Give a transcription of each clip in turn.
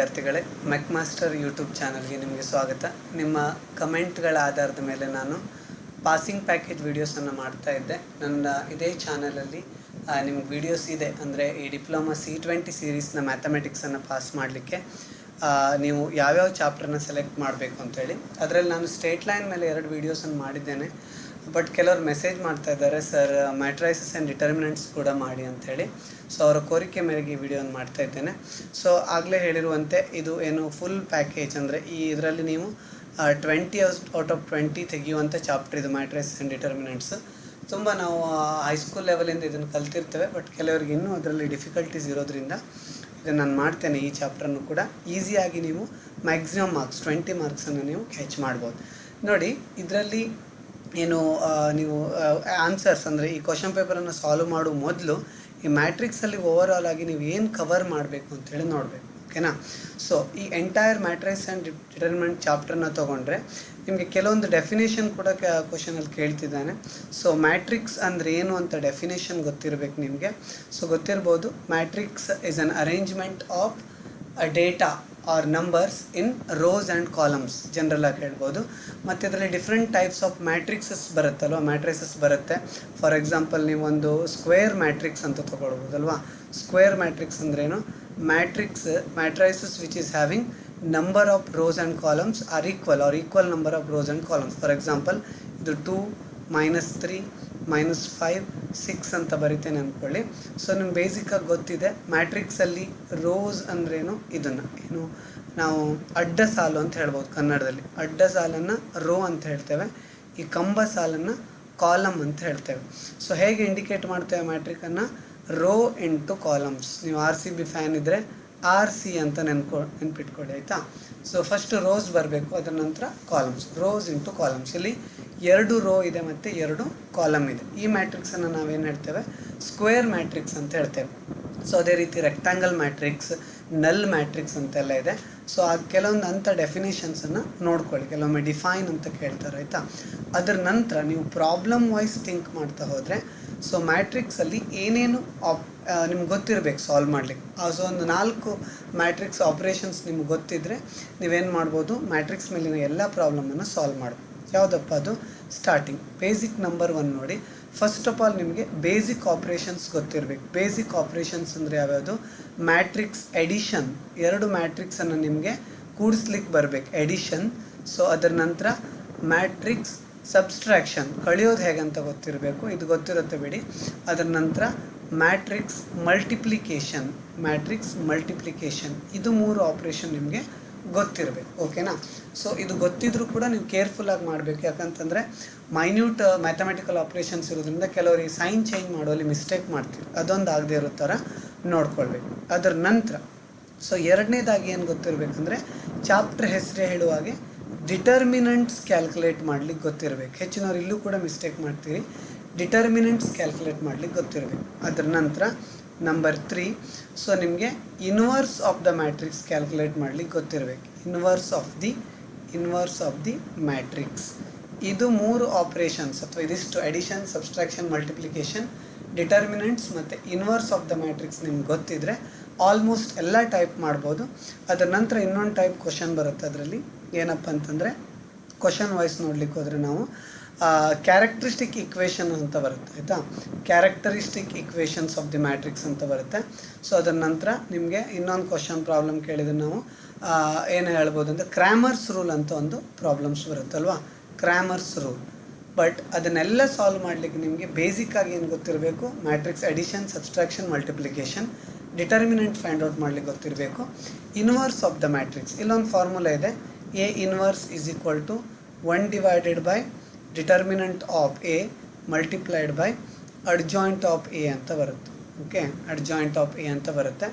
ವಿದ್ಯಾರ್ಥಿಗಳೇ, ಮೆಕ್ master YouTube ಚಾನಲ್ಗೆ ನಿಮಗೆ ಸ್ವಾಗತ. ನಿಮ್ಮ ಕಮೆಂಟ್ಗಳ ಆಧಾರದ ಮೇಲೆ ನಾನು ಪಾಸಿಂಗ್ ಪ್ಯಾಕೇಜ್ ವೀಡಿಯೋಸನ್ನು ಮಾಡ್ತಾ ಇದ್ದೆ. ನನ್ನ ಇದೇ ಚಾನಲಲ್ಲಿ ನಿಮ್ಗೆ ವೀಡಿಯೋಸ್ ಇದೆ, ಅಂದರೆ ಈ ಡಿಪ್ಲೊಮಾ C20 ಸೀರೀಸ್ನ ಮ್ಯಾಥಮೆಟಿಕ್ಸನ್ನು ಪಾಸ್ ಮಾಡಲಿಕ್ಕೆ ನೀವು ಯಾವ್ಯಾವ ಚಾಪ್ಟರ್ನ ಸೆಲೆಕ್ಟ್ ಮಾಡಬೇಕು ಅಂತೇಳಿ. ಅದರಲ್ಲಿ ನಾನು ಸ್ಟ್ರೇಟ್ ಲೈನ್ ಮೇಲೆ 2 ವೀಡಿಯೋಸನ್ನು ಮಾಡಿದ್ದೇನೆ. ಬಟ್ ಕೆಲವರು ಮೆಸೇಜ್ ಮಾಡ್ತಾ ಇದ್ದಾರೆ, ಸರ್ ಮ್ಯಾಟ್ರೈಸಸ್ ಆ್ಯಂಡ್ ಡಿಟರ್ಮಿನೆಂಟ್ಸ್ ಕೂಡ ಮಾಡಿ ಅಂಥೇಳಿ. ಸೊ ಅವರ ಕೋರಿಕೆ ಮೇರೆಗೆ ಈ ವಿಡಿಯೋನ ಮಾಡ್ತಾ ಇದ್ದೇನೆ. ಸೊ ಆಗಲೇ ಹೇಳಿರುವಂತೆ ಇದು ಏನು ಫುಲ್ ಪ್ಯಾಕೇಜ್, ಅಂದರೆ ಇದರಲ್ಲಿ ನೀವು 20 ಔಟ್ ಆಫ್ 20 ತೆಗೆಯುವಂಥ ಚಾಪ್ಟರ್ ಇದು ಮ್ಯಾಟ್ರೈಸಸ್ ಆ್ಯಂಡ್ ಡಿಟರ್ಮಿನೆಂಟ್ಸ್. ತುಂಬ ನಾವು ಹೈಸ್ಕೂಲ್ ಲೆವೆಲಿಂದ ಇದನ್ನು ಕಲ್ತಿರ್ತೇವೆ, ಬಟ್ ಕೆಲವರಿಗೆ ಇನ್ನೂ ಅದರಲ್ಲಿ ಡಿಫಿಕಲ್ಟೀಸ್ ಇರೋದ್ರಿಂದ ಇದನ್ನು ನಾನು ಮಾಡ್ತೇನೆ. ಈ ಚಾಪ್ಟರ್ನು ಕೂಡ ಈಸಿಯಾಗಿ ನೀವು ಮ್ಯಾಕ್ಸಿಮಮ್ ಮಾರ್ಕ್ಸ್ 20 ಮಾರ್ಕ್ಸನ್ನು ನೀವು ಕ್ಯಾಚ್ ಮಾಡ್ಬೋದು. ನೋಡಿ, ಇದರಲ್ಲಿ ಏನು ನೀವು ಆನ್ಸರ್ಸ್, ಅಂದರೆ ಈ ಕ್ವಶನ್ ಪೇಪರನ್ನು ಸಾಲ್ವ್ ಮಾಡುವ ಮೊದಲು ಈ ಮ್ಯಾಟ್ರಿಕ್ಸಲ್ಲಿ ಓವರ್ ಆಲ್ ಆಗಿ ನೀವು ಏನು ಕವರ್ ಮಾಡಬೇಕು ಅಂತೇಳಿ ನೋಡಬೇಕು, ಓಕೆನಾ. ಸೊ ಈ ಎಂಟೈರ್ ಮ್ಯಾಟ್ರಿಕ್ಸ್ ಆ್ಯಂಡ್ ಡಿಟರ್ಮಿನೆಂಟ್ ಚಾಪ್ಟರ್ನ ತೊಗೊಂಡ್ರೆ ನಿಮಗೆ ಕೆಲವೊಂದು ಡೆಫಿನೇಷನ್ ಕೂಡ ಕ್ವಶನಲ್ಲಿ ಕೇಳ್ತಿದ್ದಾನೆ. ಸೊ ಮ್ಯಾಟ್ರಿಕ್ಸ್ ಅಂದರೆ ಏನು ಅಂತ ಡೆಫಿನೇಷನ್ ಗೊತ್ತಿರಬೇಕು ನಿಮಗೆ. ಸೊ ಗೊತ್ತಿರ್ಬೋದು, matrix is an arrangement of data or numbers in rows and columns, general ಆಗಿ ಹೇಳ್ಬೋದು. ಮತ್ತು ಇದರಲ್ಲಿ ಡಿಫ್ರೆಂಟ್ ಟೈಪ್ಸ್ ಆಫ್ ಮ್ಯಾಟ್ರಿಕ್ಸಸ್ ಬರುತ್ತಲ್ವ, ಮ್ಯಾಟ್ರಿಸಸ್ ಬರುತ್ತೆ. ಫಾರ್ ಎಕ್ಸಾಂಪಲ್ ನೀವೊಂದು ಸ್ಕ್ವೇರ್ ಮ್ಯಾಟ್ರಿಕ್ಸ್ ಅಂತ ತೊಗೊಳ್ಬೋದಲ್ವಾ. ಸ್ಕ್ವೇರ್ ಮ್ಯಾಟ್ರಿಕ್ಸ್ ಅಂದ್ರೇನು? Matrices which is having number of rows and columns are equal number of rows and columns. For example ಇದು 2 -3 -5 6 ಅಂತ ಬರಿತೇನೆ ಅಂದ್ಕೊಳ್ಳಿ. ಸೊ ನಿಮ್ಗೆ ಬೇಸಿಕ್ಕಾಗಿ ಗೊತ್ತಿದೆ ಮ್ಯಾಟ್ರಿಕ್ಸಲ್ಲಿ ರೋಸ್ ಅಂದ್ರೇನು, ಇದನ್ನು ಏನು ನಾವು ಅಡ್ಡ ಸಾಲು ಅಂತ ಹೇಳ್ಬೋದು ಕನ್ನಡದಲ್ಲಿ. ಅಡ್ಡ ಸಾಲನ್ನು ರೋ ಅಂತ ಹೇಳ್ತೇವೆ, ಈ ಕಂಬ ಸಾಲನ್ನು ಕಾಲಮ್ ಅಂತ ಹೇಳ್ತೇವೆ. ಸೊ ಹೇಗೆ ಇಂಡಿಕೇಟ್ ಮಾಡ್ತೇವೆ ಮ್ಯಾಟ್ರಿಕನ್ನು? Row into columns. ನೀವು RCB ಫ್ಯಾನ್ ಇದ್ದರೆ RC ಅಂತ ನೆನ್ಪಿಟ್ಕೊಳ್ಳಿ, ಆಯಿತಾ. ಸೊ ಫಸ್ಟ್ ರೋಸ್ ಬರಬೇಕು, ಅದರ ನಂತರ ಕಾಲಮ್ಸ್. Rose into columns. ಇಲ್ಲಿ 2 ರೋ ಇದೆ ಮತ್ತು 2 ಕಾಲಮ್ ಇದೆ. ಈ ಮ್ಯಾಟ್ರಿಕ್ಸನ್ನು ನಾವೇನು ಹೇಳ್ತೇವೆ? ಸ್ಕ್ವೇರ್ ಮ್ಯಾಟ್ರಿಕ್ಸ್ ಅಂತ ಹೇಳ್ತೇವೆ. ಸೊ ಅದೇ ರೀತಿ ರೆಕ್ಟಾಂಗಲ್ ಮ್ಯಾಟ್ರಿಕ್ಸ್, ನಲ್ ಮ್ಯಾಟ್ರಿಕ್ಸ್ ಅಂತೆಲ್ಲ ಇದೆ. ಸೊ ಆ ಕೆಲವೊಂದು ಅಂಥ ಡೆಫಿನೇಷನ್ಸನ್ನು ನೋಡ್ಕೊಳ್ಳಿ. ಕೆಲವೊಮ್ಮೆ ಡಿಫೈನ್ ಅಂತ ಕೇಳ್ತಾರೆ, ಆಯಿತಾ. ಅದರ ನಂತರ ನೀವು ಪ್ರಾಬ್ಲಮ್ ವೈಸ್ ಥಿಂಕ್ ಮಾಡ್ತಾ ಹೋದರೆ, ಸೊ ಮ್ಯಾಟ್ರಿಕ್ಸಲ್ಲಿ ಏನೇನು ನಿಮ್ಗೆ ಗೊತ್ತಿರಬೇಕು ಸಾಲ್ವ್ ಮಾಡಲಿಕ್ಕೆ. ಸೊ ಒಂದು 4 ಮ್ಯಾಟ್ರಿಕ್ಸ್ ಆಪ್ರೇಷನ್ಸ್ ನಿಮ್ಗೆ ಗೊತ್ತಿದ್ದರೆ ನೀವೇನು ಮಾಡ್ಬೋದು? ಮ್ಯಾಟ್ರಿಕ್ಸ್ ಮೇಲಿನ ಎಲ್ಲ ಪ್ರಾಬ್ಲಮನ್ನು ಸಾಲ್ವ್ ಮಾಡ್ಬೋದು. ಯಾವುದಪ್ಪ ಅದು? ಸ್ಟಾರ್ಟಿಂಗ್ ಬೇಸಿಕ್ ನಂಬರ್ 1 ನೋಡಿ. ಫಸ್ಟ್ ಆಫ್ ಆಲ್ ನಿಮಗೆ ಬೇಸಿಕ್ ಆಪ್ರೇಷನ್ಸ್ ಗೊತ್ತಿರಬೇಕು. ಬೇಸಿಕ್ ಆಪ್ರೇಷನ್ಸ್ ಅಂದರೆ ಯಾವ್ಯಾವುದು? ಮ್ಯಾಟ್ರಿಕ್ಸ್ ಎಡಿಷನ್, 2 ಮ್ಯಾಟ್ರಿಕ್ಸನ್ನು ನಿಮಗೆ ಕೂಡಿಸ್ಲಿಕ್ಕೆ ಬರಬೇಕು, ಎಡಿಷನ್. ಸೊ ಅದರ ನಂತರ ಮ್ಯಾಟ್ರಿಕ್ಸ್ ಸಬ್ಸ್ಟ್ರಾಕ್ಷನ್, ಕಳೆಯೋದು ಹೇಗಂತ ಗೊತ್ತಿರಬೇಕು, ಇದು ಗೊತ್ತಿರುತ್ತೆ ಬಿಡಿ. ಅದರ ನಂತರ ಮ್ಯಾಟ್ರಿಕ್ಸ್ ಮಲ್ಟಿಪ್ಲಿಕೇಶನ್, ಇದು 3 ಆಪ್ರೇಷನ್ ನಿಮಗೆ ಗೊತ್ತಿರಬೇಕು, ಓಕೆನಾ. ಸೊ ಇದು ಗೊತ್ತಿದ್ರೂ ಕೂಡ ನೀವು ಕೇರ್ಫುಲ್ಲಾಗಿ ಮಾಡಬೇಕು. ಯಾಕಂತಂದರೆ ಮೈನ್ಯೂಟ್ ಮ್ಯಾಥಮೆಟಿಕಲ್ ಆಪ್ರೇಷನ್ಸ್ ಇರೋದ್ರಿಂದ ಕೆಲವರು ಈ ಸೈನ್ ಚೇಂಜ್ ಮಾಡೋಲ್ಲಿ ಮಿಸ್ಟೇಕ್ ಮಾಡ್ತೀವಿ, ಅದೊಂದು ಆಗದೆ ಇರೋ ಥರ ನೋಡ್ಕೊಳ್ಬೇಕು. ಅದರ ನಂತರ ಸೊ ಎರಡನೇದಾಗಿ ಏನು ಗೊತ್ತಿರಬೇಕಂದ್ರೆ, ಚಾಪ್ಟರ್ ಹೆಸರೇ ಹೇಳುವ ಹಾಗೆ ಡಿಟರ್ಮಿನೆಂಟ್ಸ್ ಕ್ಯಾಲ್ಕುಲೇಟ್ ಮಾಡಲಿಕ್ಕೆ ಗೊತ್ತಿರಬೇಕು. ಹೆಚ್ಚಿನವ್ರು ಇಲ್ಲೂ ಕೂಡ ಮಿಸ್ಟೇಕ್ ಮಾಡ್ತೀರಿ. ಡಿಟರ್ಮಿನೆಂಟ್ಸ್ ಕ್ಯಾಲ್ಕುಲೇಟ್ ಮಾಡಲಿಕ್ಕೆ ಗೊತ್ತಿರಬೇಕು. ಅದರ ನಂತರ ನಂಬರ್ 3, ಸೊ ನಿಮಗೆ inverse of the matrix calculate ಮಾಡಲಿಕ್ಕೆ ಗೊತ್ತಿರಬೇಕು. Inverse of the matrix. ಇದು 3 ಆಪ್ರೇಷನ್ಸ್, ಅಥವಾ ಇದಿಷ್ಟು ಎಡಿಷನ್, ಸಬ್ಸ್ಟ್ರಾಕ್ಷನ್, ಮಲ್ಟಿಪ್ಲಿಕೇಶನ್, ಡಿಟರ್ಮಿನೆಂಟ್ಸ್ ಮತ್ತು ಇನ್ವರ್ಸ್ ಆಫ್ ದ ಮ್ಯಾಟ್ರಿಕ್ಸ್ ನಿಮ್ಗೆ ಗೊತ್ತಿದ್ದರೆ ಆಲ್ಮೋಸ್ಟ್ ಎಲ್ಲ ಟೈಪ್ ಮಾಡ್ಬೋದು. ಅದರ ನಂತರ ಇನ್ನೊಂದು ಟೈಪ್ ಕ್ವಶನ್ ಬರುತ್ತೆ. ಅದರಲ್ಲಿ ಏನಪ್ಪ ಅಂತಂದರೆ, ಕ್ವಶನ್ ವೈಸ್ ನೋಡ್ಲಿಕ್ಕೆ ಹೋದರೆ ನಾವು ಕ್ಯಾರೆಕ್ಟರಿಸ್ಟಿಕ್ ಇಕ್ವೇಷನ್ ಅಂತ ಬರುತ್ತೆ, ಆಯಿತಾ. Characteristic equations of the matrix ಅಂತ ಬರುತ್ತೆ. ಸೊ ಅದರ ನಂತರ ನಿಮಗೆ ಇನ್ನೊಂದು ಕ್ವಶನ್ ಪ್ರಾಬ್ಲಮ್ ಕೇಳಿದರೆ ನಾವು ಏನು ಹೇಳ್ಬೋದು ಅಂದರೆ, ಕ್ರಾಮರ್ಸ್ ರೂಲ್ ಅಂತ ಒಂದು ಪ್ರಾಬ್ಲಮ್ಸ್ ಬರುತ್ತಲ್ವ, ಕ್ರಾಮರ್ಸ್ ರೂಲ್. ಬಟ್ ಅದನ್ನೆಲ್ಲ ಸಾಲ್ವ್ ಮಾಡಲಿಕ್ಕೆ ನಿಮಗೆ ಬೇಸಿಕ್ಕಾಗಿ ಏನು ಗೊತ್ತಿರಬೇಕು? Matrix addition, subtraction, multiplication, determinant find out ಮಾಡಲಿಕ್ಕೆ ಗೊತ್ತಿರಬೇಕು. ಇನ್ವರ್ಸ್ ಆಫ್ ದ ಮ್ಯಾಟ್ರಿಕ್ಸ್, ಇಲ್ಲೊಂದು ಫಾರ್ಮುಲಾ ಇದೆ, A inverse is equal to 1 divided by determinant of A multiplied by adjoint of A ಅಂತ ಬರುತ್ತೆ, ಓಕೆ. ಅಡ್ಜಾಯಿಂಟ್ ಆಫ್ A ಅಂತ ಬರುತ್ತೆ.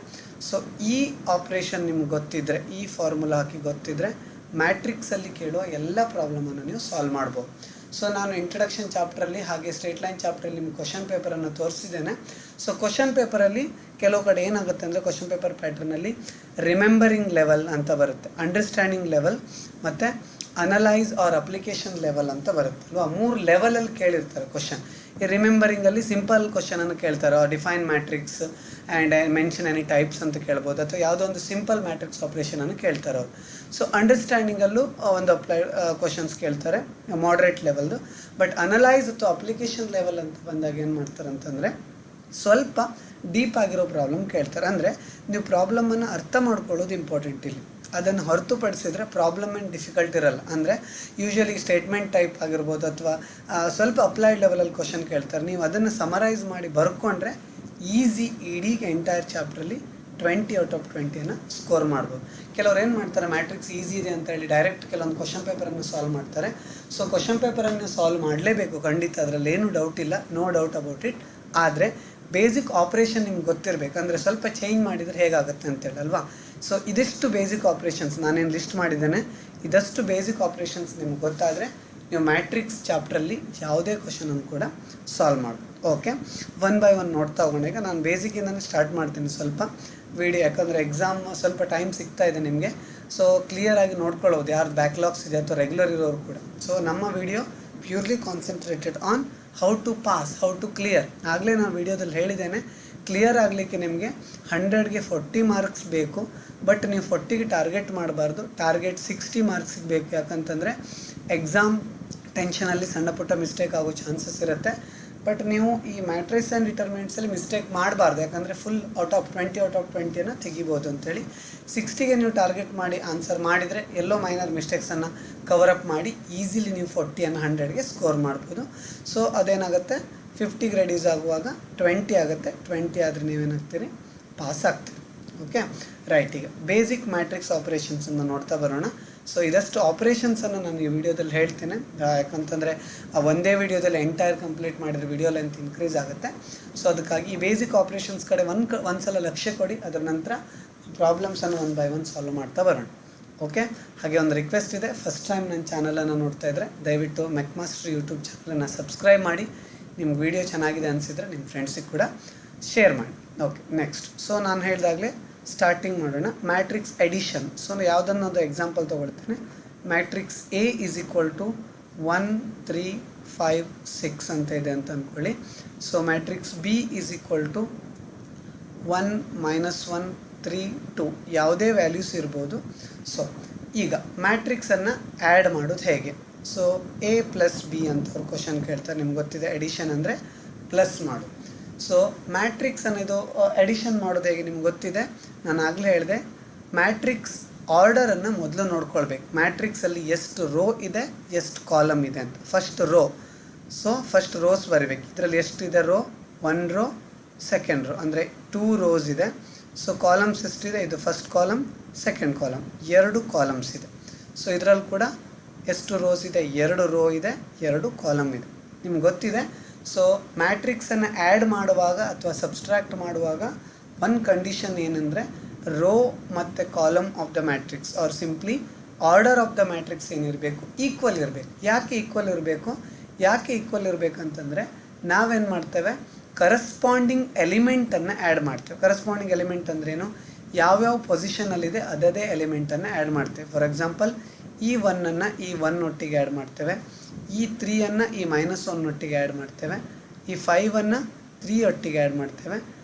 So ಈ operation ನಿಮ್ಗೆ ಗೊತ್ತಿದ್ದರೆ, ಈ ಫಾರ್ಮುಲಾ ಹಾಕಿ ಗೊತ್ತಿದ್ದರೆ ಮ್ಯಾಟ್ರಿಕ್ಸಲ್ಲಿ ಕೇಳುವ ಎಲ್ಲ ಪ್ರಾಬ್ಲಮನ್ನು ನೀವು ಸಾಲ್ವ್ ಮಾಡ್ಬೋದು. ಸೊ ನಾನು ಇಂಟ್ರಡಕ್ಷನ್ ಚಾಪ್ಟ್ರಲ್ಲಿ ಹಾಗೆ ಸ್ಟ್ರೇಟ್ ಲೈನ್ ಚಾಪ್ಟ್ರಲ್ಲಿ ನಿಮ್ಗೆ ಕ್ವಶನ್ ಪೇಪರನ್ನು ತೋರಿಸಿದ್ದೇನೆ. ಸೊ ಕ್ವಶನ್ ಪೇಪರಲ್ಲಿ ಕೆಲವು ಕಡೆ ಏನಾಗುತ್ತೆ ಅಂದರೆ, ಕ್ವಶನ್ ಪೇಪರ್ ಪ್ಯಾಟ್ರನಲ್ಲಿ ರಿಮೆಂಬರಿಂಗ್ ಲೆವೆಲ್ ಅಂತ ಬರುತ್ತೆ, ಅಂಡರ್ಸ್ಟ್ಯಾಂಡಿಂಗ್ ಲೆವೆಲ್ ಮತ್ತು ಅನಲೈಸ್ ಆರ್ ಅಪ್ಲಿಕೇಶನ್ ಲೆವೆಲ್ ಅಂತ ಬರುತ್ತೆ ಅಲ್ವಾ. 3 ಲೆವೆಲಲ್ಲಿ ಕೇಳಿರ್ತಾರೆ ಕ್ವಶನ್. ಈ ರಿಮೆಂಬರಿಂಗಲ್ಲಿ ಸಿಂಪಲ್ ಕ್ವಶನನ್ನು ಕೇಳ್ತಾರೆ, define matrix, and mention any types ಅಂತ ಕೇಳ್ಬೋದು, ಅಥವಾ ಯಾವುದೋ ಒಂದು ಸಿಂಪಲ್ ಮ್ಯಾಟ್ರಿಕ್ಸ್ ಆಪ್ರೇಷನನ್ನು ಕೇಳ್ತಾರೆ ಅವರು. ಸೊ ಅಂಡರ್ಸ್ಟ್ಯಾಂಡಿಂಗಲ್ಲೂ ಒಂದು ಕ್ವಶನ್ಸ್ ಕೇಳ್ತಾರೆ ಮಾಡ್ರೇಟ್ ಲೆವೆಲ್ದು. ಬಟ್ ಅನಲೈಸ್ ಅಥವಾ ಅಪ್ಲಿಕೇಶನ್ ಲೆವೆಲ್ ಅಂತ ಬಂದಾಗ ಏನು ಮಾಡ್ತಾರೆ ಅಂತಂದರೆ ಸ್ವಲ್ಪ ಡೀಪ್ ಆಗಿರೋ ಪ್ರಾಬ್ಲಮ್ ಕೇಳ್ತಾರೆ. ಅಂದರೆ ನೀವು ಪ್ರಾಬ್ಲಮನ್ನು ಅರ್ಥ ಮಾಡ್ಕೊಳ್ಳೋದು ಇಂಪಾರ್ಟೆಂಟ್ ಇಲ್ಲಿ. ಅದನ್ನು ಹೊರತುಪಡಿಸಿದ್ರೆ ಪ್ರಾಬ್ಲಮ್ ಏನು ಡಿಫಿಕಲ್ಟ್ ಇರಲ್ಲ. ಅಂದರೆ ಯೂಶ್ವಲಿ ಸ್ಟೇಟ್ಮೆಂಟ್ ಟೈಪ್ ಆಗಿರ್ಬೋದು ಅಥವಾ ಸ್ವಲ್ಪ ಅಪ್ಲೈಡ್ ಲೆವೆಲಲ್ಲಿ ಕ್ವಶನ್ ಕೇಳ್ತಾರೆ. ನೀವು ಅದನ್ನು ಸಮರೈಸ್ ಮಾಡಿ ಬರ್ಕೊಂಡ್ರೆ ಈಸಿ ಇಡೀ ಎಂಟೈರ್ ಚಾಪ್ಟ್ರಲ್ಲಿ 20/20 ಸ್ಕೋರ್ ಮಾಡ್ಬೋದು. ಕೆಲವ್ರು ಏನು ಮಾಡ್ತಾರೆ, ಮ್ಯಾಟ್ರಿಕ್ಸ್ ಈಸಿ ಇದೆ ಅಂತ ಹೇಳಿ ಡೈರೆಕ್ಟ್ ಕೆಲವೊಂದು ಕ್ವಶನ್ ಪೇಪರನ್ನು ಸಾಲ್ವ್ ಮಾಡ್ತಾರೆ. ಸೊ ಕ್ವಶನ್ ಪೇಪರನ್ನು ಸಾಲ್ವ್ ಮಾಡಲೇಬೇಕು ಖಂಡಿತ, ಅದರಲ್ಲಿ ಏನೂ ಡೌಟ್ ಇಲ್ಲ, ನೋ ಡೌಟ್ ಅಬೌಟ್ ಇಟ್. ಆದರೆ ಬೇಸಿಕ್ ಆಪ್ರೇಷನ್ ನಿಮ್ಗೆ ಗೊತ್ತಿರಬೇಕು. ಅಂದರೆ ಸ್ವಲ್ಪ ಚೇಂಜ್ ಮಾಡಿದರೆ ಹೇಗಾಗುತ್ತೆ ಅಂತೇಳಿ ಅಲ್ವಾ. ಸೊ ಇದಿಷ್ಟು ಬೇಸಿಕ್ ಆಪ್ರೇಷನ್ಸ್ ನಾನೇನು ಲಿಸ್ಟ್ ಮಾಡಿದ್ದೇನೆ, ಇದಷ್ಟು ಬೇಸಿಕ್ ಆಪ್ರೇಷನ್ಸ್ ನಿಮ್ಗೆ ಗೊತ್ತಾದರೆ ನೀವು ಮ್ಯಾಟ್ರಿಕ್ಸ್ ಚಾಪ್ಟ್ರಲ್ಲಿ ಯಾವುದೇ ಕ್ವಶನನ್ನು ಕೂಡ ಸಾಲ್ವ್ ಮಾಡ್ಬೋದು. ಓಕೆ, ಒನ್ ಬೈ ಒನ್ ನೋಡ್ತಾ ಹೋಗೋಣ. ನಾನು ಬೇಸಿಕಿಂದನೇ ಸ್ಟಾರ್ಟ್ ಮಾಡ್ತೀನಿ ಸ್ವಲ್ಪ ವಿಡಿಯೋ, ಯಾಕಂದರೆ ಎಕ್ಸಾಮ್ ಸ್ವಲ್ಪ ಟೈಮ್ ಸಿಗ್ತಾ ಇದೆ ನಿಮಗೆ. ಸೊ ಕ್ಲಿಯರಾಗಿ ನೋಡ್ಕೊಳ್ಳೋದು ಯಾರ್ದು ಬ್ಯಾಕ್ಲಾಗ್ಸ್ ಇದೆ ಅಥವಾ ರೆಗ್ಯುಲರ್ ಇರೋರು ಕೂಡ. ಸೊ ನಮ್ಮ video purely concentrated on how to pass, how to clear. ಆಗಲೇ ನಾನು ವಿಡಿಯೋದಲ್ಲಿ ಹೇಳಿದ್ದೇನೆ, ಕ್ಲಿಯರ್ ಆಗಲಿಕ್ಕೆ ನಿಮಗೆ 100ಗೆ 40 ಮಾರ್ಕ್ಸ್ ಬೇಕು. ಬಟ್ ನೀವು 40ಗೆ ಟಾರ್ಗೆಟ್ ಮಾಡಬಾರ್ದು, ಟಾರ್ಗೆಟ್ 60 ಮಾರ್ಕ್ಸಿಗೆ ಬೇಕು. ಯಾಕಂತಂದರೆ ಎಕ್ಸಾಮ್ ಟೆನ್ಷನಲ್ಲಿ ಸಣ್ಣ ಪುಟ್ಟ ಮಿಸ್ಟೇಕ್ ಆಗೋ ಚಾನ್ಸಸ್ ಇರುತ್ತೆ. ಬಟ್ ನೀವು ಈ ಮ್ಯಾಟ್ರಿಕ್ಸ್ ಆ್ಯಂಡ್ ಡಿಟರ್ಮಿನೆಂಟ್ಸಲ್ಲಿ ಮಿಸ್ಟೇಕ್ ಮಾಡಬಾರ್ದು, ಯಾಕಂದರೆ ಫುಲ್ ಔಟ್ ಆಫ್ 20 ತೆಗಿಬೋದು ಅಂತೇಳಿ 60ಗೆ ನೀವು ಟಾರ್ಗೆಟ್ ಮಾಡಿ ಆನ್ಸರ್ ಮಾಡಿದರೆ ಎಲ್ಲೋ ಮೈನರ್ ಮಿಸ್ಟೇಕ್ಸನ್ನು ಕವರಪ್ ಮಾಡಿ ಈಸಿಲಿ ನೀವು 40ಅನ್ನು 100ಗೆ ಸ್ಕೋರ್ ಮಾಡ್ಬೋದು. ಸೊ ಅದೇನಾಗುತ್ತೆ, 50ಗೆ ರೆಡ್ಯೂಸ್ ಆಗುವಾಗ 20 ಆಗುತ್ತೆ. 20 ಆದರೆ ನೀವೇನಾಗ್ತೀರಿ, ಪಾಸ್ ಆಗ್ತೀರಿ. Okay, right. ಈಗ ಬೇಸಿಕ್ ಮ್ಯಾಟ್ರಿಕ್ಸ್ ಆಪ್ರೇಷನ್ಸನ್ನು ನೋಡ್ತಾ ಬರೋಣ. ಸೊ ಇದಷ್ಟು ಆಪ್ರೇಷನ್ಸನ್ನು ನಾನು ಈ ವಿಡಿಯೋದಲ್ಲಿ ಹೇಳ್ತೇನೆ, ಯಾಕಂತಂದರೆ ಒಂದೇ ವಿಡಿಯೋದಲ್ಲಿ ಎಂಟೈರ್ ಕಂಪ್ಲೀಟ್ ಮಾಡಿದರೆ ವಿಡಿಯೋ ಲೆಂತ್ ಇನ್ಕ್ರೀಸ್ ಆಗುತ್ತೆ. ಸೊ ಅದಕ್ಕಾಗಿ ಈ ಬೇಸಿಕ್ ಆಪ್ರೇಷನ್ಸ್ ಕಡೆ ಒಂದು ಸಲ ಲಕ್ಷ್ಯ ಕೊಡಿ. ಅದರ ನಂತರ ಪ್ರಾಬ್ಲಮ್ಸನ್ನು ಒನ್ ಬೈ ಒನ್ ಸಾಲ್ವ್ ಮಾಡ್ತಾ ಬರೋಣ. ಓಕೆ, ಹಾಗೆ ಒಂದು ರಿಕ್ವೆಸ್ಟ್ ಇದೆ, ಫಸ್ಟ್ ಟೈಮ್ ನನ್ನ ಚಾನಲನ್ನು ನೋಡ್ತಾ ಇದ್ದರೆ ದಯವಿಟ್ಟು ಮೆಕ್ಮಾಸ್ಟರ್ ಯೂಟ್ಯೂಬ್ ಚಾನಲನ್ನು ಸಬ್ಸ್ಕ್ರೈಬ್ ಮಾಡಿ. ನಿಮ್ಗೆ ವಿಡಿಯೋ ಚೆನ್ನಾಗಿದೆ ಅನಿಸಿದರೆ ನಿಮ್ಮ ಫ್ರೆಂಡ್ಸಿಗೆ ಕೂಡ ಶೇರ್ ಮಾಡಿ. Okay, next. ಸೊ ನಾನು ಹೇಳಿದಾಗಲೇ ಸ್ಟಾರ್ಟಿಂಗ್ ಮಾಡೋಣ. Matrix addition. ಸೊ ಯಾವುದನ್ನೊಂದು ಎಕ್ಸಾಂಪಲ್ ತೊಗೊಳ್ತೇನೆ. ಮ್ಯಾಟ್ರಿಕ್ಸ್ A = 1 3 5 6 ಅಂತ ಇದೆ ಅಂತ ಅಂದ್ಕೊಳ್ಳಿ. ಸೊ ಮ್ಯಾಟ್ರಿಕ್ಸ್ B = 1 -1 3 2 ಯಾವುದೇ ವ್ಯಾಲ್ಯೂಸ್ ಇರ್ಬೋದು. ಸೊ ಈಗ ಮ್ಯಾಟ್ರಿಕ್ಸನ್ನು ಆ್ಯಡ್ ಮಾಡೋದು ಹೇಗೆ? ಸೊ A + B ಅಂತ ಅವ್ರು ಕ್ವಶನ್ ಕೇಳ್ತಾರೆ. ನಿಮ್ಗೆ ಗೊತ್ತಿದೆ ಎಡಿಷನ್ ಅಂದರೆ ಪ್ಲಸ್ ಮಾಡು. ಸೊ ಮ್ಯಾಟ್ರಿಕ್ಸ್ ಅನ್ನೋದು ಎಡಿಷನ್ ಮಾಡೋದು ಹೇಗೆ ನಿಮ್ಗೆ ಗೊತ್ತಿದೆ. ನಾನು ಆಗಲೇ ಹೇಳಿದೆ, ಮ್ಯಾಟ್ರಿಕ್ಸ್ ಆರ್ಡರನ್ನು ಮೊದಲು ನೋಡ್ಕೊಳ್ಬೇಕು. ಮ್ಯಾಟ್ರಿಕ್ಸಲ್ಲಿ ಎಷ್ಟು ರೋ ಇದೆ, ಎಷ್ಟು ಕಾಲಮ್ ಇದೆ ಅಂತ. First row, so first rose ಬರೀಬೇಕು. ಇದರಲ್ಲಿ ಎಷ್ಟಿದೆ ರೋ? 1 ರೋ, ಸೆಕೆಂಡ್ ರೋ, ಅಂದರೆ 2 ರೋಸ್ ಇದೆ. ಸೊ ಕಾಲಮ್ಸ್ ಎಷ್ಟಿದೆ? ಇದು first column, second column, 2 columns ಇದೆ. ಸೊ ಇದರಲ್ಲಿ ಕೂಡ ಎಷ್ಟು ರೋಸ್ ಇದೆ? 2 ರೋ ಇದೆ, 2 ಕಾಲಮ್ ಇದೆ. ನಿಮ್ಗೆ ಗೊತ್ತಿದೆ. ಸೊ ಮ್ಯಾಟ್ರಿಕ್ಸನ್ನು ಆ್ಯಡ್ ಮಾಡುವಾಗ ಅಥವಾ ಸಬ್ಸ್ಟ್ರಾಕ್ಟ್ ಮಾಡುವಾಗ ಒಂದು ಕಂಡೀಷನ್ ಏನಂದರೆ ರೋ ಮತ್ತು column of the matrix or simply order of the matrix ಏನಿರಬೇಕು? ಈಕ್ವಲ್ ಇರಬೇಕು. ಯಾಕೆ ಈಕ್ವಲ್ ಇರಬೇಕು? ಅಂತಂದರೆ ನಾವೇನು ಮಾಡ್ತೇವೆ, ಕರಸ್ಪಾಂಡಿಂಗ್ ಎಲಿಮೆಂಟನ್ನು ಆ್ಯಡ್ ಮಾಡ್ತೇವೆ. ಕರಸ್ಪಾಂಡಿಂಗ್ ಎಲಿಮೆಂಟ್ ಅಂದ್ರೇನು? ಯಾವ್ಯಾವ ಪೊಸಿಷನಲ್ಲಿದೆ ಅದೇ ಎಲಿಮೆಂಟನ್ನು ಆ್ಯಡ್ ಮಾಡ್ತೇವೆ. ಫಾರ್ ಎಕ್ಸಾಂಪಲ್ ಈ 1ಅನ್ನು ಈ 1 ಒಟ್ಟಿಗೆ ಆ್ಯಡ್ ಮಾಡ್ತೇವೆ, ಈ 3ಅನ್ನು ಈ -1 ಒಟ್ಟಿಗೆ ಆ್ಯಡ್ ಮಾಡ್ತೇವೆ, ಈ 5ಅನ್ನು 3 ಒಟ್ಟಿಗೆ ಆ್ಯಡ್ ಮಾಡ್ತೇವೆ,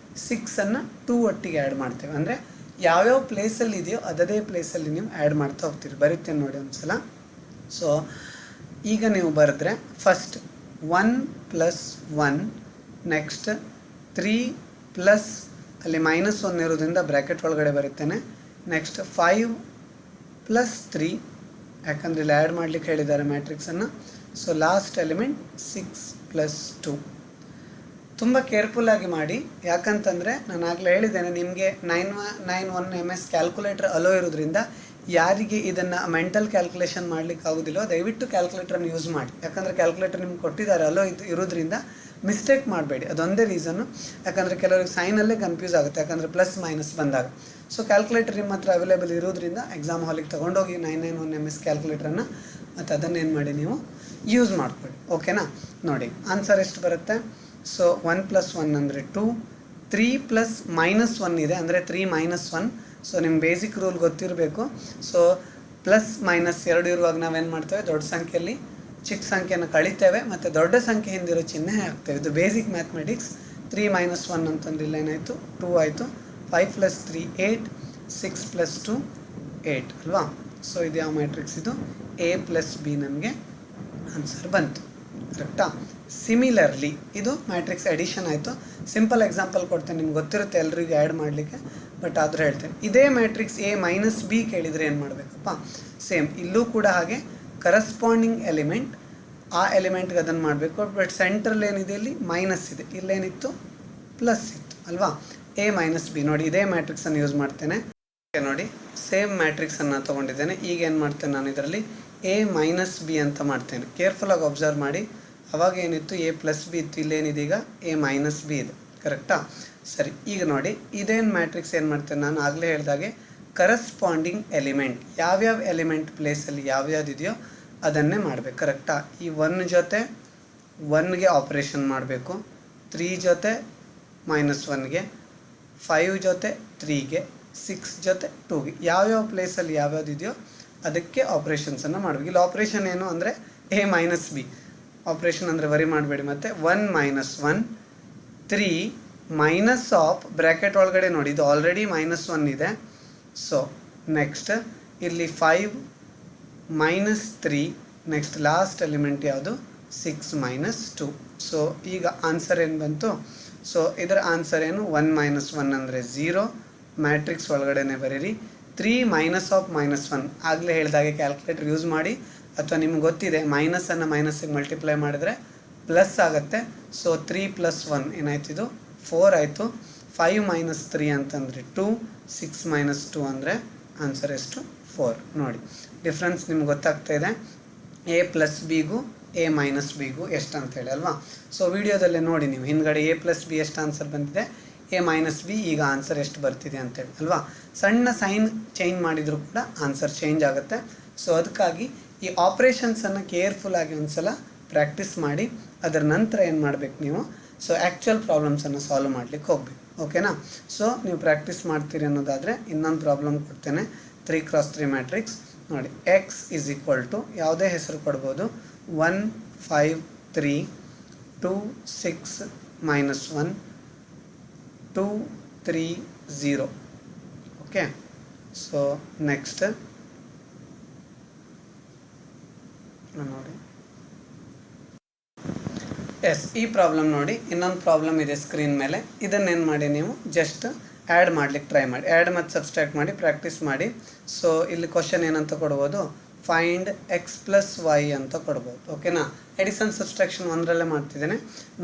6ಅನ್ನು 2 ಒಟ್ಟಿಗೆ ಆ್ಯಡ್ ಮಾಡ್ತೇವೆ. ಅಂದರೆ ಯಾವ್ಯಾವ ಪ್ಲೇಸಲ್ಲಿ ಇದೆಯೋ ಅದೇ ಪ್ಲೇಸಲ್ಲಿ ನೀವು ಆ್ಯಡ್ ಮಾಡ್ತಾ ಹೋಗ್ತೀರಿ. ಬರೀತೇನೆ ನೋಡಿ ಒಂದು ಸಲ. ಸೊ ಈಗ ನೀವು ಬರೆದ್ರೆ ಫಸ್ಟ್ 1 + 1, ನೆಕ್ಸ್ಟ್ 3 ಪ್ಲಸ್ ಅಲ್ಲಿ -1 ಇರೋದ್ರಿಂದ ಬ್ರ್ಯಾಕೆಟ್ ಒಳಗಡೆ ಬರುತ್ತೇನೆ. ನೆಕ್ಸ್ಟ್ 5 + 3, ಯಾಕಂದರೆ ಇಲ್ಲಿ ಆ್ಯಡ್ ಮಾಡಲಿಕ್ಕೆ ಹೇಳಿದ್ದಾರೆ ಮ್ಯಾಟ್ರಿಕ್ಸನ್ನು. So last element 6 + 2. ತುಂಬ ಕೇರ್ಫುಲ್ಲಾಗಿ ಮಾಡಿ, ಯಾಕಂತಂದರೆ ನಾನು ಆಗಲೇ ಹೇಳಿದ್ದೇನೆ ನಿಮಗೆ 991 MS ಕ್ಯಾಲ್ಕುಲೇಟರ್ ಅಲೋ ಇರೋದ್ರಿಂದ ಯಾರಿಗೆ ಇದನ್ನು ಮೆಂಟಲ್ ಕ್ಯಾಲ್ಕುಲೇಷನ್ ಮಾಡಲಿಕ್ಕೆ ಆಗೋದಿಲ್ಲೋ ದಯವಿಟ್ಟು ಕ್ಯಾಲ್ಕುಲೇಟರನ್ನು ಯೂಸ್ ಮಾಡಿ. ಯಾಕಂದರೆ ಕ್ಯಾಲ್ಕುಲೇಟರ್ ನಿಮ್ಗೆ ಕೊಟ್ಟಿದ್ದಾರೆ ಅಲೋ ಇರೋದ್ರಿಂದ ಮಿಸ್ಟೇಕ್ ಮಾಡಬೇಡಿ. ಅದೊಂದೇ ರೀಸನ್ನು. ಯಾಕಂದರೆ ಕೆಲವರಿಗೆ ಸೈನಲ್ಲೇ ಕನ್ಫ್ಯೂಸ್ ಆಗುತ್ತೆ, ಯಾಕಂದರೆ ಪ್ಲಸ್ ಮೈನಸ್ ಬಂದಾಗ. ಸೊ ಕ್ಯಾಲ್ಕುಲೇಟರ್ ನಿಮ್ಮ ಹತ್ರ ಅವೈಲೇಬಲ್ ಇರೋದ್ರಿಂದ ಎಕ್ಸಾಮ್ ಹಾಲಿಗೆ ತೊಗೊಂಡೋಗಿ 991 MS ಕ್ಯಾಲ್ಕುಲೇಟ್ರನ್ನು ಮತ್ತು ಅದನ್ನೇನು ಮಾಡಿ ನೀವು ಯೂಸ್ ಮಾಡ್ಕೊಳ್ಳಿ. ಓಕೆನಾ? ನೋಡಿ ಆನ್ಸರ್ ಎಷ್ಟು ಬರುತ್ತೆ. ಸೊ 1 + 1 ಅಂದರೆ 2, 3 + -1 ಇದೆ ಅಂದರೆ 3 - 1. ಸೊ ನಿಮ್ಮ ಬೇಸಿಕ್ ರೂಲ್ ಗೊತ್ತಿರಬೇಕು. ಸೊ ಪ್ಲಸ್ ಮೈನಸ್ 2 ಇರುವಾಗ ನಾವೇನು ಮಾಡ್ತೇವೆ, ದೊಡ್ಡ ಸಂಖ್ಯೆಯಲ್ಲಿ ಚಿಕ್ಕ ಸಂಖ್ಯೆಯನ್ನು ಕಳಿತೇವೆ ಮತ್ತು ದೊಡ್ಡ ಸಂಖ್ಯೆ ಹಿಂದಿರೋ ಚಿಹ್ನೆ ಹಾಕ್ತೇವೆ. ಇದು ಬೇಸಿಕ್ ಮ್ಯಾಥಮೆಟಿಕ್ಸ್, 3 ಮೈನಸ್ 1 ಅಂತಂದ್ರೆ ಇಲ್ಲೇನಾಯಿತು 2 ಆಯಿತು. 5 ಪ್ಲಸ್ 3 8, 6 ಪ್ಲಸ್ 2 8 ಅಲ್ವಾ. ಸೊ ಇದು ಯಾವ ಮ್ಯಾಟ್ರಿಕ್ಸ್ ಇದು ಎ ಪ್ಲಸ್ ಬಿ ನಮಗೆ ಆನ್ಸರ್ ಬಂತು. ಕರೆಕ್ಟಾ. ಸಿಮಿಲರ್ಲಿ ಇದು ಮ್ಯಾಟ್ರಿಕ್ಸ್ ಎಡಿಷನ್ ಆಯಿತು. ಸಿಂಪಲ್ ಎಕ್ಸಾಂಪಲ್ ಕೊಡ್ತೇನೆ, ನಿಮ್ಗೆ ಗೊತ್ತಿರುತ್ತೆ ಎಲ್ರಿಗೂ ಆ್ಯಡ್ ಮಾಡಲಿಕ್ಕೆ, ಬಟ್ ಆದರೂ ಹೇಳ್ತೇನೆ. ಇದೇ ಮ್ಯಾಟ್ರಿಕ್ಸ್ ಎ ಮೈನಸ್ ಬಿ ಕೇಳಿದರೆ ಏನು ಮಾಡಬೇಕಪ್ಪ, ಸೇಮ್ ಇಲ್ಲೂ ಕೂಡ ಹಾಗೆ ಕರಸ್ಪಾಂಡಿಂಗ್ ಎಲಿಮೆಂಟ್ ಆ ಎಲಿಮೆಂಟ್ಗೆ ಅದನ್ನು ಮಾಡಬೇಕು. ಬಟ್ ಸೆಂಟ್ರಲ್ ಏನಿದೆ ಇಲ್ಲಿ ಮೈನಸ್ ಇದೆ, ಇಲ್ಲೇನಿತ್ತು ಪ್ಲಸ್ ಇತ್ತು ಅಲ್ವಾ. ಎ ಮೈನಸ್ ಬಿ ನೋಡಿ ಇದೇ ಮ್ಯಾಟ್ರಿಕ್ಸನ್ನು ಯೂಸ್ ಮಾಡ್ತೇನೆ. ನೋಡಿ ಸೇಮ್ ಮ್ಯಾಟ್ರಿಕ್ಸನ್ನು ತೊಗೊಂಡಿದ್ದೇನೆ. ಈಗ ಏನು ಮಾಡ್ತೇನೆ ನಾನು ಇದರಲ್ಲಿ ಎ ಮೈನಸ್ ಬಿ ಅಂತ ಮಾಡ್ತೇನೆ. ಕೇರ್ಫುಲ್ಲಾಗಿ ಅಬ್ಸರ್ವ್ ಮಾಡಿ. ಅವಾಗ ಏನಿತ್ತು ಎ ಪ್ಲಸ್ ಬಿ ಇತ್ತು, ಇಲ್ಲೇನಿದೆ ಈಗ ಎ ಮೈನಸ್ ಬಿ ಇದೆ. ಕರೆಕ್ಟಾ. ಸರಿ, ಈಗ ನೋಡಿ ಇದೇನು ಮ್ಯಾಟ್ರಿಕ್ಸ್ ಏನು ಮಾಡ್ತೇನೆ ನಾನು ಆಗಲೇ ಹೇಳಿದಾಗೆ ಕರಸ್ಪಾಂಡಿಂಗ್ ಎಲಿಮೆಂಟ್ ಯಾವ್ಯಾವ ಎಲಿಮೆಂಟ್ ಪ್ಲೇಸಲ್ಲಿ ಯಾವ್ಯಾವುದಿದೆಯೋ ಅದನ್ನೇ ಮಾಡಬೇಕು. ಕರೆಕ್ಟಾ. ಈ 1 ಜೊತೆ 1ಗೆ ಆಪ್ರೇಷನ್ ಮಾಡಬೇಕು, 3 ಜೊತೆ -1ಗೆ, 5 ಜೊತೆ 3ಗೆ, 6 ಜೊತೆ 2ಗೆ, ಯಾವ್ಯಾವ ಪ್ಲೇಸಲ್ಲಿ ಯಾವ್ಯಾವುದಿದೆಯೋ ಅದಕ್ಕೆ ಆಪ್ರೇಷನ್ಸನ್ನು ಮಾಡಬೇಕು. ಇಲ್ಲಿ ಆಪ್ರೇಷನ್ ಏನು ಅಂದರೆ ಎ ಮೈನಸ್ ಬಿ ಆಪ್ರೇಷನ್ ಅಂದರೆ ವರಿ ಮಾಡಬೇಡಿ. ಮತ್ತು 1 - 1 3 ಮೈನಸ್ ಆಫ್ ಬ್ರ್ಯಾಕೆಟ್ ಒಳಗಡೆ ನೋಡಿ ಇದು ಆಲ್ರೆಡಿ -1 ಇದೆ. ಸೊ ನೆಕ್ಸ್ಟ್ ಇಲ್ಲಿ 5 -3 ನೆಕ್ಸ್ಟ್ ಲಾಸ್ಟ್ ಎಲಿಮೆಂಟ್ ಯಾವುದು 6 - 2. ಸೊ ಈಗ ಆನ್ಸರ್ ಏನು ಬಂತು. ಸೊ ಇದರ ಆನ್ಸರ್ ಏನು 1 - 1 ಅಂದರೆ 0. ಮ್ಯಾಟ್ರಿಕ್ಸ್ ಒಳಗಡೆನೆ ಬರೀರಿ. 3 -1 ಆಗಲೇ ಹೇಳಿದಾಗೆ ಕ್ಯಾಲ್ಕುಲೇಟರ್ ಯೂಸ್ ಮಾಡಿ, ಅಥವಾ ನಿಮ್ಗೆ ಗೊತ್ತಿದೆ ಮೈನಸನ್ನು ಮೈನಸ್ಸಿಗೆ ಮಲ್ಟಿಪ್ಲೈ ಮಾಡಿದರೆ ಪ್ಲಸ್ ಆಗುತ್ತೆ. ಸೊ 3 + 1 ಏನಾಯ್ತು ಇದು 4 ಆಯಿತು. 5 - 3 ಅಂತಂದರೆ 2, 6 - 2 ಅಂದರೆ ಆನ್ಸರ್ ಎಷ್ಟು 4. ನೋಡಿ ಡಿಫ್ರೆನ್ಸ್ ನಿಮ್ಗೆ ಗೊತ್ತಾಗ್ತಾ ಇದೆ ಎ ಪ್ಲಸ್ ಬಿಗೂ ಎ ಮೈನಸ್ ಬಿಗೂ ಎಷ್ಟು ಅಂತೇಳಿ ಅಲ್ವಾ. ಸೊ ವಿಡಿಯೋದಲ್ಲೇ ನೋಡಿ ನೀವು ಹಿಂದ್ಗಡೆ ಎ ಪ್ಲಸ್ ಬಿ ಎಷ್ಟು ಆನ್ಸರ್ ಬಂದಿದೆ, ಎ ಮೈನಸ್ ಬಿ ಈಗ ಆನ್ಸರ್ ಎಷ್ಟು ಬರ್ತಿದೆ ಅಂತೇಳಿ ಅಲ್ವಾ. ಸಣ್ಣ ಸೈನ್ ಚೇಂಜ್ ಮಾಡಿದರೂ ಕೂಡ ಆನ್ಸರ್ ಚೇಂಜ್ ಆಗುತ್ತೆ. ಸೊ ಅದಕ್ಕಾಗಿ ಈ ಆಪ್ರೇಷನ್ಸನ್ನು ಕೇರ್ಫುಲ್ಲಾಗಿ ಒಂದು ಸಲ ಪ್ರಾಕ್ಟೀಸ್ ಮಾಡಿ ಅದರ ನಂತರ ಏನು ಮಾಡಬೇಕು ನೀವು, ಸೊ ಆ್ಯಕ್ಚುಯಲ್ ಪ್ರಾಬ್ಲಮ್ಸನ್ನು ಸಾಲ್ವ್ ಮಾಡಲಿಕ್ಕೆ ಹೋಗಬೇಕು. ಓಕೆನಾ. ಸೊ ನೀವು ಪ್ರಾಕ್ಟೀಸ್ ಮಾಡ್ತೀರಿ ಅನ್ನೋದಾದರೆ ಇನ್ನೊಂದು ಪ್ರಾಬ್ಲಮ್ ಕೊಡ್ತೇನೆ. 3x3 ಮ್ಯಾಟ್ರಿಕ್ಸ್ ನೋಡಿ. ಎಕ್ಸ್ ಇಸ್ ಈಕ್ವಲ್ ಟು ಯಾವುದೇ ಹೆಸರು ಕೊಡ್ಬೋದು. 1 5 3 2 6 -1 2 3 0. ಓಕೆ. ಸೊ ನೆಕ್ಸ್ಟ್ ನೋಡಿ ಎಸ್ ಈ ಪ್ರಾಬ್ಲಮ್ ನೋಡಿ. ಇನ್ನೊಂದು ಪ್ರಾಬ್ಲಮ್ ಇದೆ ಸ್ಕ್ರೀನ್ ಮೇಲೆ. ಇದನ್ನೇನು ಮಾಡಿ ನೀವು ಜಸ್ಟ್ ಆ್ಯಡ್ ಮಾಡ್ಲಿಕ್ಕೆ ಟ್ರೈ ಮಾಡಿ. ಆ್ಯಡ್ ಮತ್ತು ಸಬ್ಸ್ಟ್ರಾಕ್ಟ್ ಮಾಡಿ ಪ್ರಾಕ್ಟೀಸ್ ಮಾಡಿ. ಸೊ ಇಲ್ಲಿ ಕ್ವಶನ್ ಏನಂತ ಕೊಡ್ಬೋದು, ಫೈಂಡ್ ಎಕ್ಸ್ ಪ್ಲಸ್ ವೈ ಅಂತ ಕೊಡ್ಬೋದು. ಓಕೆನಾ. ಎಡಿಸನ್ ಸಬ್ಸ್ಟ್ರಾಕ್ಷನ್ ಒಂದರಲ್ಲೇ ಮಾಡ್ತಿದ್ದೇನೆ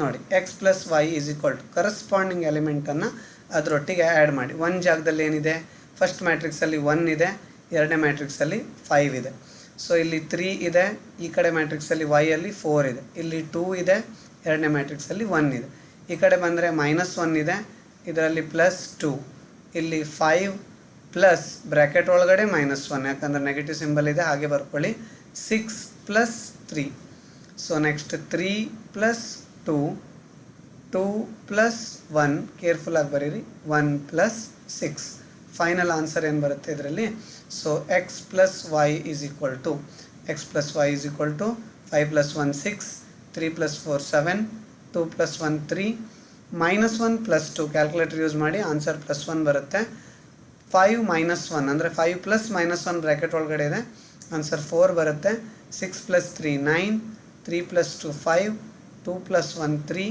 ನೋಡಿ. X plus Y is equal to corresponding ಎಲಿಮೆಂಟನ್ನು ಅದರೊಟ್ಟಿಗೆ ಆ್ಯಡ್ ಮಾಡಿ. 1 ಜಾಗದಲ್ಲಿ ಏನಿದೆ, ಫಸ್ಟ್ ಮ್ಯಾಟ್ರಿಕ್ಸಲ್ಲಿ 1 ಇದೆ, ಎರಡನೇ ಮ್ಯಾಟ್ರಿಕ್ಸಲ್ಲಿ 5 ಇದೆ. ಸೊ ಇಲ್ಲಿ 3 ಇದೆ, ಈ ಕಡೆ ಮ್ಯಾಟ್ರಿಕ್ಸಲ್ಲಿ ವೈಯಲ್ಲಿ 4 ಇದೆ, ಇಲ್ಲಿ 2 ಇದೆ, ಎರಡನೇ ಮ್ಯಾಟ್ರಿಕ್ಸಲ್ಲಿ 1 ಇದೆ. ಈ ಕಡೆ ಬಂದರೆ -1 ಇದೆ, ಇದರಲ್ಲಿ +2, ಇಲ್ಲಿ 5 ಪ್ಲಸ್ ಬ್ರ್ಯಾಕೆಟ್ ಒಳಗಡೆ -1 ಯಾಕಂದರೆ ನೆಗೆಟಿವ್ ಸಿಂಬಲ್ ಇದೆ ಹಾಗೆ ಬರ್ಕೊಳ್ಳಿ. 6 + 3. ಸೊ ನೆಕ್ಸ್ಟ್ 3 + 2 2 + 1 ಕೇರ್ಫುಲ್ಲಾಗಿ ಬರೀರಿ 1 + 6. ಫೈನಲ್ ಆನ್ಸರ್ ಏನು ಬರುತ್ತೆ ಇದರಲ್ಲಿ. So X plus Y is equal to 5 + 1 6 3 + 4 7 2 + 1 3 -1 + 2 calculator use ಮಾಡಿ ಆನ್ಸರ್ +1 ಬರುತ್ತೆ. 5 - 1 ಅಂದರೆ 5 + -1 ಬ್ರ್ಯಾಕೆಟ್ ಒಳಗಡೆ ಇದೆ, ಆನ್ಸರ್ 4 ಬರುತ್ತೆ. 6 + 3 9 3 + 2 5 2 + 1 3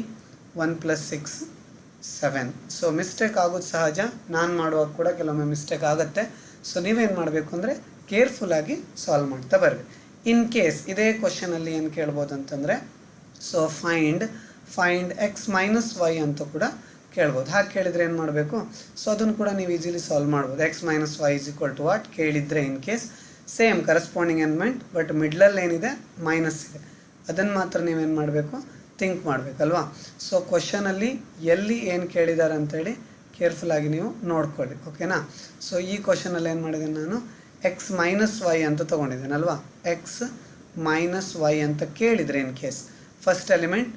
1 + 6 7. ಸೊ ಮಿಸ್ಟೇಕ್ ಆಗೋದು ಸಹಜ, ನಾನು ಮಾಡುವಾಗ ಕೂಡ ಕೆಲವೊಮ್ಮೆ ಮಿಸ್ಟೇಕ್ ಆಗುತ್ತೆ. ಸೊ ನೀವೇನು ಮಾಡಬೇಕು ಅಂದರೆ ಕೇರ್ಫುಲ್ಲಾಗಿ ಸಾಲ್ವ್ ಮಾಡ್ತಾ ಬರ್ರಿ. ಇನ್ ಕೇಸ್ ಇದೇ ಕ್ವಶನಲ್ಲಿ ಏನು ಕೇಳ್ಬೋದು ಅಂತಂದರೆ, so find X minus Y ಅಂತ ಕೂಡ ಕೇಳ್ಬೋದು. ಹಾಗೆ ಕೇಳಿದರೆ ಏನು ಮಾಡಬೇಕು, ಸೊ ಅದನ್ನು ಕೂಡ ನೀವು ಈಸಿಲಿ ಸಾಲ್ವ್ ಮಾಡ್ಬೋದು. X minus y is equal to what ಕೇಳಿದರೆ in case same corresponding element but ಮಿಡ್ಲಲ್ಲಿ ಏನಿದೆ ಮೈನಸ್ ಇದೆ, ಅದನ್ನು ಮಾತ್ರ ನೀವೇನು ಮಾಡಬೇಕು ಥಿಂಕ್ ಮಾಡಬೇಕಲ್ವಾ. ಸೊ ಕ್ವಶನಲ್ಲಿ ಎಲ್ಲಿ ಏನು ಕೇಳಿದ್ದಾರೆ ಅಂತೇಳಿ ಕೇರ್ಫುಲ್ಲಾಗಿ ನೀವು ನೋಡ್ಕೊಳ್ಳಿ. ಓಕೆನಾ. ಸೊ ಈ ಕ್ವಶನಲ್ಲಿ ಏನು ಮಾಡಿದ್ದೀನಿ ನಾನು, ಎಕ್ಸ್ ಮೈನಸ್ ವೈ ಅಂತ ತೊಗೊಂಡಿದ್ದೇನಲ್ವಾ. ಎಕ್ಸ್ ಮೈನಸ್ ವೈ ಅಂತ ಕೇಳಿದರೆ ಇನ್ ಕೇಸ್ ಫಸ್ಟ್ ಎಲಿಮೆಂಟ್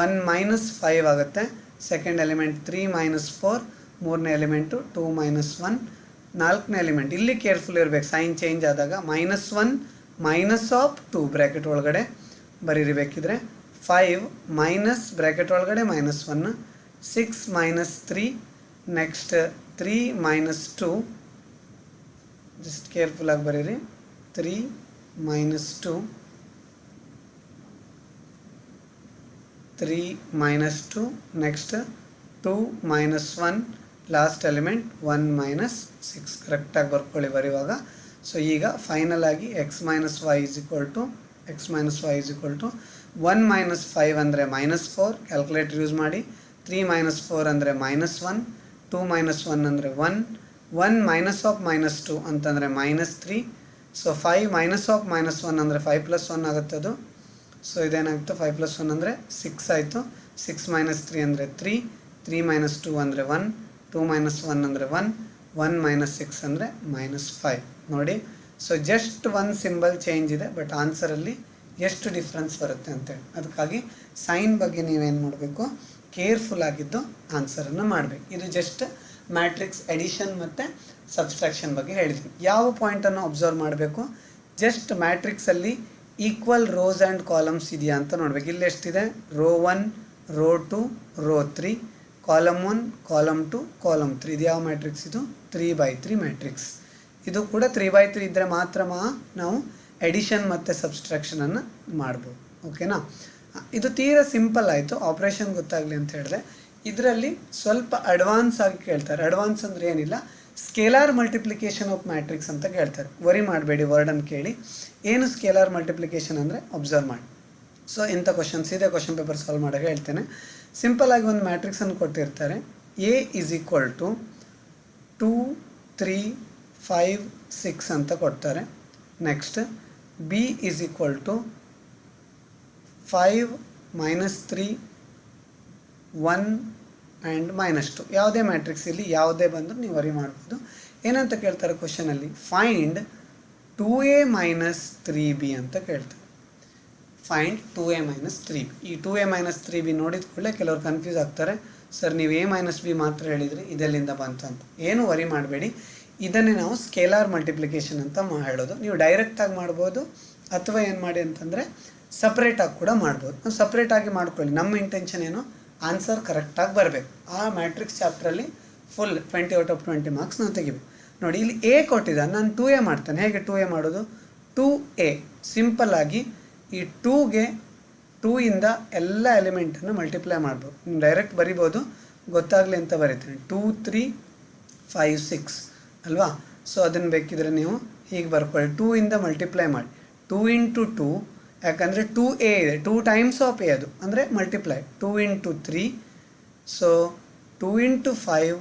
1 - 5 ಆಗುತ್ತೆ, ಸೆಕೆಂಡ್ ಎಲಿಮೆಂಟ್ 3 - 4, ಮೂರನೇ ಎಲಿಮೆಂಟು 2 - 1, ನಾಲ್ಕನೇ ಎಲಿಮೆಂಟ್ ಇಲ್ಲಿ ಕೇರ್ಫುಲ್ ಇರಬೇಕು, ಸೈನ್ ಚೇಂಜ್ ಆದಾಗ -1 -2 ಬ್ರ್ಯಾಕೆಟ್ ಒಳಗಡೆ ಬರೀಬೇಕಿದ್ರೆ 5 ಮೈನಸ್ ಬ್ರ್ಯಾಕೆಟ್ ಒಳಗಡೆ -1 6 minus 3, next 3 minus 2, just careful ಆಗಿ ಬರೀರಿ, 3 minus 2, 3 minus 2, next 2 minus 1, last element 1 minus 6. ಕರೆಕ್ಟಾಗಿ ಬರ್ಕೊಳ್ಳಿ ಬರೆಯುವಾಗ. ಸೊ ಈಗ ಫೈನಲ್ ಆಗಿ x minus y is equal to 1 minus 5 ಅಂದರೆ -4, ಕ್ಯಾಲ್ಕುಲೇಟರ್ ಯೂಸ್ ಮಾಡಿ. 3 minus 4 ಅಂದರೆ -1, 2 minus 1 ಅಂದರೆ 1, 1 minus of -2 ಅಂತಂದರೆ -3. ಸೊ 5 minus of -1 ಅಂದರೆ 5 plus 1 ಆಗುತ್ತದು. ಸೊ ಇದೇನಾಗುತ್ತೆ, 5 plus 1 ಅಂದರೆ 6 ಆಯಿತು. 6 minus 3 ಅಂದರೆ 3, 3 minus 2 ಅಂದರೆ 1, 2 minus 1 ಅಂದರೆ 1, 1 minus 6 ಅಂದರೆ -5. ನೋಡಿ, ಸೊ ಜಸ್ಟ್ ಒಂದು ಸಿಂಬಲ್ ಚೇಂಜ್ ಇದೆ, ಬಟ್ ಆನ್ಸರಲ್ಲಿ ಎಷ್ಟು ಡಿಫ್ರೆನ್ಸ್ ಬರುತ್ತೆ ಅಂತೇಳಿ. ಅದಕ್ಕಾಗಿ ಸೈನ್ ಬಗ್ಗೆ ನೀವೇನು ಮಾಡಬೇಕು, ಕೇರ್ಫುಲ್ ಆಗಿದ್ದು ಆನ್ಸರನ್ನು ಮಾಡಬೇಕು. ಇದು ಜಸ್ಟ್ ಮ್ಯಾಟ್ರಿಕ್ಸ್ ಎಡಿಷನ್ ಮತ್ತು ಸಬ್ಸ್ಟ್ರಾಕ್ಷನ್ ಬಗ್ಗೆ ಹೇಳಿದ್ದೀನಿ. ಯಾವ ಪಾಯಿಂಟನ್ನು ಅಬ್ಸರ್ವ್ ಮಾಡಬೇಕು, ಜಸ್ಟ್ ಮ್ಯಾಟ್ರಿಕ್ಸಲ್ಲಿ ಈಕ್ವಲ್ ರೋಸ್ ಆ್ಯಂಡ್ ಕಾಲಮ್ಸ್ ಇದೆಯಾ ಅಂತ ನೋಡಬೇಕು. ಇಲ್ಲಿ ಎಷ್ಟಿದೆ, row 1, row 2, row 3, column 1, column 2, column 3. ಇದು ಯಾವ ಮ್ಯಾಟ್ರಿಕ್ಸ್, ಇದು 3x3 ಮ್ಯಾಟ್ರಿಕ್ಸ್. ಇದು ಕೂಡ 3x3 ಇದ್ದರೆ ಮಾತ್ರ ನಾವು ಎಡಿಷನ್ ಮತ್ತು ಸಬ್ಸ್ಟ್ರಾಕ್ಷನನ್ನು ಮಾಡ್ಬೋದು. ಓಕೆನಾ, ಇದು ತೀರಾ ಸಿಂಪಲ್ ಆಯಿತು, ಆಪ್ರೇಷನ್ ಗೊತ್ತಾಗಲಿ ಅಂತ ಹೇಳಿದೆ. ಇದರಲ್ಲಿ ಸ್ವಲ್ಪ ಅಡ್ವಾನ್ಸ್ ಆಗಿ ಕೇಳ್ತಾರೆ. ಅಡ್ವಾನ್ಸ್ ಅಂದರೆ ಏನಿಲ್ಲ, ಸ್ಕೇಲಾರ್ ಮಲ್ಟಿಪ್ಲಿಕೇಶನ್ ಆಫ್ ಮ್ಯಾಟ್ರಿಕ್ಸ್ ಅಂತ ಕೇಳ್ತಾರೆ. ವರಿ ಮಾಡಬೇಡಿ, ವರ್ಡನ್ನು ಕೇಳಿ. ಏನು ಸ್ಕೇಲಾರ್ ಮಲ್ಟಿಪ್ಲಿಕೇಶನ್ ಅಂದರೆ ಅಬ್ಸರ್ವ್ ಮಾಡಿ. ಸೊ ಇಂಥ ಕ್ವಶನ್ಸ್ ಇದೆ, ಕ್ವಶನ್ ಪೇಪರ್ ಸಾಲ್ವ್ ಮಾಡೋಕ್ಕೆ ಹೇಳ್ತೇನೆ. ಸಿಂಪಲ್ಲಾಗಿ ಒಂದು ಮ್ಯಾಟ್ರಿಕ್ಸನ್ನು ಕೊಟ್ಟಿರ್ತಾರೆ. A is equal to 2, 3, 5, 6 ಅಂತ ಕೊಡ್ತಾರೆ. Next B is equal to 5, -3, 1 and -2. ಯಾವುದೇ ಮ್ಯಾಟ್ರಿಕ್ಸ್ ಇಲ್ಲಿ ಯಾವುದೇ ಬಂದರೂ ನೀವು ವರಿ ಮಾಡ್ಬೋದು. ಏನಂತ ಕೇಳ್ತಾರೆ ಕ್ವಶನಲ್ಲಿ, ಫೈಂಡ್ 2a minus 3b ಅಂತ ಕೇಳ್ತಾರೆ. Find 2a minus 3b. ಈ 2a minus 3b ನೋಡಿದ ಕೂಡಲೇ ಕೆಲವರು ಕನ್ಫ್ಯೂಸ್ ಆಗ್ತಾರೆ, ಸರ್ ನೀವು a minus b ಮಾತ್ರ ಹೇಳಿದ್ರಿ, ಇದೆಲ್ಲಿಂದ ಬಂತು ಅಂತ. ಏನು ವರಿ ಮಾಡಬೇಡಿ, ಇದನ್ನೇ ನಾವು ಸ್ಕೇಲಾರ್ ಮಲ್ಟಿಪ್ಲಿಕೇಶನ್ ಅಂತ ಹೇಳೋದು. ನೀವು ಡೈರೆಕ್ಟಾಗಿ ಮಾಡ್ಬೋದು, ಅಥವಾ ಏನು ಮಾಡಿ ಅಂತಂದರೆ ಸಪ್ರೇಟಾಗಿ ಕೂಡ ಮಾಡ್ಬೋದು. ನಾವು ಸಪ್ರೇಟಾಗಿ ಮಾಡ್ಕೊಳ್ಳಿ. ನಮ್ಮ ಇಂಟೆನ್ಷನ್ ಏನು, ಆನ್ಸರ್ ಕರೆಕ್ಟಾಗಿ ಬರಬೇಕು. ಆ ಮ್ಯಾಟ್ರಿಕ್ಸ್ ಚಾಪ್ಟ್ರಲ್ಲಿ ಫುಲ್ 20 out of 20 ಮಾರ್ಕ್ಸ್ ನಾವು ತೆಗಿಬೇಕು. ನೋಡಿ, ಇಲ್ಲಿ ಎ ಕೊಟ್ಟಿದ್ದಾನೆ, ನಾನು 2a ಮಾಡ್ತೇನೆ. ಹೇಗೆ 2a ಮಾಡೋದು, 2a ಸಿಂಪಲ್ಲಾಗಿ ಈ 2ಗೆ 2 ಇಂದ ಎಲ್ಲ ಎಲಿಮೆಂಟನ್ನು ಮಲ್ಟಿಪ್ಲೈ ಮಾಡ್ಬೋದು. ನೀವು ಡೈರೆಕ್ಟ್ ಬರಿಬೋದು, ಗೊತ್ತಾಗಲಿ ಅಂತ ಬರೀತೀನಿ. 2, 3, 5, 6 ಅಲ್ವಾ. ಸೊ ಅದನ್ನು ಬೇಕಿದ್ರೆ ನೀವು ಹೀಗೆ ಬರ್ಕೊಳ್ಳಿ, 2 ಇಂದ ಮಲ್ಟಿಪ್ಲೈ ಮಾಡಿ. 2 into 2, ಯಾಕಂದರೆ 2a ಇದೆ, 2 times ಆಫ್ a, ಅದು ಅಂದರೆ multiply. 2 into 3, so 2 into 5,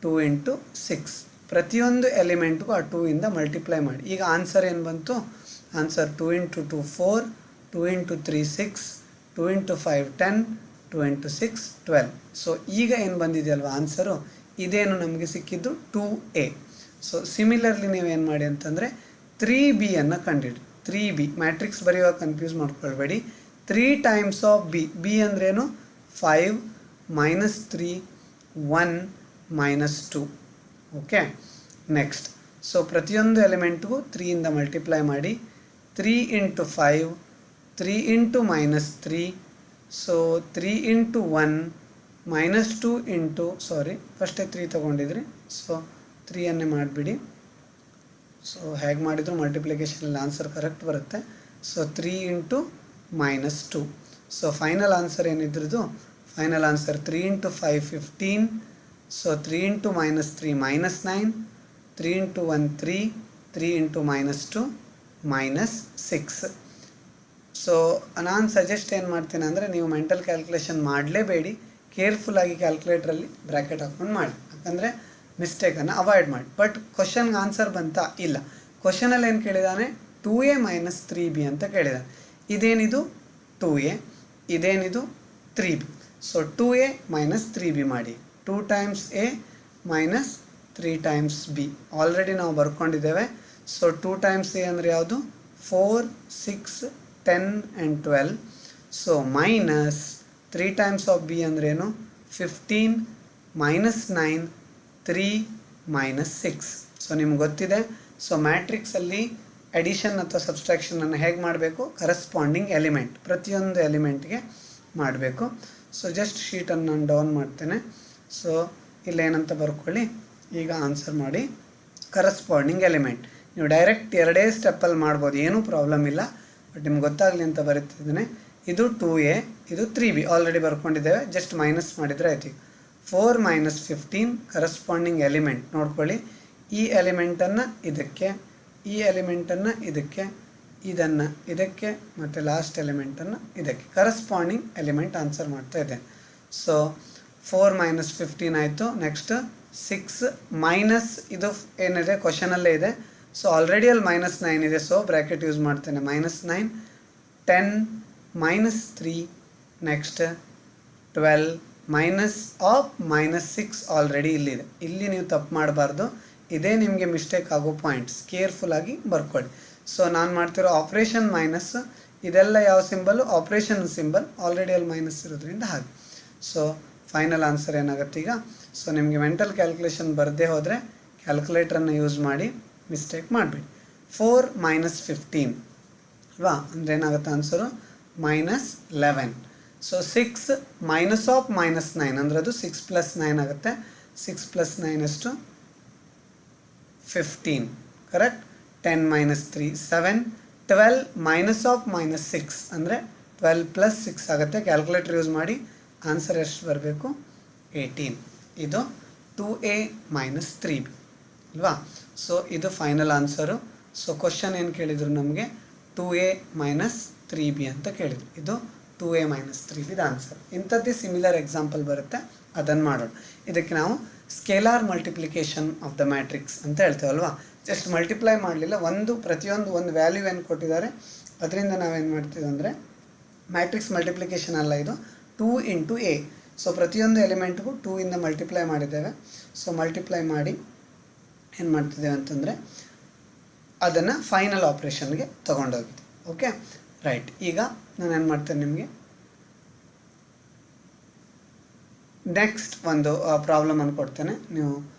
2 into 6. ಪ್ರತಿಯೊಂದು ಎಲಿಮೆಂಟ್ಗೂ ಆ 2 ಇಂದ ಮಲ್ಟಿಪ್ಲೈ ಮಾಡಿ. ಈಗ ಆನ್ಸರ್ ಏನು ಬಂತು, answer 2 into 2 4, 2 into 3 6, 2 into 5 10, 2 into 6 12. So ಈಗ ಏನು ಬಂದಿದೆಯಲ್ವ ಆನ್ಸರು, ಇದೇನು ನಮಗೆ ಸಿಕ್ಕಿದ್ದು 2a. ಸೊ ಸಿಮಿಲರ್ಲಿ ನೀವೇನು ಮಾಡಿ ಅಂತಂದರೆ 3b ಅನ್ನು ಕಂಡಿಡಿ. 3b ಮ್ಯಾಟ್ರಿಕ್ಸ್ ಬರೆಯುವಾಗ ಕನ್ಫ್ಯೂಸ್ ಮಾಡ್ಕೊಳ್ಬೇಡಿ. 3 times ಆಫ್ b. b ಅಂದ್ರೇನು, 5, -3, 1, -2. ಓಕೆ, ನೆಕ್ಸ್ಟ್ ಸೊ ಪ್ರತಿಯೊಂದು ಎಲಿಮೆಂಟ್ಗೂ 3 ಇಂದ ಮಲ್ಟಿಪ್ಲೈ ಮಾಡಿ. 3 into 5, 3 into -3, so 3 into 1, -2 into, sorry ಫಸ್ಟೇ 3 ತೊಗೊಂಡಿದ್ರಿ, ಸೊ 3 ಮಾಡಿಬಿಡಿ. ಸೊ ಹೇಗೆ ಮಾಡಿದ್ರು ಮಲ್ಟಿಪ್ಲಿಕೇಶನಲ್ಲಿ ಆನ್ಸರ್ ಕರೆಕ್ಟ್ ಬರುತ್ತೆ. So 3 into -2. So final answer ಏನಿದ್ರದ್ದು, final answer 3 into 5 15. So 3 into -3 -9, 3 into 1 3, 3 into -2 -6. So ನಾನು ಸಜೆಸ್ಟ್ ಏನು ಮಾಡ್ತೀನಿ ಅಂದರೆ, ನೀವು ಮೆಂಟಲ್ ಕ್ಯಾಲ್ಕುಲೇಷನ್ ಮಾಡಲೇಬೇಡಿ, ಕೇರ್ಫುಲ್ಲಾಗಿ ಕ್ಯಾಲ್ಕುಲೇಟ್ರಲ್ಲಿ ಬ್ರ್ಯಾಕೆಟ್ ಹಾಕ್ಕೊಂಡು ಮಾಡಿ, ಯಾಕಂದರೆ ಮಿಸ್ಟೇಕನ್ನು ಅವಾಯ್ಡ್ ಮಾಡಿ. ಬಟ್ ಕ್ವಶನ್ಗೆ ಆನ್ಸರ್ ಬಂತಾ, ಇಲ್ಲ. ಕ್ವಶನಲ್ಲಿ ಏನು ಕೇಳಿದಾನೆ, 2a minus 3b ಅಂತ ಕೇಳಿದಾನೆ. ಇದೇನಿದು 2a, ಇದೇನಿದು 3b. So 2a minus 3b ಮಾಡಿ. 2 times a minus 3 times b already ನಾವು ಬರ್ಕೊಂಡಿದ್ದೇವೆ. ಸೊ 2 times a ಅಂದರೆ ಯಾವುದು, 4, 6, 10 and 12. So minus 3 times of b ಅಂದ್ರೇನು, 15, -9, 3, -6. ಸೊ ನಿಮ್ಗೆ ಗೊತ್ತಿದೆ. ಸೊ ಮ್ಯಾಟ್ರಿಕ್ಸಲ್ಲಿ ಎಡಿಷನ್ ಅಥವಾ ಸಬ್ಸ್ಟ್ರಾಕ್ಷನನ್ನು ಹೇಗೆ ಮಾಡಬೇಕು, ಕರೆಸ್ಪಾಂಡಿಂಗ್ ಎಲಿಮೆಂಟ್ ಪ್ರತಿಯೊಂದು ಎಲಿಮೆಂಟ್ಗೆ ಮಾಡಬೇಕು. ಸೊ ಜಸ್ಟ್ ಶೀಟನ್ನು ನಾನು ಡೌನ್ ಮಾಡ್ತೇನೆ. ಸೊ ಇಲ್ಲೇನಂತ ಬರ್ಕೊಳ್ಳಿ, ಈಗ ಆನ್ಸರ್ ಮಾಡಿ ಕರಸ್ಪಾಂಡಿಂಗ್ ಎಲಿಮೆಂಟ್. ನೀವು ಡೈರೆಕ್ಟ್ ಎರಡೇ ಸ್ಟೆಪ್ಪಲ್ಲಿ ಮಾಡ್ಬೋದು, ಏನೂ ಪ್ರಾಬ್ಲಮ್ ಇಲ್ಲ, ಬಟ್ ನಿಮ್ಗೆ ಗೊತ್ತಾಗಲಿ ಅಂತ ಬರೀತಿದ್ದೇನೆ. ಇದು 2a, ಇದು 3b ಆಲ್ರೆಡಿ ಬರ್ಕೊಂಡಿದ್ದೇವೆ, ಜಸ್ಟ್ ಮೈನಸ್ ಮಾಡಿದರೆ ಆಯ್ತು. 4 - 15 ಕರಸ್ಪಾಂಡಿಂಗ್ ಎಲಿಮೆಂಟ್ ನೋಡ್ಕೊಳ್ಳಿ. ಈ ಎಲಿಮೆಂಟನ್ನು ಇದಕ್ಕೆ, ಈ ಎಲಿಮೆಂಟನ್ನು ಇದಕ್ಕೆ, ಇದನ್ನು ಇದಕ್ಕೆ, ಮತ್ತು ಲಾಸ್ಟ್ ಎಲಿಮೆಂಟನ್ನು ಇದಕ್ಕೆ ಕರಸ್ಪಾಂಡಿಂಗ್ ಎಲಿಮೆಂಟ್ ಆನ್ಸರ್ ಮಾಡ್ತಾ ಇದ್ದೇನೆ. ಸೊ 4 - 15 ಆಯಿತು. ನೆಕ್ಸ್ಟ್ 6 ಮೈನಸ್ ಇದು ಏನಿದೆ ಕ್ವಶನಲ್ಲೇ ಇದೆ, ಸೊ ಆಲ್ರೆಡಿ ಅಲ್ಲಿ -9 ಇದೆ, ಸೊ ಬ್ರ್ಯಾಕೆಟ್ ಯೂಸ್ ಮಾಡ್ತೇನೆ. -9, 10 - 3, ನೆಕ್ಸ್ಟ್ 12 -6 ಆಲ್ರೆಡಿ ಇಲ್ಲಿದೆ. ಇಲ್ಲಿ ನೀವು ತಪ್ಪು ಮಾಡಬಾರ್ದು, ಇದೇ ನಿಮಗೆ ಮಿಸ್ಟೇಕ್ ಆಗೋ ಪಾಯಿಂಟ್ಸ್, ಕೇರ್ಫುಲ್ಲಾಗಿ ಬರ್ಕೊಳ್ಳಿ. ಸೊ ನಾನು ಮಾಡ್ತಿರೋ ಆಪ್ರೇಷನ್ ಮೈನಸ್, ಇದೆಲ್ಲ ಯಾವ ಸಿಂಬಲು? ಆಪ್ರೇಷನ್ ಸಿಂಬಲ್, ಆಲ್ರೆಡಿ ಅಲ್ಲಿ ಮೈನಸ್ ಇರೋದ್ರಿಂದ ಹಾಗೆ. ಸೊ ಫೈನಲ್ ಆನ್ಸರ್ ಏನಾಗುತ್ತೆ ಈಗ? ಸೊ ನಿಮಗೆ ಮೆಂಟಲ್ ಕ್ಯಾಲ್ಕುಲೇಷನ್ ಬರದೇ ಹೋದರೆ ಕ್ಯಾಲ್ಕುಲೇಟ್ರನ್ನು ಯೂಸ್ ಮಾಡಿ ಮಿಸ್ಟೇಕ್ ಮಾಡಬೇಡಿ. 4 - 15 ಅಲ್ವಾ, ಅಂದರೆ ಏನಾಗುತ್ತೆ ಆನ್ಸರು? -11. ಸೊ 6 -9 ಅಂದರೆ ಅದು 6 + 9 ಆಗುತ್ತೆ. 6 + 9 ಎಷ್ಟು? 15, ಕರೆಕ್ಟ್. 10 - 3 7, 12 -6 ಅಂದರೆ 12 + 6 ಆಗುತ್ತೆ. ಕ್ಯಾಲ್ಕುಲೇಟರ್ ಯೂಸ್ ಮಾಡಿ ಆನ್ಸರ್ ಎಷ್ಟು ಬರಬೇಕು? 18. ಇದು 2a - 3b ಅಲ್ವಾ. ಸೊ ಇದು ಫೈನಲ್ ಆನ್ಸರು. ಸೊ ಕ್ವಶನ್ ಏನು ಕೇಳಿದರು ನಮಗೆ? 2a - 3b ಅಂತ ಕೇಳಿದರು. ಇದು 2a - 3b ಆನ್ಸರ್. ಇಂಥದ್ದೇ ಸಿಮಿಲರ್ ಎಕ್ಸಾಂಪಲ್ ಬರುತ್ತೆ, ಅದನ್ನು ಮಾಡೋಣ. ಇದಕ್ಕೆ ನಾವು scalar multiplication of the matrix ಅಂತ ಹೇಳ್ತೇವಲ್ವಾ. ಜಸ್ಟ್ ಮಲ್ಟಿಪ್ಲೈ ಮಾಡಲಿಲ್ಲ, ಪ್ರತಿಯೊಂದು ಒಂದು ವ್ಯಾಲ್ಯೂ ಏನು ಕೊಟ್ಟಿದ್ದಾರೆ ಅದರಿಂದ ನಾವೇನು ಮಾಡ್ತೀವಿ ಅಂದರೆ ಮ್ಯಾಟ್ರಿಕ್ಸ್ ಮಲ್ಟಿಪ್ಲಿಕೇಶನ್ ಅಲ್ಲ, ಇದು 2 × a. ಸೊ ಪ್ರತಿಯೊಂದು ಎಲಿಮೆಂಟ್ಗೂ 2 ಇಂದ ಮಲ್ಟಿಪ್ಲೈ ಮಾಡಿದ್ದೇವೆ. ಸೊ ಮಲ್ಟಿಪ್ಲೈ ಮಾಡಿ ಏನು ಮಾಡ್ತಿದ್ದೇವೆ ಅಂತಂದರೆ ಅದನ್ನು ಫೈನಲ್ ಆಪ್ರೇಷನ್ಗೆ ತೊಗೊಂಡೋಗಿದೆ. Okay right. ಈಗ ನಾನು ಏನು ಮಾಡ್ತೇನೆ, ನಿಮಗೆ ನೆಕ್ಸ್ಟ್ ಒಂದು ಪ್ರಾಬ್ಲಮನ್ನು ಕೊಡ್ತೇನೆ, ನೀವು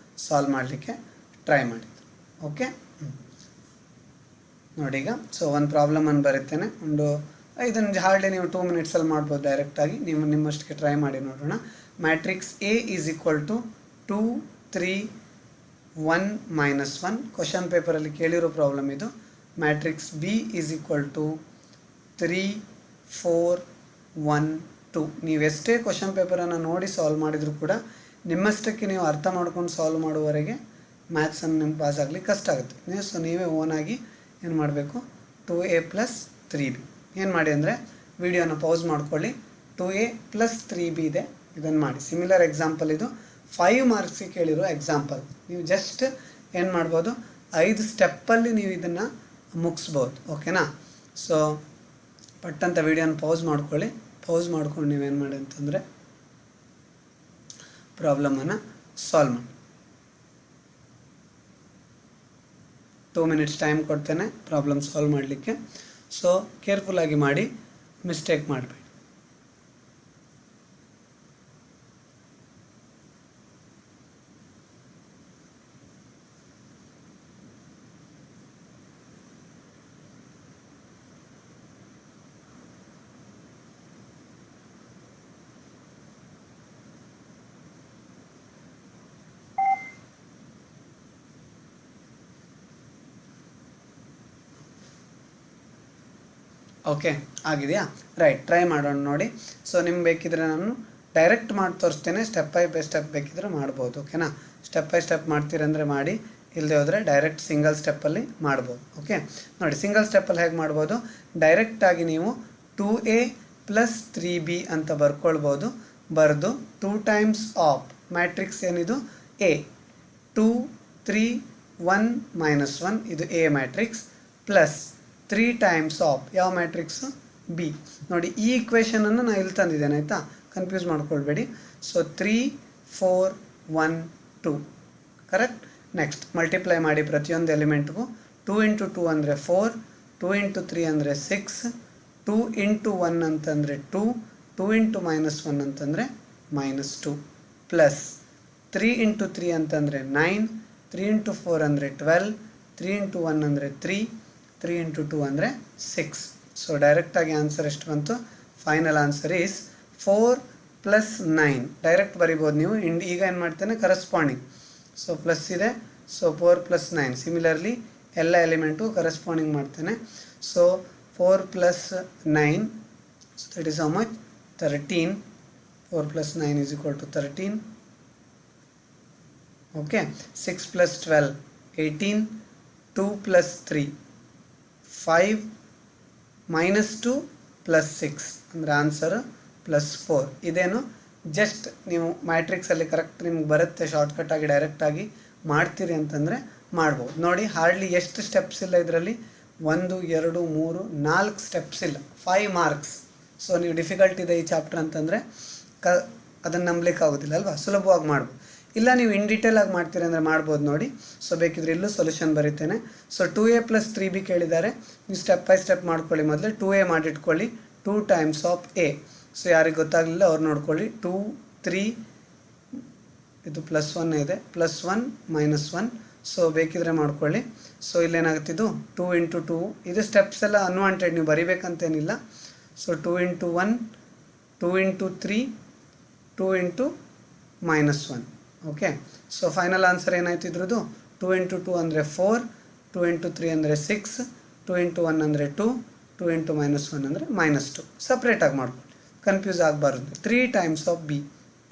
ಸಾಲ್ವ್ ಮಾಡಲಿಕ್ಕೆ ಟ್ರೈ ಮಾಡಿ. ಓಕೆ ನೋಡಿ ಈಗ. ಸೊ ಒಂದು ಪ್ರಾಬ್ಲಮನ್ನು ಬರೀತೇನೆ, ಇದನ್ನು ಹಾರ್ಡ್ಲಿ ನೀವು 2 ಮಿನಿಟ್ಸಲ್ಲಿ ಮಾಡ್ಬೋದು ಡೈರೆಕ್ಟಾಗಿ. ನೀವು ನಿಮ್ಮಷ್ಟಕ್ಕೆ ಟ್ರೈ ಮಾಡಿ ನೋಡೋಣ. Matrix A = 2 3 1 -1. ಕ್ವಶನ್ ಪೇಪರಲ್ಲಿ ಕೇಳಿರೋ ಪ್ರಾಬ್ಲಮ್ ಇದು. Matrix B = 3 4 1 2. ನೀವೆಷ್ಟೇ ಕ್ವಶನ್ ಪೇಪರನ್ನು ನೋಡಿ ಸಾಲ್ವ್ ಮಾಡಿದರೂ ಕೂಡ ನಿಮ್ಮಷ್ಟಕ್ಕೆ ನೀವು ಅರ್ಥ ಮಾಡ್ಕೊಂಡು ಸಾಲ್ವ್ ಮಾಡುವವರೆಗೆ ಮ್ಯಾಥ್ಸನ್ನು ನಿಮ್ಗೆ ಪಾಸ್ ಆಗಲಿಕ್ಕೆ ಕಷ್ಟ ಆಗುತ್ತೆ. ಸೊ ನೀವೇ ಓನಾಗಿ ಏನು ಮಾಡಬೇಕು? 2a + 3b ಏನು ಮಾಡಿ ಅಂದರೆ ವಿಡಿಯೋನ ಪೌಸ್ ಮಾಡ್ಕೊಳ್ಳಿ. 2a + 3b ಇದೆ, ಇದನ್ನು ಮಾಡಿ. ಸಿಮಿಲರ್ ಎಕ್ಸಾಂಪಲ್ ಇದು, 5 ಮಾರ್ಕ್ಸಿಗೆ ಕೇಳಿರೋ ಎಕ್ಸಾಂಪಲ್. ನೀವು ಜಸ್ಟ್ ಏನು ಮಾಡ್ಬೋದು, 5 ಸ್ಟೆಪ್ಪಲ್ಲಿ ನೀವು ಇದನ್ನು ಮುಗಿಸ್ಬೋದು. ಓಕೆನಾ. ಸೊ ಪಟ್ಟಂತ ವಿಡಿಯೋನ ಪೌಸ್ ಮಾಡ್ಕೊಳ್ಳಿ. ಪೌಸ್ ಮಾಡ್ಕೊಂಡು ನೀವೇನು ಮಾಡಿ ಅಂತಂದರೆ ಪ್ರಾಬ್ಲಮನ್ನು ಸಾಲ್ವ್ ಮಾಡಿ. 2 ಮಿನಿಟ್ಸ್ ಟೈಮ್ ಕೊಡ್ತೇನೆ ಪ್ರಾಬ್ಲಮ್ ಸಾಲ್ವ್ ಮಾಡಲಿಕ್ಕೆ. ಸೊ ಕೇರ್ಫುಲ್ಲಾಗಿ ಮಾಡಿ, ಮಿಸ್ಟೇಕ್ ಮಾಡಬೇಡಿ. ಓಕೆ ಆಗಿದೆಯಾ? ರೈಟ್, ಟ್ರೈ ಮಾಡೋಣ ನೋಡಿ. ಸೊ ನಿಮ್ಗೆ ಬೇಕಿದ್ರೆ ನಾನು ಡೈರೆಕ್ಟ್ ಮಾಡಿ ತೋರಿಸ್ತೇನೆ, ಸ್ಟೆಪ್ ಬೈ ಸ್ಟೆಪ್ ಬೇಕಿದ್ರೆ ಮಾಡ್ಬೋದು. ಓಕೆನಾ. ಸ್ಟೆಪ್ ಬೈ ಸ್ಟೆಪ್ ಮಾಡ್ತೀರಂದರೆ ಮಾಡಿ, ಇಲ್ಲದೆ ಹೋದರೆ ಡೈರೆಕ್ಟ್ ಸಿಂಗಲ್ ಸ್ಟೆಪ್ಪಲ್ಲಿ ಮಾಡ್ಬೋದು. ಓಕೆ ನೋಡಿ, ಸಿಂಗಲ್ ಸ್ಟೆಪ್ಪಲ್ಲಿ ಹೇಗೆ ಮಾಡ್ಬೋದು? ಡೈರೆಕ್ಟಾಗಿ ನೀವು 2a + 3b ಅಂತ ಬರ್ಕೊಳ್ಬೋದು. ಬರೆದು 2 ಟೈಮ್ಸ್ ಆಫ್ ಮ್ಯಾಟ್ರಿಕ್ಸ್ ಏನಿದು A, 2 3 1 -1 ಇದು A matrix, plus 3 times of ಯಾವ ಮ್ಯಾಟ್ರಿಕ್ಸು? B. ನೋಡಿ ಈ ಇಕ್ವೇಷನನ್ನು ನಾನು ಇಲ್ಲಿ ತಂದಿದ್ದೇನೆ, ಆಯಿತಾ, ಕನ್ಫ್ಯೂಸ್ ಮಾಡ್ಕೊಳ್ಬೇಡಿ. So 3 4 1 2 correct. ನೆಕ್ಸ್ಟ್ ಮಲ್ಟಿಪ್ಲೈ ಮಾಡಿ ಪ್ರತಿಯೊಂದು ಎಲಿಮೆಂಟ್ಗೂ. 2 × 2 ಅಂದರೆ 4, 2 × 3 ಅಂದರೆ 6, 2 × 1 ಅಂತಂದರೆ 2, 2 × -1 ಅಂತಂದರೆ -2, ಪ್ಲಸ್ 3 × 3 ಅಂತಂದರೆ 9, 3 × 4 ಅಂದರೆ 12, 3 × 1 ಅಂದರೆ 3, 3 × 2 ಅಂದರೆ 6. ಸೊ ಡೈರೆಕ್ಟಾಗಿ ಆನ್ಸರ್ ಎಷ್ಟು ಬಂತು? Final answer is 4 plus 9 direct ಬರಿಬೋದು ನೀವು. ಈಗ ಏನು ಮಾಡ್ತೇನೆ ಕರೆಸ್ಪಾಂಡಿಂಗ್, ಸೊ ಪ್ಲಸ್ ಇದೆ, ಸೊ 4 + 9 ಸಿಮಿಲರ್ಲಿ ಎಲ್ಲ ಎಲಿಮೆಂಟು ಕರೆಸ್ಪಾಂಡಿಂಗ್ ಮಾಡ್ತೇನೆ. So 4 + 9, so that is how much 13. 4 + 9 is equal to 13. Okay, 6 + 12 18, 2 + 3 5 -2 + 6 ಅಂದರೆ ಆನ್ಸರ್ +4. ಇದೇನು ಜಸ್ಟ್ ನೀವು ಮ್ಯಾಟ್ರಿಕ್ಸಲ್ಲಿ ಕರೆಕ್ಟ್ ನಿಮ್ಗೆ ಬರುತ್ತೆ, ಶಾರ್ಟ್ಕಟಾಗಿ ಡೈರೆಕ್ಟಾಗಿ ಮಾಡ್ತೀರಿ ಅಂತಂದರೆ ಮಾಡ್ಬೋದು. ನೋಡಿ ಹಾರ್ಡ್ಲಿ ಎಷ್ಟು ಸ್ಟೆಪ್ಸ್ ಇಲ್ಲ ಇದರಲ್ಲಿ, 1 2 3 4 ಸ್ಟೆಪ್ಸ್ ಇಲ್ಲ, 5 ಮಾರ್ಕ್ಸ್. ಸೊ ನೀವು ಡಿಫಿಕಲ್ಟ್ ಇದೆ ಈ ಚಾಪ್ಟರ್ ಅಂತಂದರೆ ಅದನ್ನು ನಂಬಲಿಕ್ಕೆ ಆಗೋದಿಲ್ಲ ಅಲ್ವಾ, ಸುಲಭವಾಗಿ ಮಾಡ್ಬೋದು. ಇಲ್ಲ ನೀವು ಇನ್ ಡೀಟೇಲ್ ಆಗಿ ಮಾಡ್ತೀರಿ ಅಂದರೆ ಮಾಡ್ಬೋದು ನೋಡಿ. ಸೊ ಬೇಕಿದ್ರೆ ಇಲ್ಲೂ ಸೊಲ್ಯೂಷನ್ ಬರೀತೇನೆ. ಸೊ 2a + 3b ಕೇಳಿದ್ದಾರೆ, ನೀವು ಸ್ಟೆಪ್ ಬೈ ಸ್ಟೆಪ್ ಮಾಡ್ಕೊಳ್ಳಿ. ಮೊದಲು 2a ಮಾಡಿಟ್ಕೊಳ್ಳಿ, 2 times of a. So ಯಾರಿಗೆ ಗೊತ್ತಾಗಲಿಲ್ಲ ಅವ್ರು ನೋಡ್ಕೊಳ್ಳಿ. 2 3 ಇದು +1 ಇದೆ, +1 -1. ಸೊ ಬೇಕಿದ್ರೆ ಮಾಡ್ಕೊಳ್ಳಿ. ಸೊ ಇಲ್ಲೇನಾಗುತ್ತಿದ್ದು 2 × 2, ಇದು ಸ್ಟೆಪ್ಸ್ ಎಲ್ಲ ಅನ್ವಾಂಟೆಡ್, ನೀವು ಬರಿಬೇಕಂತೇನಿಲ್ಲ. So 2 × 1, 2 × 3, 2 × -1. Okay, so final answer ಏನಾಯ್ತು ಇದ್ರದ್ದು? 2 × 2 ಅಂದರೆ 4, 2 × 3 ಅಂದರೆ 6, 2 × 1 ಅಂದರೆ 2, 2 × -1 ಅಂದರೆ -2. ಸಪ್ರೇಟಾಗಿ ಮಾಡ್ಕೊಳ್ಳಿ, ಕನ್ಫ್ಯೂಸ್ ಆಗಬಾರ್ದು. 3 ಟೈಮ್ಸ್ ಆಫ್ b.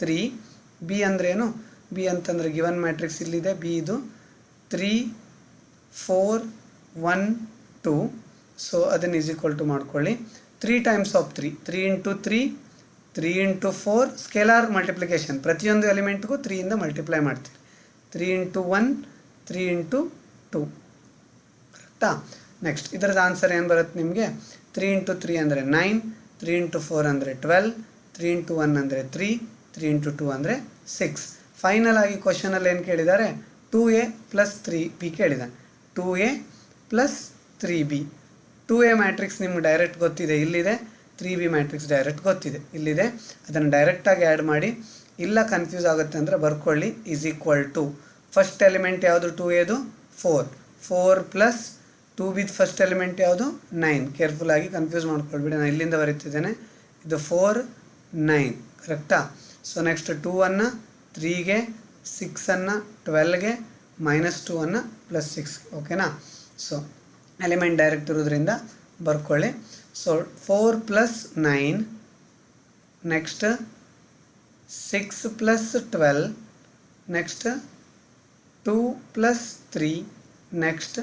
3 b ಅಂದ್ರೇನು? b ಅಂತಂದರೆ ಗಿವನ್ ಮ್ಯಾಟ್ರಿಕ್ಸ್ ಇಲ್ಲಿದೆ, b ಇದು 3 4 1 2. ಸೊ ಅದನ್ನು ಈಸ್ ಈಕ್ವಲ್ ಟು ಮಾಡ್ಕೊಳ್ಳಿ. 3 ಟೈಮ್ಸ್ ಆಫ್ 3, 3 × 3, 3 × 4 ಸ್ಕೇಲಾರ್ ಮಲ್ಟಿಪ್ಲಿಕೇಶನ್, ಪ್ರತಿಯೊಂದು ಎಲಿಮೆಂಟ್ಗೂ 3 ಇಂದ ಮಲ್ಟಿಪ್ಲೈ ಮಾಡ್ತೀವಿ. 3 × 1, 3 × 2. ಕರೆಕ್ಟಾ? ನೆಕ್ಸ್ಟ್ ಇದರದ್ದು ಆನ್ಸರ್ ಏನು ಬರುತ್ತೆ ನಿಮಗೆ? 3 × 3 ಅಂದರೆ 9, 3 × 4 ಅಂದರೆ 12, 3 × 1 ಅಂದರೆ 3, 3 × 2 ಅಂದರೆ 6. ಫೈನಲ್ ಆಗಿ ಕ್ವಶನಲ್ಲಿ ಏನು ಕೇಳಿದ್ದಾರೆ? 2a + 3b ಕೇಳಿದ್ದಾನೆ. 2a + 3b. 2a matrix ನಿಮ್ಗೆ ಡೈರೆಕ್ಟ್ ಗೊತ್ತಿದೆ, ಇಲ್ಲಿದೆ. 3b ಮ್ಯಾಟ್ರಿಕ್ಸ್ ಡೈರೆಕ್ಟ್ ಗೊತ್ತಿದೆ, ಇಲ್ಲಿದೆ. ಅದನ್ನು ಡೈರೆಕ್ಟಾಗಿ ಆ್ಯಡ್ ಮಾಡಿ. ಇಲ್ಲ ಕನ್ಫ್ಯೂಸ್ ಆಗುತ್ತೆ ಅಂದರೆ ಬರ್ಕೊಳ್ಳಿ. Is equal to first element ಯಾವುದು? 2aದು 4, 4 + 2b ಫಸ್ಟ್ ಎಲಿಮೆಂಟ್ ಯಾವುದು? 9. ಕೇರ್ಫುಲ್ಲಾಗಿ ಕನ್ಫ್ಯೂಸ್ ಮಾಡ್ಕೊಳ್ಬೇಡಿ, ನಾನು ಇಲ್ಲಿಂದ ಬರೀತಿದ್ದೇನೆ. ಇದು 4 9, ಕರೆಕ್ಟಾ? So next 2 3ಗೆ, 6 12ಗೆ, -2 +6. ಓಕೆನಾ? ಸೊ ಎಲಿಮೆಂಟ್ ಡೈರೆಕ್ಟ್ ಇರೋದ್ರಿಂದ ಬರ್ಕೊಳ್ಳಿ. So 4 + 9, next 6 + 12, next 2 + 3, next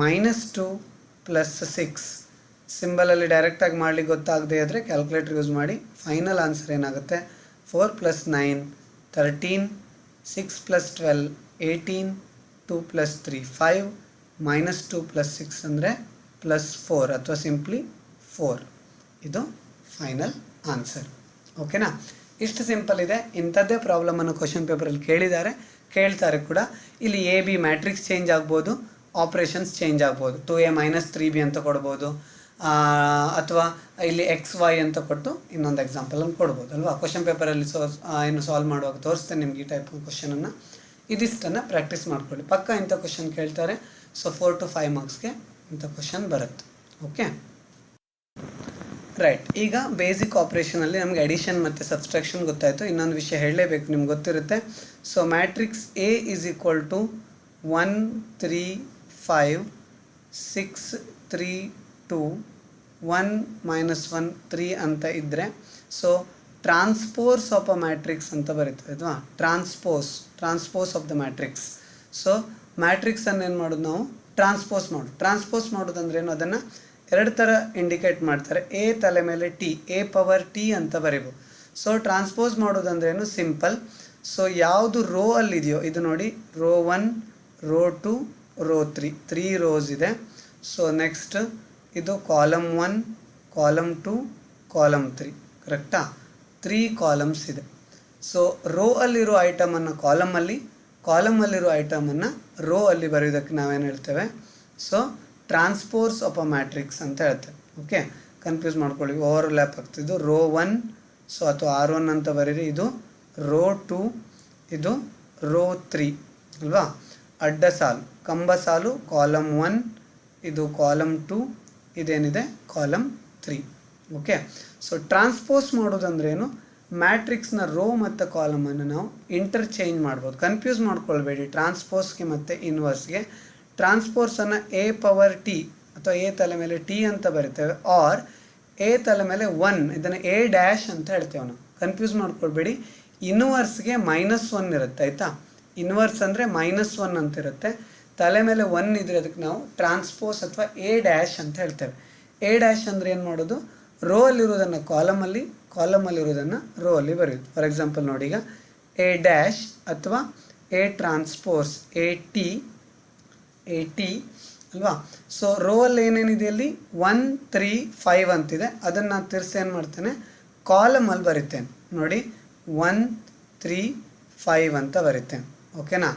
-2 + 6. ಸಿಂಬಲಲ್ಲಿ ಡೈರೆಕ್ಟಾಗಿ ಮಾಡಲಿಕ್ಕೆ ಗೊತ್ತಾಗದೇ ಇದ್ದರೆ ಕ್ಯಾಲ್ಕುಲೇಟರ್ ಯೂಸ್ ಮಾಡಿ. ಫೈನಲ್ ಆನ್ಸರ್ ಏನಾಗುತ್ತೆ? 4 + 9 13, 6 + 12 18, 2 + 3 5, -2 + 6 ಅಂದರೆ +4 ಅಥವಾ ಸಿಂಪ್ಲಿ 4. ಇದು ಫೈನಲ್ ಆನ್ಸರ್. ಓಕೆನಾ? ಇಷ್ಟು ಸಿಂಪಲ್ ಇದೆ. ಇಂಥದ್ದೇ ಪ್ರಾಬ್ಲಮನ್ನು ಕ್ವಶನ್ ಪೇಪರಲ್ಲಿ ಕೇಳ್ತಾರೆ ಕೂಡ. ಇಲ್ಲಿ AB ಮ್ಯಾಟ್ರಿಕ್ಸ್ ಚೇಂಜ್ ಆಗ್ಬೋದು, ಆಪ್ರೇಷನ್ಸ್ ಚೇಂಜ್ ಆಗ್ಬೋದು. 2a - 3b ಅಂತ ಕೊಡ್ಬೋದು, ಅಥವಾ ಇಲ್ಲಿ XY ಅಂತ ಕೊಟ್ಟು ಇನ್ನೊಂದು ಎಕ್ಸಾಂಪಲನ್ನು ಕೊಡ್ಬೋದು ಅಲ್ವಾ. ಕ್ವಶನ್ ಪೇಪರಲ್ಲಿ ಏನು ಸಾಲ್ವ್ ಮಾಡುವಾಗ ತೋರಿಸ್ತೇನೆ ನಿಮ್ಗೆ ಈ ಟೈಪ್ ಕ್ವಶನನ್ನು. ಇದಿಷ್ಟನ್ನು ಪ್ರಾಕ್ಟೀಸ್ ಮಾಡ್ಕೊಳ್ಳಿ, ಪಕ್ಕ ಇಂಥ ಕ್ವಶನ್ ಕೇಳ್ತಾರೆ. ಸೊ 4 to 5 ಮಾರ್ಕ್ಸ್ಗೆ ಇಂಥ ಕ್ವಶನ್ ಬರುತ್ತೆ. Okay, right. ಈಗ ಬೇಸಿಕ್ ಆಪ್ರೇಷನಲ್ಲಿ ನಮಗೆ ಅಡಿಷನ್ ಮತ್ತು ಸಬ್ಸ್ಟ್ರಾಕ್ಷನ್ ಗೊತ್ತಾಯಿತು. ಇನ್ನೊಂದು ವಿಷಯ ಹೇಳಲೇಬೇಕು, ನಿಮ್ಗೆ ಗೊತ್ತಿರುತ್ತೆ. ಸೊ ಮ್ಯಾಟ್ರಿಕ್ಸ್ A = 1 3 5 6 3 2 1 -1 3 ಅಂತ ಇದ್ದರೆ, so transpose of a matrix ಅಂತ ಬರೀತದೆ ಅಲ್ವಾ. Transpose of the matrix. So ಮ್ಯಾಟ್ರಿಕ್ಸನ್ನು ಏನು ಮಾಡೋದು ನಾವು? ಟ್ರಾನ್ಸ್ಪೋಸ್ ಮಾಡೋದಂದ್ರೆ ಏನು? ಅದನ್ನು 2 ಥರ ಇಂಡಿಕೇಟ್ ಮಾಡ್ತಾರೆ. A ತಲೆ ಮೇಲೆ T, A⁻T ಅಂತ ಬರೀಬೋದು. ಸೊ ಟ್ರಾನ್ಸ್ಪೋಸ್ ಮಾಡೋದಂದ್ರೇನು? ಸಿಂಪಲ್. ಸೊ ಯಾವುದು ರೋ ಅಲ್ಲಿದೆಯೋ, ಇದು ನೋಡಿ, ರೋ 1 ರೋ 2 ರೋ 3 ರೋಸ್ ಇದೆ. ಸೊ ನೆಕ್ಸ್ಟ್ ಇದು ಕಾಲಮ್ 1 ಕಾಲಮ್ 2 ಕಾಲಮ್ 3, ಕರೆಕ್ಟಾ? 3 ಕಾಲಮ್ಸ್ ಇದೆ. ಸೊ ರೋ ಅಲ್ಲಿರೋ ಐಟಮನ್ನು ಕಾಲಮಲ್ಲಿರೋ ಐಟಮನ್ನು ರೋ ಅಲ್ಲಿ ಬರೆಯೋದಕ್ಕೆ ನಾವೇನು ಹೇಳ್ತೇವೆ? So transpose of a matrix ಅಂತ ಹೇಳ್ತೇವೆ. ಓಕೆ, ಕನ್ಫ್ಯೂಸ್ ಮಾಡ್ಕೊಳ್ಳಿ, ಓವರ್ಲ್ಯಾಪ್ ಆಗ್ತಿದ್ದು. ರೋ 1 ಸೊ ಅಥವಾ R1 ಅಂತ ಬರೀರಿ. ಇದು ರೋ 2, ಇದು ರೋ 3 ಅಲ್ವಾ. ಅಡ್ಡ ಸಾಲು, ಕಂಬ ಸಾಲು ಕಾಲಮ್ 1, ಇದು ಕಾಲಮ್ 2, ಇದೇನಿದೆ ಕಾಲಮ್ 3. ಓಕೆ, ಸೊ ಟ್ರಾನ್ಸ್ಪೋಸ್ ಮಾಡೋದಂದ್ರೇನು? ಮ್ಯಾಟ್ರಿಕ್ಸ್ನ ರೋ ಮತ್ತು ಕಾಲಮನ್ನು ನಾವು ಇಂಟರ್ಚೇಂಜ್ ಮಾಡ್ಬೋದು. ಕನ್ಫ್ಯೂಸ್ ಮಾಡ್ಕೊಳ್ಬೇಡಿ ಟ್ರಾನ್ಸ್ಪೋಸ್ಗೆ ಮತ್ತು ಇನ್ವರ್ಸ್ಗೆ. ಟ್ರಾನ್ಸ್ಪೋಸನ್ನು ಎ ಪವರ್ ಟಿ ಅಥವಾ ಎ ತಲೆ ಮೇಲೆ ಟಿ ಅಂತ ಬರಿತೇವೆ, ಆರ್ ಎ ತಲೆ ಮೇಲೆ 1 ಇದನ್ನು ಎ ಡ್ಯಾಶ್ ಅಂತ ಹೇಳ್ತೇವೆ ನಾವು. ಕನ್ಫ್ಯೂಸ್ ಮಾಡ್ಕೊಳ್ಬೇಡಿ. ಇನ್ವರ್ಸ್ಗೆ -1 ಇರುತ್ತೆ ಆಯಿತಾ. ಇನ್ವರ್ಸ್ ಅಂದರೆ -1 ಅಂತ ಇರುತ್ತೆ. ತಲೆ ಮೇಲೆ 1 ಇದ್ರೆ ಅದಕ್ಕೆ ನಾವು ಟ್ರಾನ್ಸ್ಪೋಸ್ ಅಥವಾ ಎ ಡ್ಯಾಶ್ ಅಂತ ಹೇಳ್ತೇವೆ. ಎ ಡ್ಯಾಶ್ ಅಂದರೆ ಏನು ಮಾಡೋದು, ರೋ ಅಲ್ಲಿರೋದನ್ನು ಕಾಲಮಲ್ಲಿ, ಕಾಲಮಲ್ಲಿರೋದನ್ನು ರೋ ಅಲ್ಲಿ ಬರೆಯೋದು. ಫಾರ್ ಎಕ್ಸಾಂಪಲ್ ನೋಡಿ, ಈಗ ಎ ಡ್ಯಾಶ್ ಅಥವಾ ಎ ಟ್ರಾನ್ಸ್ಪೋಸ್ ಎ ಟಿ ಅಲ್ವಾ. ಸೊ ರೋ ಅಲ್ಲಿ ಏನೇನಿದೆ ಅಲ್ಲಿ 1 3 5 ಅಂತಿದೆ, ಅದನ್ನು ನಾನು ತಿರ್ಸಿ ಏನು ಮಾಡ್ತೇನೆ ಕಾಲಮಲ್ಲಿ ಬರಿತೇನೆ ನೋಡಿ, 1 3 5 ಅಂತ ಬರಿತೇನೆ. ಓಕೆನಾ.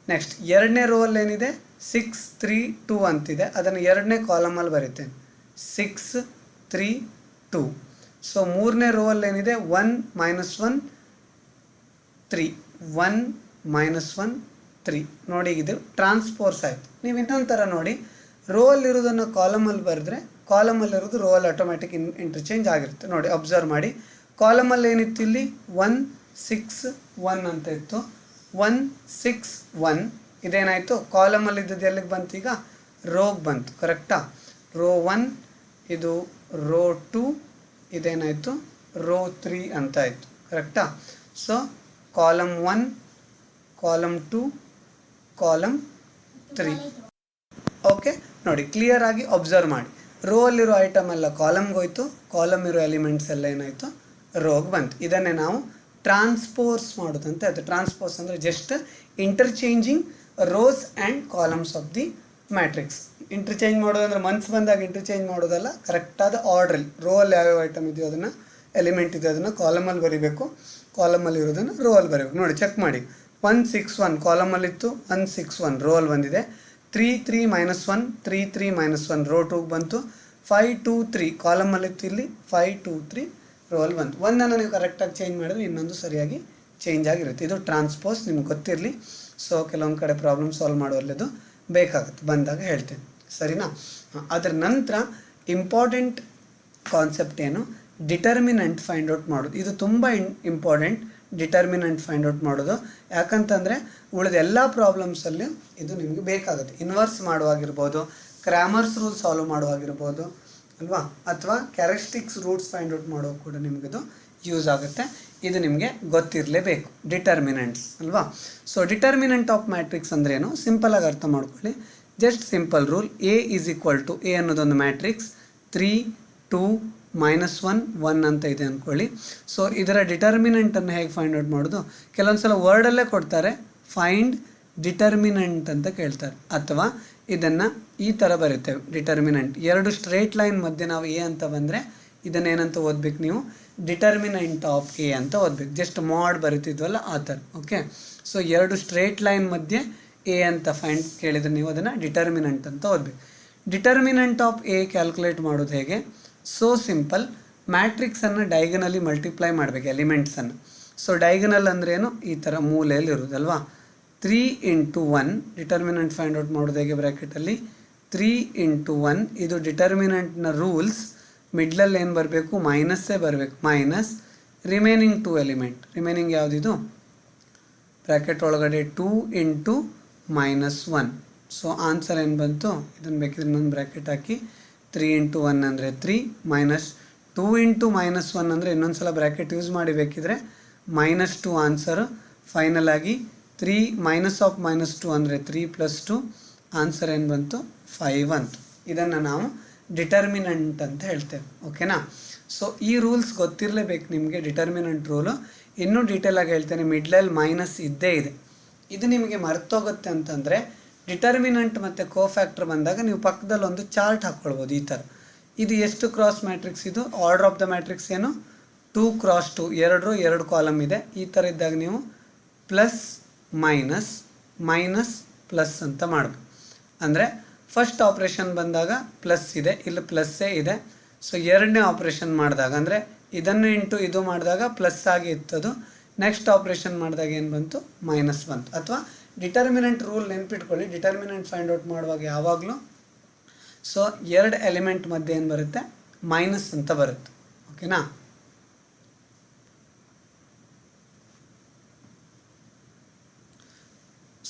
ನೆಕ್ಸ್ಟ್ ಎರಡನೇ ರೋ ಅಲ್ಲಿ ಏನಿದೆ 6 3 2 ಅಂತಿದೆ, ಅದನ್ನು ಎರಡನೇ ಕಾಲಮಲ್ಲಿ ಬರಿತೇನೆ 6 3 2. ಸೊ ಮೂರನೇ ರೋ ಅಲ್ಲಿ ಏನಿದೆ 1 -1 3 1 -1 3 ನೋಡಿ, ಇದು ಟ್ರಾನ್ಸ್ಪೋಸ್ ಆಯಿತು. ನೀವು ಇನ್ನೊಂದು ಥರ ನೋಡಿ, ರೋ ಅಲ್ಲಿರೋದನ್ನು ಕಾಲಮಲ್ಲಿ ಬರೆದ್ರೆ ಕಾಲಮಲ್ಲಿರೋದು ರೋ ಅಲ್ಲಿ ಆಟೋಮ್ಯಾಟಿಕ್ ಇಂಟರ್ಚೇಂಜ್ ಆಗಿರುತ್ತೆ. ನೋಡಿ ಅಬ್ಸರ್ವ್ ಮಾಡಿ, ಕಾಲಮಲ್ಲಿ ಏನಿತ್ತು ಇಲ್ಲಿ 1 6 1 ಅಂತ ಇತ್ತು, 1 6 1 ಇದೇನಾಯಿತು ಕಾಲಮಲ್ಲಿ ಇದ್ದದ್ದು ಎಲ್ಲಿಗೆ ಬಂತು, ಈಗ ರೋಗೆ ಬಂತು. ಕರೆಕ್ಟಾ. ರೋ 1 ಇದು ರೋ 2 ಇದೇನಾಯಿತು ರೋ 3 ಅಂತ ಆಯಿತು. ಕರೆಕ್ಟಾ. So column 1 column 2 column 3. Okay ನೋಡಿ, ಕ್ಲಿಯರ್ ಆಗಿ ಅಬ್ಸರ್ವ್ ಮಾಡಿ. ರೋ ಅಲ್ಲಿರೋ ಐಟಮ್ ಎಲ್ಲ ಕಾಲಮ್ಗೆ ಹೋಯ್ತು, ಕಾಲಮ್ ಇರೋ ಎಲಿಮೆಂಟ್ಸ್ ಎಲ್ಲ ಏನಾಯಿತು ರೋಗೆ ಬಂತು. ಇದನ್ನೇ ನಾವು ಟ್ರಾನ್ಸ್ಪೋಸ್ ಮಾಡೋದಂತೆ. ಅದು ಟ್ರಾನ್ಸ್ಪೋಸ್ ಅಂದರೆ just interchanging rose and columns of the matrix. Interchange ಮಾಡೋದಂದ್ರೆ ಮನ್ಸು ಬಂದಾಗ ಇಂಟರ್ಚೇಂಜ್ ಮಾಡೋದಲ್ಲ, ಕರೆಕ್ಟಾದ ಆರ್ಡ್ರಲ್ಲಿ ರೋ ಅಲ್ಲಿ ಯಾವ್ಯಾವ ಐಟಮ್ ಇದೆಯೋ ಅದನ್ನು, ಎಲಿಮೆಂಟ್ ಇದೆಯೋ ಅದನ್ನು ಕಾಲಮಲ್ಲಿ ಬರೀಬೇಕು, ಕಾಲಮಲ್ಲಿ ಇರೋದನ್ನು ರೋ ಅಲ್ಲಿ ಬರೀಬೇಕು. ನೋಡಿ ಚೆಕ್ ಮಾಡಿ, 1 6 1 ಕಾಲಮಲ್ಲಿತ್ತು, 1 6 1 ರೋ ಅಲ್ಲಿ ಬಂದಿದೆ. 3 3 -1 3 3 -1 ರೋ 2ಗೆ ಬಂತು. 5 2 3 ಕಾಲಮಲ್ಲಿತ್ತು, ಇಲ್ಲಿ 5 2 3 ರೋ ಅಲ್ಲಿ ಬಂತು. ಒಂದನ್ನು ನೀವು ಕರೆಕ್ಟಾಗಿ ಚೇಂಜ್ ಮಾಡಿದ್ರೆ ಇನ್ನೊಂದು ಸರಿಯಾಗಿ ಚೇಂಜ್ ಆಗಿರುತ್ತೆ. ಇದು ಟ್ರಾನ್ಸ್ಪೋಸ್, ನಿಮ್ಗೆ ಗೊತ್ತಿರಲಿ. ಸೊ ಕೆಲವೊಂದು ಕಡೆ ಪ್ರಾಬ್ಲಮ್ ಸಾಲ್ವ್ ಮಾಡುವಲ್ಲಿ ಅದು ಬೇಕಾಗುತ್ತೆ, ಬಂದಾಗ ಹೇಳ್ತೇನೆ, ಸರಿನಾ. ಅದರ ನಂತರ ಇಂಪಾರ್ಟೆಂಟ್ ಕಾನ್ಸೆಪ್ಟ್ ಏನು, ಡಿಟರ್ಮಿನೆಂಟ್ ಫೈಂಡ್ ಔಟ್ ಮಾಡೋದು. ಇದು ತುಂಬ ಇಂಪಾರ್ಟೆಂಟ್, ಡಿಟರ್ಮಿನೆಂಟ್ ಫೈಂಡ್ ಔಟ್ ಮಾಡೋದು. ಯಾಕಂತಂದರೆ ಉಳಿದ ಎಲ್ಲ ಪ್ರಾಬ್ಲಮ್ಸಲ್ಲಿ ಇದು ನಿಮಗೆ ಬೇಕಾಗುತ್ತೆ. ಇನ್ವರ್ಸ್ ಮಾಡುವಾಗಿರ್ಬೋದು, ಕ್ರಾಮರ್ಸ್ ರೂಲ್ ಸಾಲ್ವ್ ಮಾಡುವಾಗಿರ್ಬೋದು ಅಲ್ವಾ, ಅಥವಾ ಕ್ಯಾರೆಕ್ಟರಿಸ್ಟಿಕ್ಸ್ ರೂಟ್ಸ್ ಫೈಂಡ್ ಔಟ್ ಮಾಡೋ ಕೂಡ ನಿಮಗಿದು ಯೂಸ್ ಆಗುತ್ತೆ. ಇದು ನಿಮಗೆ ಗೊತ್ತಿರಲೇಬೇಕು, ಡಿಟರ್ಮಿನೆಂಟ್ಸ್ ಅಲ್ವಾ. ಸೊ ಡಿಟರ್ಮಿನೆಂಟ್ ಆಫ್ ಮ್ಯಾಟ್ರಿಕ್ಸ್ ಅಂದ್ರೆ ಏನು, ಸಿಂಪಲಾಗಿ ಅರ್ಥ ಮಾಡ್ಕೊಳ್ಳಿ. Just simple rule, A is equal to A ಅನ್ನೋದೊಂದು ಮ್ಯಾಟ್ರಿಕ್ಸ್, 3 2 -1 1 ಅಂತ ಇದೆ ಅಂದ್ಕೊಳ್ಳಿ. ಸೊ ಇದರ ಡಿಟರ್ಮಿನೆಂಟನ್ನು ಹೇಗೆ ಫೈಂಡ್ ಔಟ್ ಮಾಡೋದು, ಕೆಲವೊಂದು ಸಲ ವರ್ಡಲ್ಲೇ ಕೊಡ್ತಾರೆ, ಫೈಂಡ್ ಡಿಟರ್ಮಿನೆಂಟ್ ಅಂತ ಕೇಳ್ತಾರೆ, ಅಥವಾ ಇದನ್ನು ಈ ಥರ ಬರುತ್ತೇವೆ ಡಿಟರ್ಮಿನೆಂಟ್. ಎರಡು ಸ್ಟ್ರೇಟ್ ಲೈನ್ ಮಧ್ಯೆ ನಾವು ಎ ಅಂತ ಬಂದರೆ ಇದನ್ನೇನಂತ ಓದ್ಬೇಕು ನೀವು, ಡಿಟರ್ಮಿನೆಂಟ್ ಆಫ್ ಎ ಅಂತ ಓದ್ಬೇಕು. ಜಸ್ಟ್ ಮಾಡ್ ಬರೀತಿದ್ವಲ್ಲ ಆ ಥರ. ಓಕೆ. ಸೊ ಎರಡು ಸ್ಟ್ರೇಟ್ ಲೈನ್ ಮಧ್ಯೆ ಎ ಅಂತ ಫೈಂಡ್ ಕೇಳಿದರೆ ನೀವು ಅದನ್ನು ಡಿಟರ್ಮಿನೆಂಟ್ ಅಂತ ಓದಬೇಕು. ಡಿಟರ್ಮಿನೆಂಟ್ ಆಫ್ ಎ ಕ್ಯಾಲ್ಕುಲೇಟ್ ಮಾಡೋದು ಹೇಗೆ, ಸೋ ಸಿಂಪಲ್. ಮ್ಯಾಟ್ರಿಕ್ಸನ್ನು ಡೈಗನಲ್ಲಿ ಮಲ್ಟಿಪ್ಲೈ ಮಾಡಬೇಕು ಎಲಿಮೆಂಟ್ಸನ್ನು. ಸೊ ಡೈಗನಲ್ ಅಂದರೆ ಏನು, ಈ ಥರ ಮೂಲೆಯಲ್ಲಿ ಇರೋದಲ್ವಾ. 3 × 1 ಡಿಟರ್ಮಿನೆಂಟ್ ಫೈಂಡ್ ಔಟ್ ಮಾಡೋದು ಹೇಗೆ, ಬ್ರ್ಯಾಕೆಟಲ್ಲಿ 3 × 1 ಇದು ಡಿಟರ್ಮಿನೆಂಟ್ನ ರೂಲ್ಸ್. ಮಿಡ್ಲಲ್ಲಿ ಏನು ಬರಬೇಕು, ಮೈನಸ್ಸೇ ಬರಬೇಕು, ಮೈನಸ್ ರಿಮೈನಿಂಗ್ 2 ಎಲಿಮೆಂಟ್. ರಿಮೈನಿಂಗ್ ಯಾವುದಿದು, ಬ್ರ್ಯಾಕೆಟ್ ಒಳಗಡೆ 2 × -1. ಸೊ ಆನ್ಸರ್ ಏನು ಬಂತು, ಇದನ್ನು ಬೇಕಿದ್ರೆ ಇನ್ನೊಂದು ಬ್ರ್ಯಾಕೆಟ್ ಹಾಕಿ, 3 × 1 ಅಂದರೆ 3 ಮೈನಸ್ 2 × -1 ಅಂದರೆ ಇನ್ನೊಂದು ಸಲ ಬ್ರ್ಯಾಕೆಟ್ ಯೂಸ್ ಮಾಡಿ ಬೇಕಿದ್ರೆ -2 ಆನ್ಸರು. ಫೈನಲ್ ಆಗಿ 3 ಮೈನಸ್ ಆಫ್ -2 ಅಂದರೆ 3 + 2 ಆನ್ಸರ್ ಏನು ಬಂತು, 5 ಅಂತು. ಇದನ್ನು ನಾವು ಡಿಟರ್ಮಿನೆಂಟ್ ಅಂತ ಹೇಳ್ತೇವೆ. ಓಕೆನಾ. ಸೊ ಈ ರೂಲ್ಸ್ ಗೊತ್ತಿರಲೇಬೇಕು ನಿಮಗೆ, ಡಿಟರ್ಮಿನೆಂಟ್ ರೂಲು. ಇನ್ನೂ ಡೀಟೇಲಾಗಿ ಹೇಳ್ತೇನೆ, ಮಿಡ್ಲಲ್ಲಿ ಮೈನಸ್ ಇದ್ದೇ ಇದೆ. ಇದು ನಿಮಗೆ ಮರ್ತೋಗುತ್ತೆ ಅಂತಂದರೆ ಡಿಟರ್ಮಿನೆಂಟ್ ಮತ್ತು ಕೋಫ್ಯಾಕ್ಟರ್ ಬಂದಾಗ ನೀವು ಪಕ್ಕದಲ್ಲಿ ಒಂದು ಚಾರ್ಟ್ ಹಾಕ್ಕೊಳ್ಬೋದು ಈ ಥರ. ಇದು ಎಷ್ಟು ಕ್ರಾಸ್ ಮ್ಯಾಟ್ರಿಕ್ಸ್, ಇದು ಆರ್ಡರ್ ಆಫ್ ದ ಮ್ಯಾಟ್ರಿಕ್ಸ್ ಏನು 2 × 2, ಎರಡು ಕಾಲಮ್ ಇದೆ. ಈ ಥರ ಇದ್ದಾಗ ನೀವು ಪ್ಲಸ್ ಮೈನಸ್ ಮೈನಸ್ ಪ್ಲಸ್ ಅಂತ ಮಾಡಬೇಕು. ಅಂದರೆ ಫಸ್ಟ್ ಆಪ್ರೇಷನ್ ಬಂದಾಗ ಪ್ಲಸ್ ಇದೆ, ಇಲ್ಲಿ ಪ್ಲಸ್ಸೇ ಇದೆ. ಸೊ ಎರಡನೇ ಆಪ್ರೇಷನ್ ಮಾಡಿದಾಗ ಅಂದರೆ ಇದನ್ನು ಇಂಟು ಇದು ಮಾಡಿದಾಗ ಪ್ಲಸ್ ಆಗಿ ಇತ್ತದು. ನೆಕ್ಸ್ಟ್ ಆಪ್ರೇಷನ್ ಮಾಡಿದಾಗ ಏನು ಬಂತು, ಮೈನಸ್ ಬಂತು. ಅಥವಾ ಡಿಟರ್ಮಿನೆಂಟ್ ರೂಲ್ ನೆನ್ಪಿಟ್ಕೊಳ್ಳಿ, ಡಿಟರ್ಮಿನೆಂಟ್ ಫೈಂಡ್ ಔಟ್ ಮಾಡುವಾಗ ಯಾವಾಗಲೂ ಸೊ ಎರಡು ಎಲಿಮೆಂಟ್ ಮಧ್ಯೆ ಏನು ಬರುತ್ತೆ, ಮೈನಸ್ ಅಂತ ಬರುತ್ತೆ. ಓಕೆನಾ.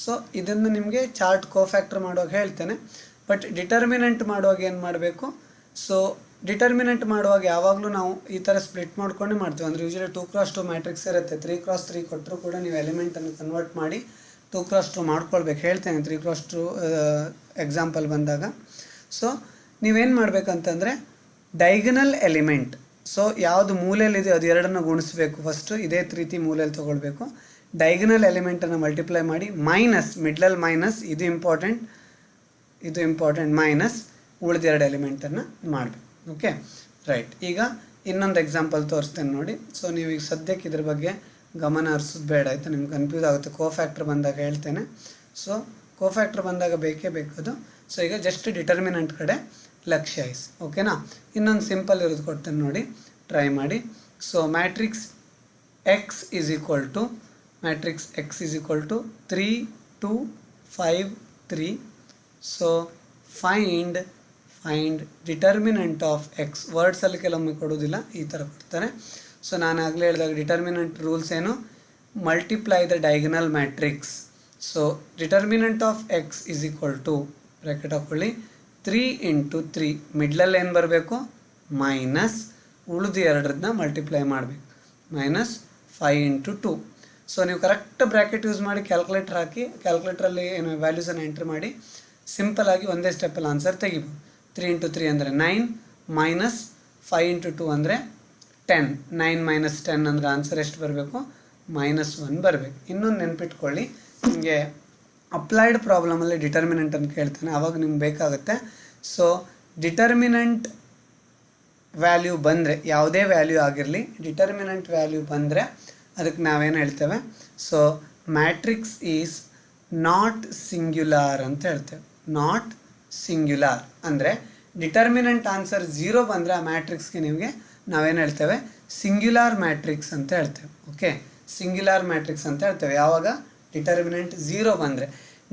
ಸೊ ಇದನ್ನು ನಿಮಗೆ ಚಾರ್ಟ್ ಕೋಫ್ಯಾಕ್ಟರ್ ಮಾಡುವಾಗ ಹೇಳ್ತೇನೆ. ಬಟ್ ಡಿಟರ್ಮಿನೆಂಟ್ ಮಾಡುವಾಗ ಏನು ಮಾಡಬೇಕು, ಸೊ ಡಿಟರ್ಮಿನೆಂಟ್ ಮಾಡುವಾಗ ಯಾವಾಗಲೂ ನಾವು ಈ ಥರ ಸ್ಪ್ಲಿಟ್ ಮಾಡ್ಕೊಂಡೇ ಮಾಡ್ತೀವಿ. ಅಂದರೆ ಯೂಶಲಿ 2x2 ಮ್ಯಾಟ್ರಿಕ್ಸ್ ಇರುತ್ತೆ. 3x3 ಕೊಟ್ಟರು ಕೂಡ ನೀವು ಎಲಿಮೆಂಟನ್ನು ಕನ್ವರ್ಟ್ ಮಾಡಿ 2x2 ಮಾಡ್ಕೊಳ್ಬೇಕು. ಹೇಳ್ತೇನೆ 3x2 ಎಕ್ಸಾಂಪಲ್ ಬಂದಾಗ. ಸೊ ನೀವೇನು ಮಾಡಬೇಕಂತಂದರೆ ಡೈಗನಲ್ ಎಲಿಮೆಂಟ್, ಸೊ ಯಾವುದು ಮೂಲೆಯಲ್ಲಿದೆ ಅದು ಎರಡನ್ನು ಗುಣಿಸ್ಬೇಕು. ಫಸ್ಟು ಇದೇ ರೀತಿ ಮೂಲೆಯಲ್ಲಿ ತೊಗೊಳ್ಬೇಕು. ಡೈಗನಲ್ ಎಲಿಮೆಂಟನ್ನು ಮಲ್ಟಿಪ್ಲೈ ಮಾಡಿ ಮೈನಸ್, ಮಿಡ್ಲಲ್ಲಿ ಮೈನಸ್, ಇದು ಇಂಪಾರ್ಟೆಂಟ್ ಮೈನಸ್ ಉಳಿದೆರಡು ಎಲಿಮೆಂಟನ್ನು ಮಾಡಬೇಕು. Okay right. ಈಗ ಇನ್ನೊಂದು ಎಕ್ಸಾಂಪಲ್ ತೋರಿಸ್ತೇನೆ ನೋಡಿ. ಸೊ ನೀವು ಈಗ ಸದ್ಯಕ್ಕೆ ಇದ್ರ ಬಗ್ಗೆ ಗಮನ ಹರಿಸೋದು ಬೇಡ ಆಯಿತಾ, ನಿಮ್ಗೆ ಕನ್ಫ್ಯೂಸ್ ಆಗುತ್ತೆ. ಕೋಫ್ಯಾಕ್ಟರ್ ಬಂದಾಗ ಹೇಳ್ತೇನೆ. ಸೊ ಕೋಫ್ಯಾಕ್ಟರ್ ಬಂದಾಗ ಬೇಕೇ ಬೇಕದು. ಸೊ ಈಗ ಜಸ್ಟ್ ಡಿಟರ್ಮಿನೆಂಟ್ ಕಡೆ ಲಕ್ಷ್ಯ ವಹಿಸಿ. ಓಕೆನಾ. ಇನ್ನೊಂದು ಸಿಂಪಲ್ ಇರೋದು ಕೊಡ್ತೇನೆ ನೋಡಿ, ಟ್ರೈ ಮಾಡಿ. So matrix x is equal to 3 2 5 3. So find determinant of x. ವರ್ಡ್ಸಲ್ಲಿ ಕೆಲವೊಮ್ಮೆ ಕೊಡೋದಿಲ್ಲ, ಈ ಥರ ಕೊಡ್ತಾರೆ. ಸೊ ನಾನು ಆಗಲೇ ಹೇಳಿದಾಗ ಡಿಟರ್ಮಿನೆಂಟ್ ರೂಲ್ಸ್ ಏನು, multiply the diagonal matrix. So determinant of x is equal to bracket ಹಾಕೊಳ್ಳಿ 3 × 3, ಮಿಡ್ಲಲ್ಲಿ ಏನು ಬರಬೇಕು ಮೈನಸ್, ಉಳಿದು ಎರಡರನ್ನ ಮಲ್ಟಿಪ್ಲೈ ಮಾಡಬೇಕು ಮೈನಸ್ 5 × 2. ಸೊ ನೀವು ಕರೆಕ್ಟ್ ಬ್ರ್ಯಾಕೆಟ್ ಯೂಸ್ ಮಾಡಿ ಕ್ಯಾಲ್ಕುಲೇಟರ್ ಹಾಕಿ, ಕ್ಯಾಲ್ಕುಲೇಟ್ರಲ್ಲಿ ಏನು ವ್ಯಾಲ್ಯೂಸನ್ನು ಎಂಟ್ರಿ ಮಾಡಿ ಸಿಂಪಲ್ ಆಗಿ ಒಂದೇ ಸ್ಟೆಪ್ಪಲ್ಲಿ ಆನ್ಸರ್ ತೆಗಿಬೋದು. 3 × 3 ಅಂದರೆ 9, ಮೈನಸ್ 5 × 2 ಅಂದರೆ 10. 9 - 10 ಅಂದರೆ ಆನ್ಸರ್ ಎಷ್ಟು ಬರಬೇಕು, -1 ಬರಬೇಕು. ಇನ್ನೊಂದು ನೆನ್ಪಿಟ್ಕೊಳ್ಳಿ, ನಿಮಗೆ ಅಪ್ಲೈಡ್ ಪ್ರಾಬ್ಲಮಲ್ಲಿ ಡಿಟರ್ಮಿನೆಂಟನ್ನು ಕೇಳ್ತಾನೆ, ಆವಾಗ ನಿಮ್ಗೆ ಬೇಕಾಗುತ್ತೆ. ಸೊ ಡಿಟರ್ಮಿನೆಂಟ್ ವ್ಯಾಲ್ಯೂ ಬಂದರೆ, ಯಾವುದೇ ವ್ಯಾಲ್ಯೂ ಆಗಿರಲಿ, ಡಿಟರ್ಮಿನೆಂಟ್ ವ್ಯಾಲ್ಯೂ ಬಂದರೆ ಅದಕ್ಕೆ ನಾವೇನು ಹೇಳ್ತೇವೆ, so matrix is not singular ಅಂತ ಹೇಳ್ತೇವೆ. ನಾಟ್ ಸಿಂಗ್ಯುಲಾರ್ ಅಂದರೆ ಡಿಟರ್ಮಿನೆಂಟ್ ಆನ್ಸರ್ 0 ಬಂದರೆ ಆ ಮ್ಯಾಟ್ರಿಕ್ಸ್ಗೆ ನಿಮಗೆ ನಾವೇನು ಹೇಳ್ತೇವೆ, ಸಿಂಗ್ಯುಲಾರ್ ಮ್ಯಾಟ್ರಿಕ್ಸ್ ಅಂತ ಹೇಳ್ತೇವೆ. ಓಕೆ, ಸಿಂಗ್ಯುಲಾರ್ ಮ್ಯಾಟ್ರಿಕ್ಸ್ ಅಂತ ಹೇಳ್ತೇವೆ ಯಾವಾಗ ಡಿಟರ್ಮಿನೆಂಟ್ 0 ಬಂದರೆ.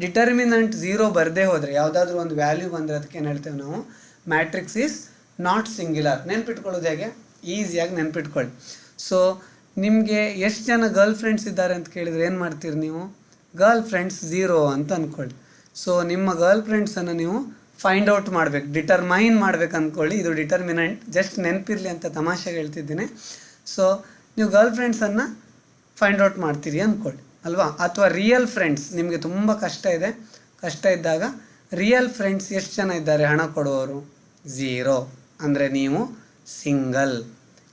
ಡಿಟರ್ಮಿನೆಂಟ್ 0 ಬರದೇ ಹೋದರೆ, ಯಾವುದಾದ್ರೂ ಒಂದು ವ್ಯಾಲ್ಯೂ ಬಂದರೆ ಅದಕ್ಕೆ ಏನು ಹೇಳ್ತೇವೆ ನಾವು, ಮ್ಯಾಟ್ರಿಕ್ಸ್ ಈಸ್ ನಾಟ್ ಸಿಂಗ್ಯುಲಾರ್. ನೆನ್ಪಿಟ್ಕೊಳ್ಳೋದು ಹೇಗೆ, ಈಸಿಯಾಗಿ ನೆನ್ಪಿಟ್ಕೊಳ್ಳಿ. ಸೊ ನಿಮಗೆ ಎಷ್ಟು ಜನ ಗರ್ಲ್ ಫ್ರೆಂಡ್ಸ್ ಇದ್ದಾರೆ ಅಂತ ಕೇಳಿದರೆ ಏನು ಮಾಡ್ತೀರಿ ನೀವು, ಗರ್ಲ್ ಫ್ರೆಂಡ್ಸ್ 0 ಅಂತ ಅಂದ್ಕೊಳ್ಳಿ. ಸೊ ನಿಮ್ಮ ಗರ್ಲ್ ಫ್ರೆಂಡ್ಸನ್ನು ನೀವು ಫೈಂಡ್ ಔಟ್ ಮಾಡಬೇಕು, ಡಿಟರ್ಮೈನ್ ಮಾಡ್ಬೇಕು ಅಂದ್ಕೊಳ್ಳಿ. ಇದು ಡಿಟರ್ಮಿನೆಂಟ್, ಜಸ್ಟ್ ನೆನಪಿರಲಿ ಅಂತ ತಮಾಷೆಗೆ ಹೇಳ್ತಿದ್ದೀನಿ. ಸೊ ನೀವು ಗರ್ಲ್ ಫ್ರೆಂಡ್ಸನ್ನು ಫೈಂಡ್ ಔಟ್ ಮಾಡ್ತೀರಿ ಅಂದ್ಕೊಳ್ಳಿ ಅಲ್ವಾ. ಅಥವಾ ರಿಯಲ್ ಫ್ರೆಂಡ್ಸ್, ನಿಮಗೆ ತುಂಬ ಕಷ್ಟ ಇದ್ದಾಗ ರಿಯಲ್ ಫ್ರೆಂಡ್ಸ್ ಎಷ್ಟು ಜನ ಇದ್ದಾರೆ ಹಣ ಕೊಡುವವರು, 0 ಅಂದರೆ ನೀವು ಸಿಂಗಲ್.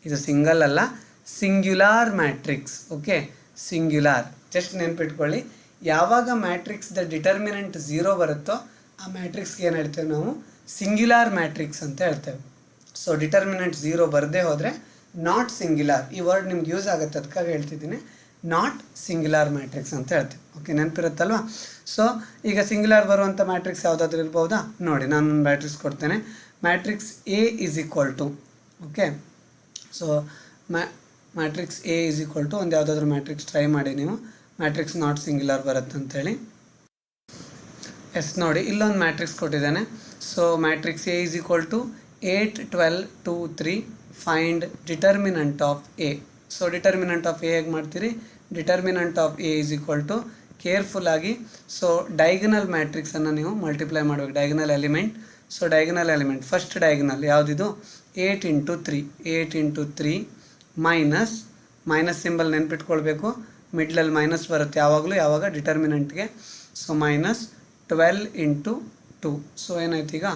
ಇದು ಸಿಂಗಲ್ ಅಲ್ಲ, singular matrix. Okay, singular. Just ನೆನ್ಪಿಟ್ಕೊಳ್ಳಿ, ಯಾವಾಗ ಮ್ಯಾಟ್ರಿಕ್ಸ್ದ ಡಿಟರ್ಮಿನೆಂಟ್ 0 ಬರುತ್ತೋ ಆ ಮ್ಯಾಟ್ರಿಕ್ಸ್ಗೆ ಏನು ಹೇಳ್ತೇವೆ ನಾವು, ಸಿಂಗ್ಯುಲಾರ್ ಮ್ಯಾಟ್ರಿಕ್ಸ್ ಅಂತ ಹೇಳ್ತೇವೆ. ಸೊ ಡಿಟರ್ಮಿನೆಂಟ್ 0 ಬರದೇ ಹೋದರೆ ನಾಟ್ ಸಿಂಗ್ಯುಲಾರ್. ಈ ವರ್ಡ್ ನಿಮ್ಗೆ ಯೂಸ್ ಆಗುತ್ತೆ, ಅದಕ್ಕಾಗಿ ಹೇಳ್ತಿದ್ದೀನಿ. ನಾಟ್ ಸಿಂಗ್ಯುಲಾರ್ ಮ್ಯಾಟ್ರಿಕ್ಸ್ ಅಂತ ಹೇಳ್ತೇವೆ. ಓಕೆ, ನೆನಪಿರುತ್ತಲ್ವ. ಸೊ ಈಗ ಸಿಂಗ್ಯುಲಾರ್ ಬರುವಂಥ ಮ್ಯಾಟ್ರಿಕ್ಸ್ ಯಾವುದಾದ್ರೂ ಇರ್ಬೋದಾ ನೋಡಿ, ನಾನು ಒಂದು ಮ್ಯಾಟ್ರಿಕ್ಸ್ ಕೊಡ್ತೇನೆ. Matrix A is equal to, okay, so matrix A is equal to ಒಂದು ಯಾವುದಾದ್ರೂ ಮ್ಯಾಟ್ರಿಕ್ಸ್ ಟ್ರೈ ಮಾಡಿ ನೀವು, ಮ್ಯಾಟ್ರಿಕ್ಸ್ ನಾಟ್ ಸಿಂಗ್ಯುಲಾರ್ ಬರುತ್ತೆ ಅಂತೇಳಿ. ಎಸ್ ನೋಡಿ, ಇಲ್ಲೊಂದು ಮ್ಯಾಟ್ರಿಕ್ಸ್ ಕೊಟ್ಟಿದ್ದಾನೆ. So matrix A is equal to 8 12 2 3. Find determinant of A. So determinant of A ಹೇಗೆ ಮಾಡ್ತೀರಿ, determinant of A is equal to ಕೇರ್ಫುಲ್ಲಾಗಿ, ಸೊ ಡೈಗನಲ್ ಮ್ಯಾಟ್ರಿಕ್ಸನ್ನು ನೀವು ಮಲ್ಟಿಪ್ಲೈ ಮಾಡಬೇಕು, diagonal element. So diagonal element, first diagonal ಯಾವುದಿದು, 8 × 3. 8 × 3 minus symbol ನೆನ್ಪಿಟ್ಕೊಳ್ಬೇಕು, ಮಿಡ್ಲಲ್ಲಿ minus ಬರುತ್ತೆ ಯಾವಾಗ ಡಿಟರ್ಮಿನೆಂಟ್ಗೆ. ಸೊ -12 × 2. ಸೊ ಏನಾಯ್ತು ಈಗ,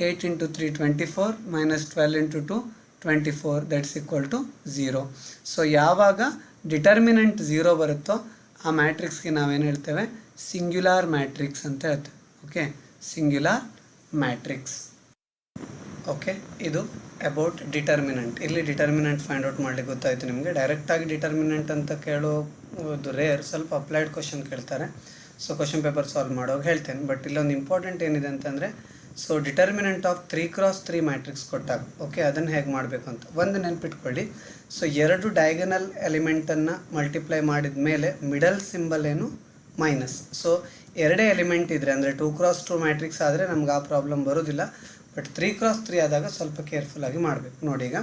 8 × 3 24, -12 × 2 24, ದಟ್ಸ್ ಈಕ್ವಲ್ ಟು 0. ಸೊ ಯಾವಾಗ ಡಿಟರ್ಮಿನೆಂಟ್ 0 ಬರುತ್ತೋ ಆ ಮ್ಯಾಟ್ರಿಕ್ಸ್ಗೆ ನಾವೇನು ಹೇಳ್ತೇವೆ, ಸಿಂಗ್ಯುಲಾರ್ ಮ್ಯಾಟ್ರಿಕ್ಸ್ ಅಂತ ಹೇಳ್ತೇವೆ. Okay, singular matrix. ಓಕೆ, ಇದು ಅಬೌಟ್ ಡಿಟರ್ಮಿನೆಂಟ್. ಇಲ್ಲಿ ಡಿಟರ್ಮಿನೆಂಟ್ ಫೈಂಡ್ ಔಟ್ ಮಾಡಲಿಕ್ಕೆ ಗೊತ್ತಾಯಿತು ನಿಮಗೆ. ಡೈರೆಕ್ಟಾಗಿ ಡಿಟರ್ಮಿನೆಂಟ್ ಅಂತ ಕೇಳೋದು ರೇರ್, ಸ್ವಲ್ಪ ಅಪ್ಲೈಡ್ ಕ್ವಶನ್ ಕೇಳ್ತಾರೆ. ಸೊ ಕ್ವಶನ್ ಪೇಪರ್ ಸಾಲ್ವ್ ಮಾಡೋವಾಗ ಹೇಳ್ತೇನೆ. ಬಟ್ ಇಲ್ಲೊಂದು ಇಂಪಾರ್ಟೆಂಟ್ ಏನಿದೆ ಅಂತಂದರೆ, so determinant of 3x3 matrix ಕೊಟ್ಟಾಗ, ಓಕೆ, ಅದನ್ನು ಹೇಗೆ ಮಾಡಬೇಕು ಅಂತ ಒಂದು ನೆನ್ಪಿಟ್ಕೊಳ್ಳಿ. ಸೊ 2 ಡೈಗನಲ್ ಎಲಿಮೆಂಟನ್ನು ಮಲ್ಟಿಪ್ಲೈ ಮಾಡಿದ ಮೇಲೆ ಮಿಡಲ್ ಸಿಂಬಲ್ ಏನು, ಮೈನಸ್. ಸೊ 2 ಎಲಿಮೆಂಟ್ ಇದ್ದರೆ, ಅಂದರೆ 2x2 ಮ್ಯಾಟ್ರಿಕ್ಸ್ ಆದರೆ ನಮ್ಗೆ ಆ ಪ್ರಾಬ್ಲಮ್ ಬರೋದಿಲ್ಲ. ಬಟ್ 3x3 ಆದಾಗ ಸ್ವಲ್ಪ ಕೇರ್ಫುಲ್ಲಾಗಿ ಮಾಡಬೇಕು. ನೋಡಿ, ಈಗ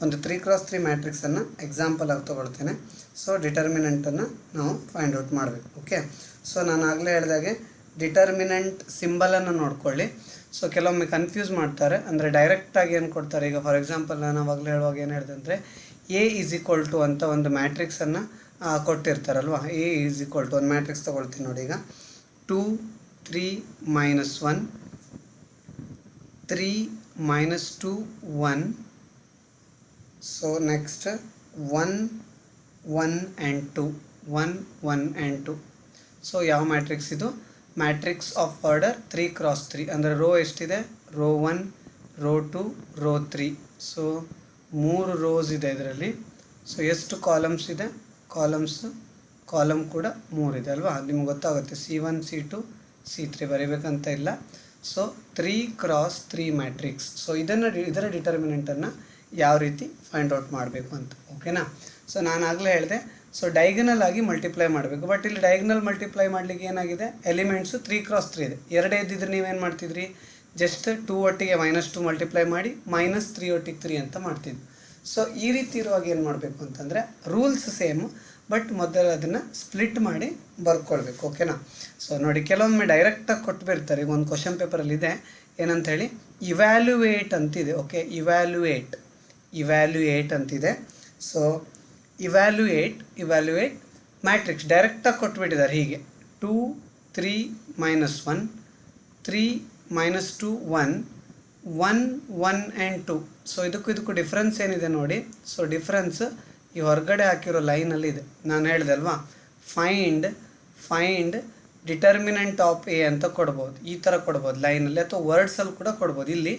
ಒಂದು 3x3 ಮ್ಯಾಟ್ರಿಕ್ಸನ್ನು ಎಕ್ಸಾಂಪಲ್ ಆಗಿ ತೊಗೊಳ್ತೇನೆ. ಸೊ ಡಿಟರ್ಮಿನೆಂಟನ್ನು ನಾವು ಫೈಂಡ್ ಔಟ್ ಮಾಡಬೇಕು. ಓಕೆ, ಸೊ ನಾನು ಆಗಲೇ ಹೇಳಿದಾಗೆ ಡಿಟರ್ಮಿನೆಂಟ್ ಸಿಂಬಲನ್ನು ನೋಡ್ಕೊಳ್ಳಿ. ಸೊ ಕೆಲವೊಮ್ಮೆ ಕನ್ಫ್ಯೂಸ್ ಮಾಡ್ತಾರೆ, ಅಂದರೆ ಡೈರೆಕ್ಟಾಗಿ ಏನು ಕೊಡ್ತಾರೆ. ಈಗ ಫಾರ್ ಎಕ್ಸಾಂಪಲ್ ನಾನು ಅವಾಗಲೇ ಹೇಳುವಾಗ ಏನು ಹೇಳಿದೆ ಅಂದರೆ ಎ ಈಸ್ ಈಕ್ವಲ್ ಟು ಅಂತ ಒಂದು ಮ್ಯಾಟ್ರಿಕ್ಸನ್ನು ಕೊಟ್ಟಿರ್ತಾರಲ್ವ. ಎ ಈಸ್ ಈಕ್ವಲ್ ಟು ಒಂದು ಮ್ಯಾಟ್ರಿಕ್ಸ್ ತೊಗೊಳ್ತೀನಿ ನೋಡಿ. ಈಗ 2 3 -1 3 -2 1. So next 1 1 and 2 1 1 and 2. So ಯಾವ ಮ್ಯಾಟ್ರಿಕ್ಸ್ ಇದು? Matrix of order 3x3. ಅಂದರೆ ರೋ ಎಷ್ಟಿದೆ? Row 1, row 2, row 3. So 3 rows ಇದೆ ಇದರಲ್ಲಿ. ಸೊ ಎಷ್ಟು ಕಾಲಮ್ಸ್ ಇದೆ? ಕಾಲಮ್ ಕೂಡ 3 ಇದೆ ಅಲ್ವಾ? ನಿಮ್ಗೆ ಗೊತ್ತಾಗುತ್ತೆ. C1 C2 C3 ಬರೀಬೇಕಂತ ಇಲ್ಲ. So 3x3 matrix. ಸೊ ಇದರ ಡಿಟರ್ಮಿನೆಂಟನ್ನು ಯಾವ ರೀತಿ ಫೈಂಡ್ ಔಟ್ ಮಾಡಬೇಕು ಅಂತ. ಓಕೆನಾ? ಸೊ ನಾನು ಆಗಲೇ ಹೇಳಿದೆ, ಸೊ ಡೈಗನಲ್ ಆಗಿ ಮಲ್ಟಿಪ್ಲೈ ಮಾಡಬೇಕು. ಬಟ್ ಇಲ್ಲಿ ಡೈಗನಲ್ ಮಲ್ಟಿಪ್ಲೈ ಮಾಡಲಿಕ್ಕೆ ಏನಾಗಿದೆ? ಎಲಿಮೆಂಟ್ಸು 3x3 ಇದೆ. ಎರಡೇ ಇದ್ದಿದ್ರೆ ನೀವೇನು ಮಾಡ್ತಿದ್ರಿ? ಜಸ್ಟ್ 2 ಒಟ್ಟಿಗೆ -2 ಮಲ್ಟಿಪ್ಲೈ ಮಾಡಿ -3 ಒಟ್ಟಿಗೆ 3 ಅಂತ ಮಾಡ್ತಿದ್ವಿ. ಸೊ ಈ ರೀತಿ ಇರುವಾಗ ಏನು ಮಾಡಬೇಕು ಅಂತಂದರೆ ರೂಲ್ಸ್ ಸೇಮು, ಬಟ್ ಮೊದಲು ಅದನ್ನು ಸ್ಪ್ಲಿಟ್ ಮಾಡಿ ಬರ್ಕೊಳ್ಬೇಕು. ಓಕೆನಾ? ಸೊ ನೋಡಿ, ಕೆಲವೊಮ್ಮೆ ಡೈರೆಕ್ಟಾಗಿ ಕೊಟ್ಬಿರ್ತಾರೆ. ಈಗ ಒಂದು ಕ್ವಶನ್ ಪೇಪರಲ್ಲಿ ಇದೆ ಏನಂತ ಹೇಳಿ, ಇವ್ಯಾಲ್ಯುಯೇಟ್ ಅಂತಿದೆ. ಓಕೆ, ಇವ್ಯಾಲ್ಯುಯೇಟ್ ಅಂತಿದೆ. ಸೊ ಇವ್ಯಾಲ್ಯುಯೇಟ್ ಮ್ಯಾಟ್ರಿಕ್ಸ್ ಡೈರೆಕ್ಟಾಗಿ ಕೊಟ್ಬಿಟ್ಟಿದ್ದಾರೆ ಹೀಗೆ 2 3 -1 3 -2 1 1 1 and 2. ಸೊ ಇದಕ್ಕೂ ಡಿಫ್ರೆನ್ಸ್ ಏನಿದೆ ನೋಡಿ. ಸೊ ಡಿಫ್ರೆನ್ಸ್ ಈ ಹೊರಗಡೆ ಹಾಕಿರೋ ಲೈನಲ್ಲಿ ಇದೆ. ನಾನು ಹೇಳಿದೆ ಅಲ್ವಾ, ಫೈಂಡ್ ಡಿಟರ್ಮಿನೆಂಟ್ ಆಫ್ ಎ ಅಂತ ಕೊಡ್ಬೋದು. ಈ ಥರ ಕೊಡ್ಬೋದು ಲೈನಲ್ಲಿ, ಅಥವಾ ವರ್ಡ್ಸಲ್ಲಿ ಕೂಡ ಕೊಡ್ಬೋದು. ಇಲ್ಲಿ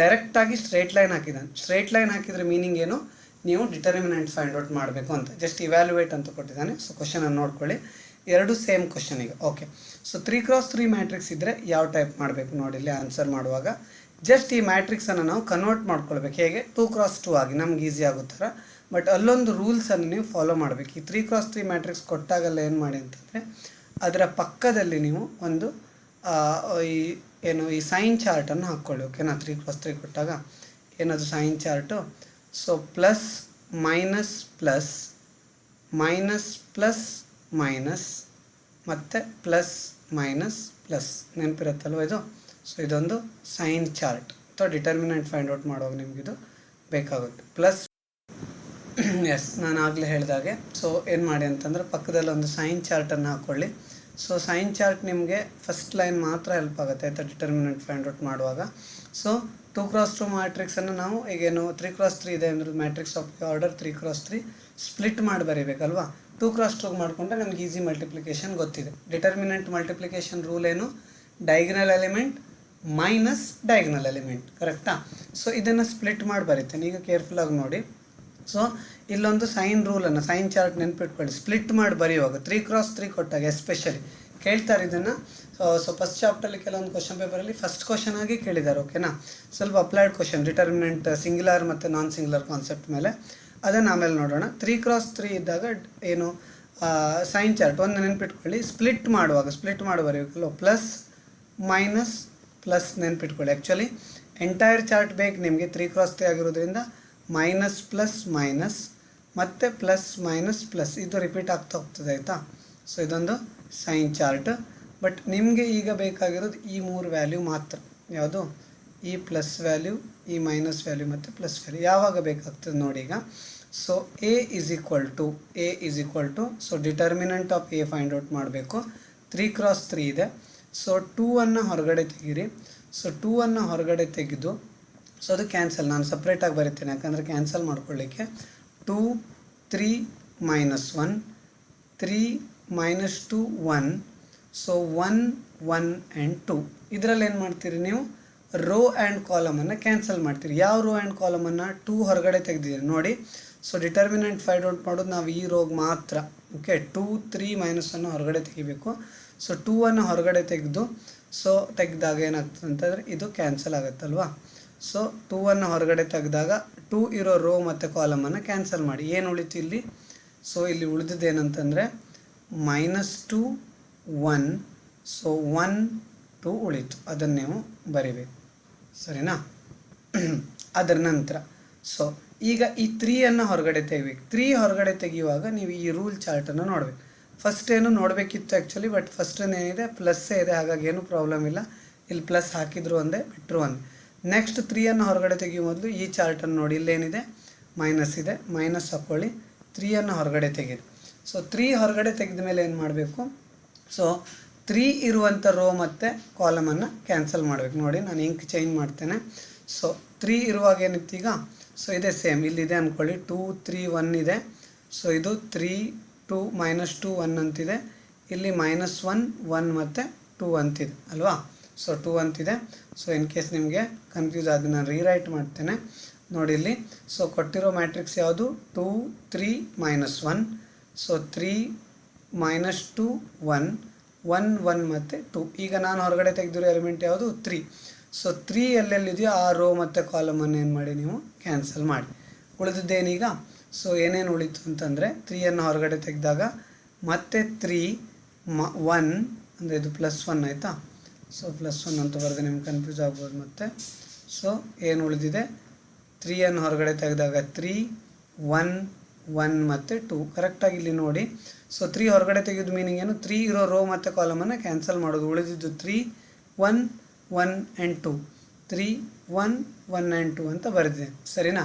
ಡೈರೆಕ್ಟಾಗಿ ಸ್ಟ್ರೇಟ್ ಲೈನ್ ಹಾಕಿದ್ದಾನೆ. ಸ್ಟ್ರೇಟ್ ಲೈನ್ ಹಾಕಿದರೆ ಮೀನಿಂಗ್ ಏನು? ನೀವು ಡಿಟರ್ಮಿನೆಂಟ್ ಫೈಂಡ್ ಔಟ್ ಮಾಡಬೇಕು ಅಂತ. ಜಸ್ಟ್ ಇವ್ಯಾಲ್ಯುಯೇಟ್ ಅಂತ ಕೊಟ್ಟಿದ್ದಾನೆ. ಸೊ ಕ್ವಶನನ್ನು ನೋಡ್ಕೊಳ್ಳಿ, ಎರಡು ಸೇಮ್ ಕ್ವಶನ್ ಈಗ. ಓಕೆ, ಸೊ 3x3 ಮ್ಯಾಟ್ರಿಕ್ಸ್ ಇದ್ದರೆ ಯಾವ ಟೈಪ್ ಮಾಡಬೇಕು ನೋಡಿ. ಇಲ್ಲಿ ಆನ್ಸರ್ ಮಾಡುವಾಗ ಜಸ್ಟ್ ಈ ಮ್ಯಾಟ್ರಿಕ್ಸನ್ನು ನಾವು ಕನ್ವರ್ಟ್ ಮಾಡ್ಕೊಳ್ಬೇಕು. ಹೇಗೆ? 2x2 ಆಗಿ ನಮ್ಗೆ ಈಸಿ ಆಗೋ ಥರ. ಬಟ್ ಅಲ್ಲೊಂದು ರೂಲ್ಸನ್ನು ನೀವು ಫಾಲೋ ಮಾಡಬೇಕು. ಈ 3x3 ಮ್ಯಾಟ್ರಿಕ್ಸ್ ಕೊಟ್ಟಾಗಲ್ಲ ಏನು ಮಾಡಿ ಅಂತಂದರೆ, ಅದರ ಪಕ್ಕದಲ್ಲಿ ನೀವು ಒಂದು ಈ ಸೈನ್ ಚಾರ್ಟನ್ನು ಹಾಕ್ಕೊಳ್ಳಿ. ಓಕೆನಾ? 3x3 ಕೊಟ್ಟಾಗ ಏನದು sign chart? So plus minus plus minus plus minus ಮತ್ತು ಪ್ಲಸ್ ಮೈನಸ್ ಪ್ಲಸ್. ನೆನಪಿರುತ್ತಲ್ವ ಇದು? ಸೊ ಇದೊಂದು ಸೈನ್ ಚಾರ್ಟ್ ಅಥವಾ ಡಿಟರ್ಮಿನೆಂಟ್ ಫೈಂಡ್ ಔಟ್ ಮಾಡುವಾಗ ನಿಮಗಿದು ಬೇಕಾಗುತ್ತೆ. ಪ್ಲಸ್ ಎಸ್, ನಾನು ಆಗಲೇ ಹೇಳಿದಾಗೆ ಸೊ ಏನು ಮಾಡಿ ಅಂತಂದರೆ ಪಕ್ಕದಲ್ಲಿ ಒಂದು ಸೈನ್ ಚಾರ್ಟನ್ನು ಹಾಕ್ಕೊಳ್ಳಿ. ಸೊ ಸೈನ್ ಚಾರ್ಟ್ ನಿಮಗೆ ಫಸ್ಟ್ ಲೈನ್ ಮಾತ್ರ ಹೆಲ್ಪ್ ಆಗುತ್ತೆ ಆಯಿತಾ, ಡಿಟರ್ಮಿನೆಂಟ್ ಫೈಂಡ್ ಔಟ್ ಮಾಡುವಾಗ. ಸೊ 2x2 ಮ್ಯಾಟ್ರಿಕ್ಸನ್ನು ನಾವು ಈಗೇನು 3x3 ಇದೆ ಅಂದರೆ matrix of order 3x3 split ಮಾಡಿ ಬರೀಬೇಕಲ್ವಾ. 2x2 ಮಾಡಿಕೊಂಡ್ರೆ ನಮ್ಗೆ ಈಸಿ ಮಲ್ಟಿಪ್ಲಿಕೇಶನ್ ಗೊತ್ತಿದೆ. ಡಿಟರ್ಮಿನೆಂಟ್ ಮಲ್ಟಿಪ್ಲಿಕೇಶನ್ ರೂಲ್ ಏನು? ಡೈಗನಲ್ ಎಲಿಮೆಂಟ್ ಮೈನಸ್ ಡೈಗನಲ್ ಎಲಿಮೆಂಟ್, ಕರೆಕ್ಟಾ? ಸೊ ಇದನ್ನು ಸ್ಪ್ಲಿಟ್ ಮಾಡಿ ಬರೀತೇನೆ. ಈಗ ಕೇರ್ಫುಲ್ಲಾಗಿ ನೋಡಿ. ಸೊ ಇಲ್ಲೊಂದು ಸೈನ್ ರೂಲನ್ನು, ಸೈನ್ ಚಾರ್ಟ್ ನೆನ್ಪಿಟ್ಕೊಳ್ಳಿ. ಸ್ಪ್ಲಿಟ್ ಮಾಡಿ ಬರೆಯುವಾಗ 3x3 ಕೊಟ್ಟಾಗ ಎಸ್ಪೆಷಲಿ ಕೇಳ್ತಾರೆ ಇದನ್ನು. ಸೊ ಫಸ್ಟ್ ಚಾಪ್ಟರ್ಲಿ ಕೆಲವೊಂದು ಕ್ವಶನ್ ಪೇಪರಲ್ಲಿ ಫಸ್ಟ್ ಕ್ವಶನ್ ಆಗಿ ಕೇಳಿದ್ದಾರೆ. ಓಕೆನಾ? ಸ್ವಲ್ಪ ಅಪ್ಲೈಡ್ ಕ್ವಶನ್, ಡಿಟರ್ಮಿನೆಂಟ್ ಸಿಂಗ್ಯುಲರ್ ಮತ್ತು ನಾನ್ ಸಿಂಗ್ಯುಲರ್ ಕಾನ್ಸೆಪ್ಟ್ ಮೇಲೆ. ಅದನ್ನು ಆಮೇಲೆ ನೋಡೋಣ. 3x3 ಇದ್ದಾಗ ಏನು ಸೈನ್ ಚಾರ್ಟ್ ಒಂದು ನೆನ್ಪಿಟ್ಕೊಳ್ಳಿ. ಸ್ಪ್ಲಿಟ್ ಮಾಡಿ ಬರೆಯಬೇಕಲ್ಲ, ಪ್ಲಸ್ ಮೈನಸ್ ಪ್ಲಸ್ ನೆನ್ಪಿಟ್ಕೊಳ್ಳಿ. ಆ್ಯಕ್ಚುಲಿ ಎಂಟೈರ್ ಚಾರ್ಟ್ ಬೇಕು ನಿಮಗೆ 3x3 ಆಗಿರೋದ್ರಿಂದ ಮೈನಸ್ ಪ್ಲಸ್ ಮೈನಸ್ ಮತ್ತು ಪ್ಲಸ್ ಮೈನಸ್ ಪ್ಲಸ್ ಇದು ರಿಪೀಟ್ ಆಗ್ತಾ ಹೋಗ್ತದೆ ಆಯಿತಾ. ಸೊ ಇದೊಂದು ಸೈನ್ ಚಾರ್ಟ್. ಬಟ್ ನಿಮಗೆ ಈಗ ಬೇಕಾಗಿರೋದು ಈ 3 ವ್ಯಾಲ್ಯೂ ಮಾತ್ರ. ಯಾವುದು? ಈ ಪ್ಲಸ್ ವ್ಯಾಲ್ಯೂ, ಈ ಮೈನಸ್ ವ್ಯಾಲ್ಯೂ ಮತ್ತು ಪ್ಲಸ್ ವ್ಯಾಲ್ಯೂ. ಯಾವಾಗ ಬೇಕಾಗ್ತದೆ ನೋಡಿ ಈಗ. So A is equal to so determinant of A find out ಮಾಡಬೇಕು. 3x3 ಇದೆ. ಸೊ 2ಅನ್ನು ಹೊರಗಡೆ ತೆಗೀರಿ. ಸೊ 2ಅನ್ನು ಹೊರಗಡೆ ತೆಗೆದು ಸೊ ಅದು ಕ್ಯಾನ್ಸಲ್, ನಾನು ಸಪ್ರೇಟಾಗಿ ಬರೀತೇನೆ ಯಾಕಂದರೆ ಕ್ಯಾನ್ಸಲ್ ಮಾಡ್ಕೊಳ್ಳಿಕ್ಕೆ. 2 3 -1 3 -2 1. So 1 1 and 2. ಇದರಲ್ಲಿ ಏನು ಮಾಡ್ತೀರಿ ನೀವು? ರೋ ಆ್ಯಂಡ್ ಕಾಲಮನ್ನು ಕ್ಯಾನ್ಸಲ್ ಮಾಡ್ತೀರಿ. ಯಾವ ರೋ ಆ್ಯಂಡ್ ಕಾಲಮನ್ನು? 2 ಹೊರಗಡೆ ತೆಗೆದಿದ್ದೀರಿ ನೋಡಿ. ಸೊ ಡಿಟರ್ಮಿನೆಂಟ್ ಫೈಂಡ್ ಔಟ್ ಮಾಡೋದು ನಾವು ಈ ರೋಗ್ ಮಾತ್ರ. ಓಕೆ, 2 3 -1 ಹೊರಗಡೆ ತೆಗಿಬೇಕು. ಸೊ 2ಅನ್ನು ಹೊರಗಡೆ ತೆಗೆದಾಗ ಏನಾಗ್ತದೆ ಅಂತಂದರೆ ಇದು ಕ್ಯಾನ್ಸಲ್ ಆಗುತ್ತಲ್ವಾ. ಸೊ 2ಅನ್ನು ಹೊರಗಡೆ ತೆಗೆದಾಗ 2 ಇರೋ ರೋ ಮತ್ತು ಕಾಲಮನ್ನು ಕ್ಯಾನ್ಸಲ್ ಮಾಡಿ. ಏನು ಉಳಿತು ಇಲ್ಲಿ? ಸೊ ಇಲ್ಲಿ ಉಳಿದಿದ್ದು ಏನಂತಂದರೆ -2 1. ಸೊ 1 2 ಉಳಿತು, ಅದನ್ನು ನೀವು ಬರಿಬೇಕು. ಸರಿನಾ? ಅದರ ನಂತರ ಸೊ ಈಗ ಈ 3 ಹೊರಗಡೆ ತೆಗಿಬೇಕು. 3 ಹೊರಗಡೆ ತೆಗೆಯುವಾಗ ನೀವು ಈ ರೂಲ್ ಚಾರ್ಟನ್ನು ನೋಡಬೇಕು. ಫಸ್ಟ್ ಏನು ನೋಡಬೇಕಿತ್ತು ಆ್ಯಕ್ಚುಲಿ, ಬಟ್ ಫಸ್ಟ್ ಏನಿದೆ ಪ್ಲಸ್ಸೇ ಇದೆ, ಹಾಗಾಗಿ ಏನು ಪ್ರಾಬ್ಲಮ್ ಇಲ್ಲ. ಇಲ್ಲಿ ಪ್ಲಸ್ ಹಾಕಿದ್ರು ಒಂದೇ ಬಿಟ್ಟರು ಒಂದೇ. ನೆಕ್ಸ್ಟ್ 3 ಹೊರಗಡೆ ತೆಗೆಯುವ ಮೊದಲು ಈ ಚಾರ್ಟನ್ನು ನೋಡಿ, ಇಲ್ಲೇನಿದೆ ಮೈನಸ್ ಇದೆ, ಮೈನಸ್ ಹಾಕ್ಕೊಳ್ಳಿ. 3 ಹೊರಗಡೆ ತೆಗೆದು ಸೊ 3 ಹೊರಗಡೆ ತೆಗೆದ ಮೇಲೆ ಏನು ಮಾಡಬೇಕು, ಸೊ 3 ಇರುವಂಥ ರೋ ಮತ್ತು ಕಾಲಮನ್ನು ಕ್ಯಾನ್ಸಲ್ ಮಾಡಬೇಕು. ನೋಡಿ ನಾನು ಇಂಕ್ ಚೇಂಜ್ ಮಾಡ್ತೇನೆ. ಸೊ 3 ಇರುವಾಗ ಏನಿತ್ತು ಈಗ, ಸೊ ಇದೆ ಸೇಮ್ ಇಲ್ಲಿದೆ ಅಂದ್ಕೊಳ್ಳಿ, 2 3 1 ಇದೆ. ಸೊ ಇದು 3 2 -2 1 ಅಂತಿದೆ, ಇಲ್ಲಿ -1 1 ಮತ್ತು 2 ಅಂತಿದೆ ಅಲ್ವಾ. ಸೊ 2 ಅಂತಿದೆ. ಸೊ ಇನ್ ಕೇಸ್ ನಿಮಗೆ ಕನ್ಫ್ಯೂಸ್ ಆದರೆ ನಾನು ರೀರೈಟ್ ಮಾಡ್ತೇನೆ ನೋಡಿ ಇಲ್ಲಿ. ಸೊ ಕೊಟ್ಟಿರೋ ಮ್ಯಾಟ್ರಿಕ್ಸ್ ಯಾವುದು, 2 3 -1. ಸೊ 3 -2 1 1 1 ಮತ್ತು 2. ಈಗ ನಾನು ಹೊರಗಡೆ ತೆಗೆದಿರೋ ಎಲಿಮೆಂಟ್ ಯಾವುದು, 3. ಸೊ 3 ಎಲ್ಲೆಲ್ಲಿದೆಯೋ ಆ ರೋ ಮತ್ತು ಕಾಲಮನ್ನು ಏನು ಮಾಡಿ ನೀವು ಕ್ಯಾನ್ಸಲ್ ಮಾಡಿ. ಉಳಿದಿದ್ದೇನೀಗ, ಸೊ ಏನೇನು ಉಳಿತು ಅಂತಂದರೆ 3 ಹೊರಗಡೆ ತೆಗೆದಾಗ ಮತ್ತೆ 3 1 ಅಂದರೆ ಇದು +1 ಆಯಿತಾ. ಸೊ +1 ಅಂತ ಬರೆದು ನಿಮ್ಗೆ ಕನ್ಫ್ಯೂಸ್ ಆಗ್ಬೋದು ಮತ್ತೆ. ಸೊ ಏನು ಉಳಿದಿದೆ, 3 ಹೊರಗಡೆ ತೆಗೆದಾಗ 3 1 1 ಮತ್ತು 2 ಕರೆಕ್ಟಾಗಿ ಇಲ್ಲಿ ನೋಡಿ. ಸೊ 3 ಹೊರಗಡೆ ತೆಗೆದು ಮೀನಿಂಗ್ ಏನು, 3 ಇರೋ ರೋ ಮತ್ತು ಕಾಲಮನ್ನು ಕ್ಯಾನ್ಸಲ್ ಮಾಡೋದು. ಉಳಿದಿದ್ದು 3 1 1 and 2 3 1 1 and 2 ಅಂತ ಬರೆದಿದೆ, ಸರಿನಾ.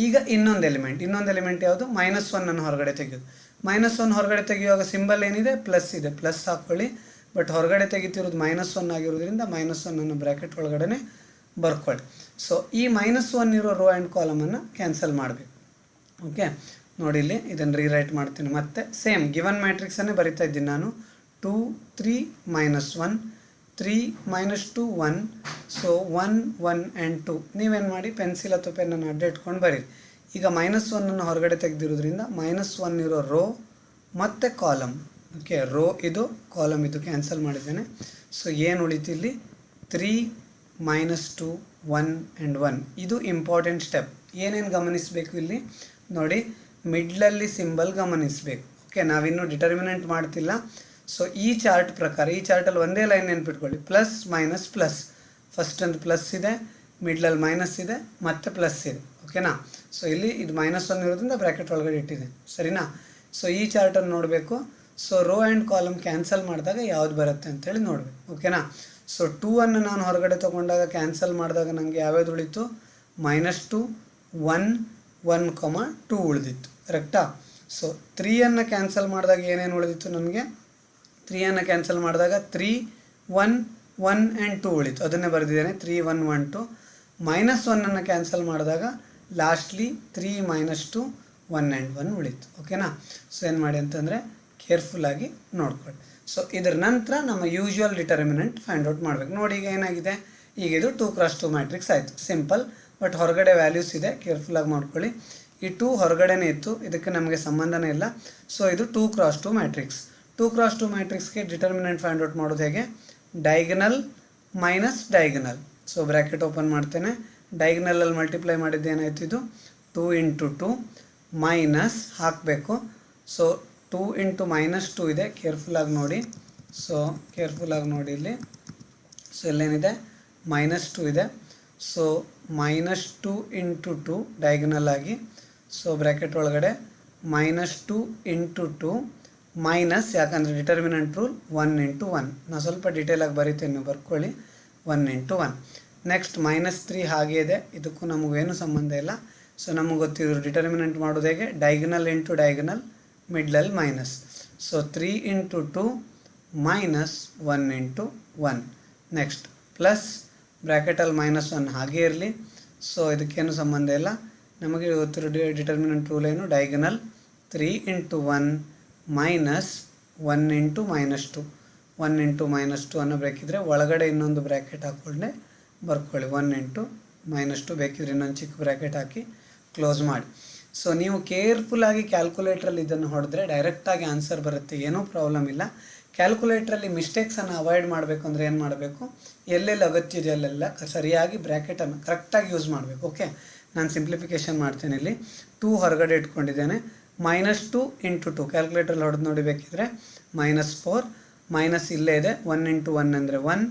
ಈಗ ಇನ್ನೊಂದು ಎಲಿಮೆಂಟ್ ಯಾವುದು, -1 ಹೊರಗಡೆ ತೆಗೆಯೋದು. -1 ಹೊರಗಡೆ ತೆಗೆಯುವಾಗ ಸಿಂಬಲ್ ಏನಿದೆ, ಪ್ಲಸ್ ಇದೆ, ಪ್ಲಸ್ ಹಾಕ್ಕೊಳ್ಳಿ. ಬಟ್ ಹೊರಗಡೆ ತೆಗಿತಿರೋದು -1 ಆಗಿರೋದ್ರಿಂದ -1 ಬ್ರ್ಯಾಕೆಟ್ ಒಳಗಡೆ ಬರ್ಕೊಳ್ಳಿ. ಸೊ ಈ -1 ಇರೋ ರೋ ಆ್ಯಂಡ್ ಕಾಲಮನ್ನು ಕ್ಯಾನ್ಸಲ್ ಮಾಡಬೇಕು. ಓಕೆ ನೋಡಿ ಇಲ್ಲಿ ಇದನ್ನು ರೀರೈಟ್ ಮಾಡ್ತೀನಿ ಮತ್ತೆ. ಸೇಮ್ ಗಿವನ್ ಮ್ಯಾಟ್ರಿಕ್ಸನ್ನೇ ಬರಿತಾ ಇದ್ದೀನಿ ನಾನು. 2 3 -1 3 -2 1. So 1 1 and 2. ನೀವೇನು ಮಾಡಿ ಪೆನ್ಸಿಲ್ ಅಥವಾ ಪೆನ್ನನ್ನು ಅಡ್ಡ ಇಟ್ಕೊಂಡು ಬರೀರಿ. ಈಗ -1 ಹೊರಗಡೆ ತೆಗೆದಿರೋದ್ರಿಂದ -1 ಇರೋ ರೋ ಮತ್ತು ಕಾಲಮ್. ಓಕೆ, ರೋ ಇದು, ಕಾಲಮ್ ಇದು ಕ್ಯಾನ್ಸಲ್ ಮಾಡಿದ್ದೇನೆ. ಸೊ ಏನು ಉಳಿತು ಇಲ್ಲಿ, 3 -2 1 and 1. ಇದು ಇಂಪಾರ್ಟೆಂಟ್ ಸ್ಟೆಪ್. ಏನೇನು ಗಮನಿಸಬೇಕು ಇಲ್ಲಿ ನೋಡಿ, ಮಿಡ್ಲಲ್ಲಿ ಸಿಂಬಲ್ ಗಮನಿಸಬೇಕು. ಓಕೆ, ನಾವಿನ್ನೂ ಡಿಟರ್ಮಿನೆಂಟ್ ಮಾಡ್ತಿಲ್ಲ. ಸೊ ಈ ಚಾರ್ಟ್ ಪ್ರಕಾರ, ಈ ಚಾರ್ಟಲ್ಲಿ ಒಂದೇ ಲೈನ್ ನೆನ್ಪಿಟ್ಕೊಳ್ಳಿ, ಪ್ಲಸ್ ಮೈನಸ್ ಪ್ಲಸ್. ಫಸ್ಟ್ ಒಂದು ಪ್ಲಸ್ ಇದೆ, ಮಿಡ್ಲಲ್ಲಿ ಮೈನಸ್ ಇದೆ, ಮತ್ತೆ ಪ್ಲಸ್ ಇದೆ. ಓಕೆನಾ. ಸೊ ಇಲ್ಲಿ ಇದು -1 ಇರೋದ್ರಿಂದ ಬ್ರ್ಯಾಕೆಟ್ ಒಳಗಡೆ ಇಟ್ಟಿದೆ, ಸರಿನಾ. ಸೊ ಈ ಚಾರ್ಟನ್ನು ನೋಡಬೇಕು. So row and column cancel ಮಾಡಿದಾಗ ಯಾವ್ದು ಬರುತ್ತೆ ಅಂತೇಳಿ ನೋಡಬೇಕು. ಓಕೆನಾ. ಸೊ 2 ನಾನು ಹೊರಗಡೆ ತೊಗೊಂಡಾಗ ಕ್ಯಾನ್ಸಲ್ ಮಾಡಿದಾಗ ನನಗೆ ಯಾವ್ಯಾವ್ದು ಉಳಿತು, -2 1 1, 2 ಉಳಿದಿತ್ತು, ಕರೆಕ್ಟಾ. ಸೊ 3 ಕ್ಯಾನ್ಸಲ್ ಮಾಡಿದಾಗ ಏನೇನು ಉಳಿದಿತ್ತು ನನಗೆ, 3 ಕ್ಯಾನ್ಸಲ್ ಮಾಡಿದಾಗ 3 1 1 and 2 ಉಳಿತು, ಅದನ್ನೇ ಬರೆದಿದ್ದೇನೆ, 3 1 1 2. -1 ಕ್ಯಾನ್ಸಲ್ ಮಾಡಿದಾಗ ಲಾಸ್ಟ್ಲಿ 3 -2 1 and 1 ಉಳಿತು. ಓಕೆನಾ. ಸೊ ಏನು ಮಾಡಿ ಅಂತಂದರೆ ಕೇರ್ಫುಲ್ಲಾಗಿ ನೋಡ್ಕೊಳ್ಳಿ. ಸೊ ಇದರ ನಂತರ ನಮ್ಮ ಯೂಶ್ವಲ್ ಡಿಟರ್ಮಿನೆಂಟ್ ಫೈಂಡ್ ಔಟ್ ಮಾಡಬೇಕು. ನೋಡಿ ಈಗ ಏನಾಗಿದೆ, ಈಗ ಇದು 2x2 ಮ್ಯಾಟ್ರಿಕ್ಸ್ ಆಯಿತು, ಸಿಂಪಲ್. ಬಟ್ ಹೊರಗಡೆ ವ್ಯಾಲ್ಯೂಸ್ ಇದೆ, ಕೇರ್ಫುಲ್ಲಾಗಿ ಮಾಡ್ಕೊಳ್ಳಿ. ಈ 2 ಹೊರಗಡೆನೇ ಇತ್ತು, ಇದಕ್ಕೆ ನಮಗೆ ಸಂಬಂಧನೇ ಇಲ್ಲ. ಸೊ ಇದು 2x2 ಮ್ಯಾಟ್ರಿಕ್ಸ್. 2x2 ಮ್ಯಾಟ್ರಿಕ್ಸ್ಗೆ ಡಿಟರ್ಮಿನೆಂಟ್ ಫೈಂಡ್ ಔಟ್ ಮಾಡೋದು ಹೇಗೆ, ಡೈಗನಲ್ ಮೈನಸ್ ಡೈಗನಲ್. ಸೊ ಬ್ರ್ಯಾಕೆಟ್ ಓಪನ್ ಮಾಡ್ತೇನೆ, ಡೈಗನಲಲ್ಲಿ ಮಲ್ಟಿಪ್ಲೈ ಮಾಡಿದ್ದೇನಾಯಿತು, ಇದು 2 × 2 ಮೈನಸ್ ಹಾಕಬೇಕು. ಸೊ 2 × -2 ಇದೆ, ಕೇರ್ಫುಲ್ಲಾಗಿ ನೋಡಿ. ಸೊ ಕೇರ್ಫುಲ್ಲಾಗಿ ನೋಡಿ ಇಲ್ಲಿ. ಸೊ ಇಲ್ಲೇನಿದೆ, -2 ಇದೆ. ಸೊ -2 × 2 ಡೈಗನಲ್ ಆಗಿ. ಸೊ ಬ್ರ್ಯಾಕೆಟ್ ಒಳಗಡೆ -2 × 2 ಮೈನಸ್, ಯಾಕಂದರೆ ಡಿಟರ್ಮಿನೆಂಟ್ ರೂಲ್ 1 × 1. ನಾನು ಸ್ವಲ್ಪ ಡೀಟೇಲಾಗಿ ಬರೀತೇನೆ, ನೀವು ಬರ್ಕೊಳ್ಳಿ. 1 × 1. ನೆಕ್ಸ್ಟ್ -3 ಹಾಗೆ ಇದೆ, ಇದಕ್ಕೂ ನಮಗೇನು ಸಂಬಂಧ ಇಲ್ಲ. ಸೊ ನಮಗೆ ಗೊತ್ತಿದ್ರು ಡಿಟರ್ಮಿನೆಂಟ್ ಮಾಡೋದು ಹೇಗೆ, ಡೈಗನಲ್ × ಡೈಗನಲ್, ಮಿಡ್ಲಲ್ಲಿ minus. So 3 × 2 minus 1 × 1. Next plus ಬ್ರ್ಯಾಕೆಟಲ್ಲಿ -1 ಹಾಗೇ ಇರಲಿ. ಸೊ ಇದಕ್ಕೇನು ಸಂಬಂಧ ಇಲ್ಲ, ನಮಗೆ ಗೊತ್ತಿರೋ ಡಿಟರ್ಮಿನೆಂಟ್ ರೂಲ್ ಏನು, ಡೈಗನಲ್ 3 × 1 ಮೈನಸ್ 1 × -2. 1 × -2 ಅನ್ನೋ ಬೇಕಿದ್ರೆ ಒಳಗಡೆ ಇನ್ನೊಂದು ಬ್ರ್ಯಾಕೆಟ್ ಹಾಕ್ಕೊಂಡೆ ಬರ್ಕೊಳ್ಳಿ. 1 × -2 ಬೇಕಿದ್ರೆ ಇನ್ನೊಂದು ಚಿಕ್ಕ ಬ್ರ್ಯಾಕೆಟ್ ಹಾಕಿ ಕ್ಲೋಸ್ ಮಾಡಿ. ಸೊ ನೀವು ಕೇರ್ಫುಲ್ಲಾಗಿ ಕ್ಯಾಲ್ಕುಲೇಟ್ರಲ್ಲಿ ಇದನ್ನು ಹೊಡೆದ್ರೆ ಡೈರೆಕ್ಟಾಗಿ ಆನ್ಸರ್ ಬರುತ್ತೆ, ಏನೂ ಪ್ರಾಬ್ಲಮ್ ಇಲ್ಲ. ಕ್ಯಾಲ್ಕುಲೇಟ್ರಲ್ಲಿ ಮಿಸ್ಟೇಕ್ಸನ್ನು ಅವಾಯ್ಡ್ ಮಾಡಬೇಕು ಅಂದರೆ ಏನು ಮಾಡಬೇಕು, ಎಲ್ಲೆಲ್ಲಿ ಅಗತ್ಯ ಇದೆ ಅಲ್ಲೆಲ್ಲ ಸರಿಯಾಗಿ ಬ್ರ್ಯಾಕೆಟನ್ನು ಕರೆಕ್ಟಾಗಿ ಯೂಸ್ ಮಾಡಬೇಕು. ಓಕೆ, ನಾನು ಸಿಂಪ್ಲಿಫಿಕೇಷನ್ ಮಾಡ್ತೇನೆ. ಇಲ್ಲಿ 2 ಹೊರಗಡೆ ಇಟ್ಕೊಂಡಿದ್ದೇನೆ, -2 × 2 ಕ್ಯಾಲ್ಕುಲೇಟ್ರಲ್ಲಿ ಹೊಡೆದು ನೋಡಿಬೇಕಿದ್ರೆ -4, ಮೈನಸ್ ಇಲ್ಲೇ ಇದೆ, 1 × 1 ಅಂದರೆ 1,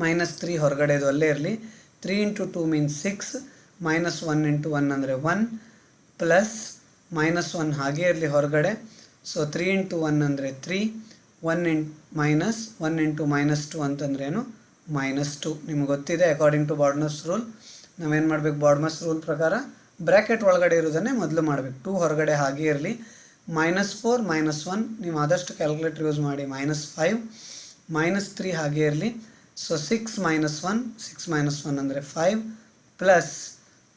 -3 ಹೊರಗಡೆ ಇದು ಅಲ್ಲೇ ಇರಲಿ, 3 ಇಂಟು 2 ಮೀನ್ಸ್ 6, ಮೈನಸ್ 1 ಇಂಟು 1 ಅಂದರೆ 1, ಪ್ಲಸ್ ಮೈನಸ್ 1 ಹಾಗೇ ಇರಲಿ ಹೊರಗಡೆ. ಸೊ 3 ಇಂಟು 1 ಅಂದರೆ 3, 1 ಇಂಟು ಮೈನಸ್ 2 ಅಂತಂದ್ರೇನು -2. ನಿಮ್ಗೆ ಗೊತ್ತಿದೆ ಅಕಾರ್ಡಿಂಗ್ ಟು ಬಾರ್ಡ್ಮಸ್ ರೂಲ್ ನಾವೇನು ಮಾಡಬೇಕು, ಬಾರ್ಡ್ಮಸ್ ರೂಲ್ ಪ್ರಕಾರ ಬ್ರ್ಯಾಕೆಟ್ ಒಳಗಡೆ ಇರೋದನ್ನೇ ಮೊದಲು ಮಾಡಬೇಕು. 2 ಹೊರಗಡೆ ಹಾಗೇ ಇರಲಿ. -4 -1 ನೀವು ಆದಷ್ಟು ಕ್ಯಾಲ್ಕುಲೇಟರ್ ಯೂಸ್ ಮಾಡಿ, -5, -3 ಹಾಗೇ ಇರಲಿ. ಸೊ 6 - 1 ಅಂದರೆ 5,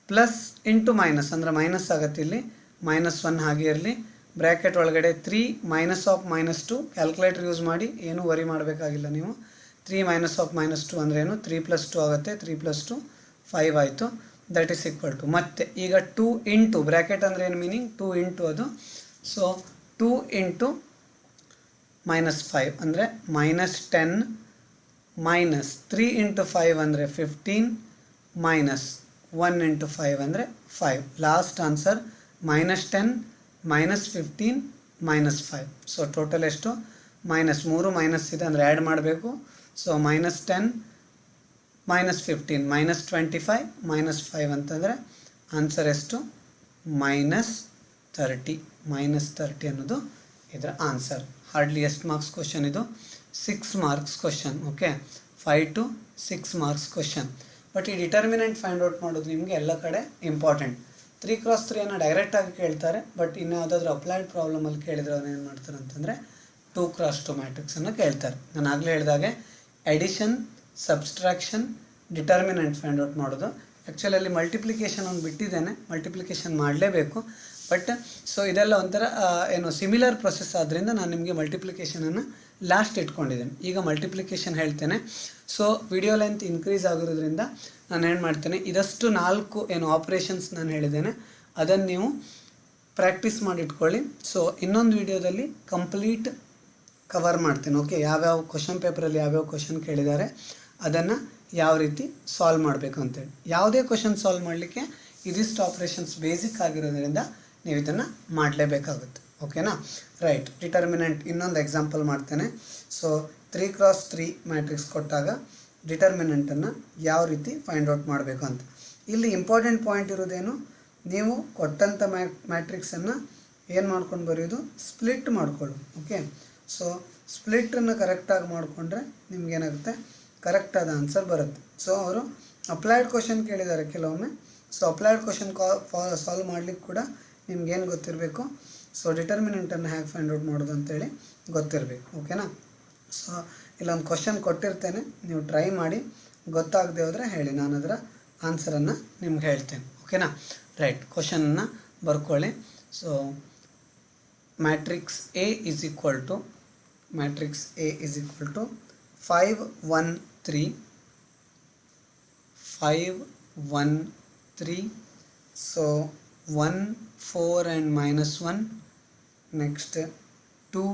ಪ್ಲಸ್ ಇಂಟು ಮೈನಸ್ ಅಂದರೆ ಮೈನಸ್ ಆಗುತ್ತೆ ಇಲ್ಲಿ, -1 ಹಾಗೇ ಇರಲಿ. ಬ್ರ್ಯಾಕೆಟ್ ಒಳಗಡೆ 3 -2 ಕ್ಯಾಲ್ಕುಲೇಟರ್ ಯೂಸ್ ಮಾಡಿ, ಏನೂ ವರಿ ಮಾಡಬೇಕಾಗಿಲ್ಲ ನೀವು. 3 -2 ಅಂದರೆ ಏನು, 3 + 2 ಆಗುತ್ತೆ. 3 + 2 5 ಆಯಿತು. ದಟ್ ಈಸ್ ಈಕ್ವಲ್ ಟು, ಮತ್ತೆ ಈಗ 2 ಇಂಟು ಬ್ರ್ಯಾಕೆಟ್ ಅಂದರೆ ಏನು ಮೀನಿಂಗ್, 2 ಇಂಟು ಅದು. ಸೊ 2 ಇಂಟು -5 ಅಂದರೆ -10, ಮೈನಸ್ 3 ಇಂಟು 5 ಅಂದರೆ 15, ಮೈನಸ್ 1 ಇಂಟು 5 ಅಂದರೆ 5. Last answer -10, -15, -5. ಸೊ ಟೋಟಲ್ ಎಷ್ಟು, -3 ಮೈನಸ್ ಇದೆ ಅಂದರೆ ಆ್ಯಡ್ ಮಾಡಬೇಕು. ಸೊ -10, -15, -25, -5 ಅಂತಂದರೆ ಆನ್ಸರ್ ಎಷ್ಟು, -30. -30 ಅನ್ನೋದು ಇದರ ಆನ್ಸರ್. ಹಾರ್ಡ್ಲಿ ಎಷ್ಟು ಮಾರ್ಕ್ಸ್ ಕ್ವಶನ್ ಇದು, 6 marks question. Okay, 5 to 6 marks question. But ಈ ಡಿಟರ್ಮಿನೆಂಟ್ ಫೈಂಡ್ ಔಟ್ ಮಾಡೋದು ನಿಮಗೆ ಎಲ್ಲ ಕಡೆ ಇಂಪಾರ್ಟೆಂಟ್. 3x3 ಅನ್ನು ಡೈರೆಕ್ಟಾಗಿ ಕೇಳ್ತಾರೆ, ಬಟ್ ಇನ್ನು ಯಾವುದಾದ್ರೂ ಅಪ್ಲೈಡ್ ಪ್ರಾಬ್ಲಮಲ್ಲಿ ಕೇಳಿದ್ರೆ ಅವ್ರು ಏನು ಮಾಡ್ತಾರೆ ಅಂತಂದರೆ 2x2 ಮ್ಯಾಟ್ರಿಕ್ಸನ್ನು ಕೇಳ್ತಾರೆ. ನಾನು ಆಗಲೇ ಹೇಳಿದಾಗೆ addition, subtraction, determinant find out ಮಾಡೋದು. ಆ್ಯಕ್ಚುಲಿ ಅಲ್ಲಿ ಮಲ್ಟಿಪ್ಲಿಕೇಶನ್ ಒಂದು ಬಿಟ್ಟಿದ್ದೇನೆ, ಮಲ್ಟಿಪ್ಲಿಕೇಶನ್ ಮಾಡಲೇಬೇಕು. ಬಟ್ ಸೊ ಇದೆಲ್ಲ ಒಂಥರ ಏನು ಸಿಮಿಲರ್ ಪ್ರೊಸೆಸ್ ಆದ್ದರಿಂದ ನಾನು ನಿಮಗೆ ಮಲ್ಟಿಪ್ಲಿಕೇಶನನ್ನು ಲಾಸ್ಟ್ ಇಟ್ಕೊಂಡಿದ್ದೇನೆ. ಈಗ ಮಲ್ಟಿಪ್ಲಿಕೇಶನ್ ಹೇಳ್ತೇನೆ. ಸೊ ವಿಡಿಯೋ ಲೆಂತ್ ಇನ್ಕ್ರೀಸ್ ಆಗಿರೋದ್ರಿಂದ ನಾನು ಏನು ಮಾಡ್ತೇನೆ, ಇದಷ್ಟು 4 ಏನು ಆಪ್ರೇಷನ್ಸ್ ನಾನು ಹೇಳಿದ್ದೇನೆ ಅದನ್ನು ನೀವು ಪ್ರಾಕ್ಟೀಸ್ ಮಾಡಿಟ್ಕೊಳ್ಳಿ. ಸೊ ಇನ್ನೊಂದು ವಿಡಿಯೋದಲ್ಲಿ ಕಂಪ್ಲೀಟ್ ಕವರ್ ಮಾಡ್ತೇನೆ. ಓಕೆ, ಯಾವ್ಯಾವ ಕ್ವಶನ್ ಪೇಪರಲ್ಲಿ ಯಾವ್ಯಾವ ಕ್ವಶನ್ ಕೇಳಿದ್ದಾರೆ ಅದನ್ನು ಯಾವ ರೀತಿ ಸಾಲ್ವ್ ಮಾಡಬೇಕು ಅಂತೇಳಿ. ಯಾವುದೇ ಕ್ವಶನ್ ಸಾಲ್ವ್ ಮಾಡಲಿಕ್ಕೆ ಇದಿಷ್ಟು ಆಪ್ರೇಷನ್ಸ್ ಬೇಸಿಕ್ ಆಗಿರೋದ್ರಿಂದ ನೀವು ಇದನ್ನು ಮಾಡಲೇಬೇಕಾಗುತ್ತೆ. ಓಕೆನಾ, ರೈಟ್. ಡಿಟರ್ಮಿನೆಂಟ್ ಇನ್ನೊಂದು ಎಕ್ಸಾಂಪಲ್ ಮಾಡ್ತೇನೆ. ಸೊ 3x3 ಮ್ಯಾಟ್ರಿಕ್ಸ್ ಕೊಟ್ಟಾಗ ಡಿಟರ್ಮಿನೆಂಟನ್ನು ಯಾವ ರೀತಿ ಫೈಂಡ್ ಔಟ್ ಮಾಡಬೇಕು ಅಂತ. ಇಲ್ಲಿ ಇಂಪಾರ್ಟೆಂಟ್ ಪಾಯಿಂಟ್ ಇರೋದೇನು, ನೀವು ಕೊಟ್ಟಂಥ ಮ್ಯಾಟ್ರಿಕ್ಸನ್ನು ಏನು ಮಾಡ್ಕೊಂಡು ಬರೆಯೋದು, ಸ್ಪ್ಲಿಟ್ ಮಾಡ್ಕೊಳ್ಳಿ. ಓಕೆ, ಸೊ ಸ್ಪ್ಲಿಟನ್ನು ಕರೆಕ್ಟಾಗಿ ಮಾಡಿಕೊಂಡ್ರೆ ನಿಮ್ಗೇನಾಗುತ್ತೆ, ಕರೆಕ್ಟಾದ ಆನ್ಸರ್ ಬರುತ್ತೆ. ಸೊ ಅವರು ಅಪ್ಲೈಡ್ ಕ್ವಶನ್ ಕೇಳಿದ್ದಾರೆ ಕೆಲವೊಮ್ಮೆ. ಸೊ ಅಪ್ಲೈಡ್ ಕ್ವಶನ್ ಸಾಲ್ವ್ ಮಾಡಲಿಕ್ಕೆ ಕೂಡ ನಿಮ್ಗೇನು ಗೊತ್ತಿರಬೇಕು, ಸೊ ಡಿಟರ್ಮಿನೆಂಟನ್ನು ಹೇಗೆ ಫೈಂಡ್ ಔಟ್ ಮಾಡೋದು ಅಂತೇಳಿ ಗೊತ್ತಿರಬೇಕು. ಓಕೆನಾ. ಸೊ ಇಲ್ಲೊಂದು ಕ್ವಶನ್ ಕೊಟ್ಟಿರ್ತೇನೆ, ನೀವು ಟ್ರೈ ಮಾಡಿ, ಗೊತ್ತಾಗದೆ ಹೋದರೆ ಹೇಳಿ, ನಾನು ಅದರ ಆನ್ಸರನ್ನು ನಿಮ್ಗೆ ಹೇಳ್ತೇನೆ. ಓಕೆನಾ, ರೈಟ್. ಕ್ವಶನನ್ನು ಬರ್ಕೊಳ್ಳಿ. So matrix A is equal to 5 1 3 5 1 3. So 1 4 and -1, next 2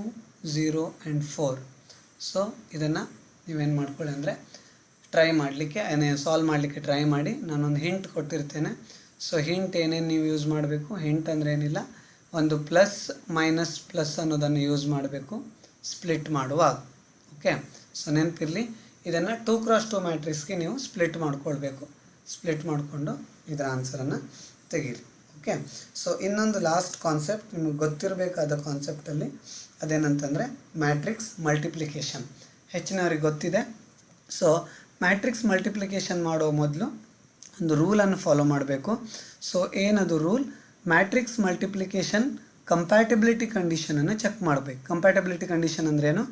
0 and 4. So ಇದನ್ನು ನೀವೇನು ಮಾಡ್ಕೊಳ್ಳಿ ಅಂದರೆ ಟ್ರೈ ಮಾಡಲಿಕ್ಕೆ, ಸಾಲ್ವ್ ಮಾಡಲಿಕ್ಕೆ ಟ್ರೈ ಮಾಡಿ. ನಾನೊಂದು ಹಿಂಟ್ ಕೊಟ್ಟಿರ್ತೇನೆ. ಸೊ ಹಿಂಟ್ ಏನೇನು ನೀವು ಯೂಸ್ ಮಾಡಬೇಕು, ಹಿಂಟ್ ಅಂದರೆ ಏನಿಲ್ಲ, ಒಂದು ಪ್ಲಸ್ ಮೈನಸ್ ಪ್ಲಸ್ ಅನ್ನೋದನ್ನು ಯೂಸ್ ಮಾಡಬೇಕು ಸ್ಪ್ಲಿಟ್ ಮಾಡುವಾಗ. ಓಕೆ, ಸೊ ನೆನಪಿರಲಿ, ಇದನ್ನು 2x2 ಮ್ಯಾಟ್ರಿಕ್ಸ್ಗೆ ನೀವು ಸ್ಪ್ಲಿಟ್ ಮಾಡ್ಕೊಳ್ಬೇಕು. ಸ್ಪ್ಲಿಟ್ ಮಾಡಿಕೊಂಡು ಇದರ ಆನ್ಸರನ್ನು ತೆಗೀರಿ. ಓಕೆ, ಸೊ ಇನ್ನೊಂದು ಲಾಸ್ಟ್ ಕಾನ್ಸೆಪ್ಟ್ ನಿಮಗೆ ಗೊತ್ತಿರಬೇಕಾದ ಕಾನ್ಸೆಪ್ಟಲ್ಲಿ ಅದೇನಂತಂದರೆ ಮ್ಯಾಟ್ರಿಕ್ಸ್ ಮಲ್ಟಿಪ್ಲಿಕೇಶನ್. ಹೆಚ್ಚಿನವ್ರಿಗೆ ಗೊತ್ತಿದೆ. ಸೊ ಮ್ಯಾಟ್ರಿಕ್ಸ್ ಮಲ್ಟಿಪ್ಲಿಕೇಶನ್ ಮಾಡೋ ಮೊದಲು ಒಂದು ರೂಲನ್ನು ಫಾಲೋ ಮಾಡಬೇಕು. ಸೊ ಏನದು ರೂಲ್, ಮ್ಯಾಟ್ರಿಕ್ಸ್ ಮಲ್ಟಿಪ್ಲಿಕೇಶನ್ ಕಂಪ್ಯಾಟಿಬಿಲಿಟಿ ಕಂಡೀಷನನ್ನು ಚೆಕ್ ಮಾಡಬೇಕು. ಕಂಪ್ಯಾಟಿಬಿಲಿಟಿ ಕಂಡೀಷನ್ ಅಂದ್ರೇನು,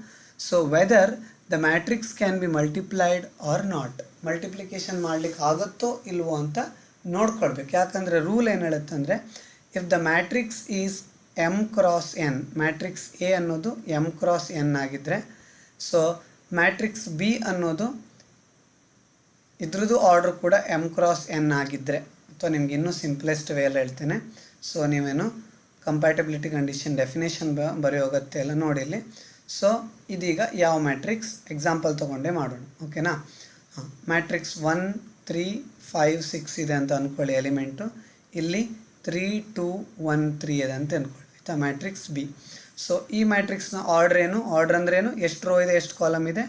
so whether the matrix can be multiplied or not, multiplication ಮಾಡಲಿಕ್ಕೆ ಆಗುತ್ತೋ ಇಲ್ವೋ ಅಂತ ನೋಡ್ಕೊಳ್ಬೇಕು. ಯಾಕಂದರೆ ರೂಲ್ ಏನು ಹೇಳುತ್ತೆ ಅಂದರೆ, if the matrix is m×n, matrix A ಅನ್ನೋದು m×n ಆಗಿದ್ದರೆ, ಸೊ ಮ್ಯಾಟ್ರಿಕ್ಸ್ ಬಿ ಅನ್ನೋದು ಇದ್ರದ್ದು ಆರ್ಡರ್ ಕೂಡ m×n ಆಗಿದ್ದರೆ, ಅಥವಾ ನಿಮ್ಗೆ ಇನ್ನೂ ಸಿಂಪ್ಲೆಸ್ಟ್ ವೇಯಲ್ಲಿ ಹೇಳ್ತೇನೆ. ಸೊ ನೀವೇನು ಕಂಪ್ಯಾಟಿಬಿಲಿಟಿ ಕಂಡೀಷನ್ ಡೆಫಿನೇಷನ್ ಬರೆಯೋ ಅಗತ್ಯ ಎಲ್ಲ ನೋಡಿ ಇಲ್ಲಿ. ಸೊ ಇದೀಗ ಯಾವ ಮ್ಯಾಟ್ರಿಕ್ಸ್ ಎಕ್ಸಾಂಪಲ್ ತೊಗೊಂಡೇ ಮಾಡೋಣ. ಓಕೆನಾ, ಮ್ಯಾಟ್ರಿಕ್ಸ್ 1 3 5 6 ಇದೆ ಅಂತ ಅಂದ್ಕೊಳ್ಳಿ ಎಲಿಮೆಂಟು. ಇಲ್ಲಿ 3 2 1 3 ಇದೆ ಅಂತ ಅಂದ್ಕೊಳ್ಳಿ, ಆಯಿತಾ. Matrix B. ಸೊ ಈ ಮ್ಯಾಟ್ರಿಕ್ಸ್ನ ಆರ್ಡ್ರ್ ಏನು, ಆರ್ಡ್ರ್ ಅಂದ್ರೇನು, ಎಷ್ಟು ರೋ ಇದೆ ಎಷ್ಟು ಕಾಲಮ್ ಇದೆ,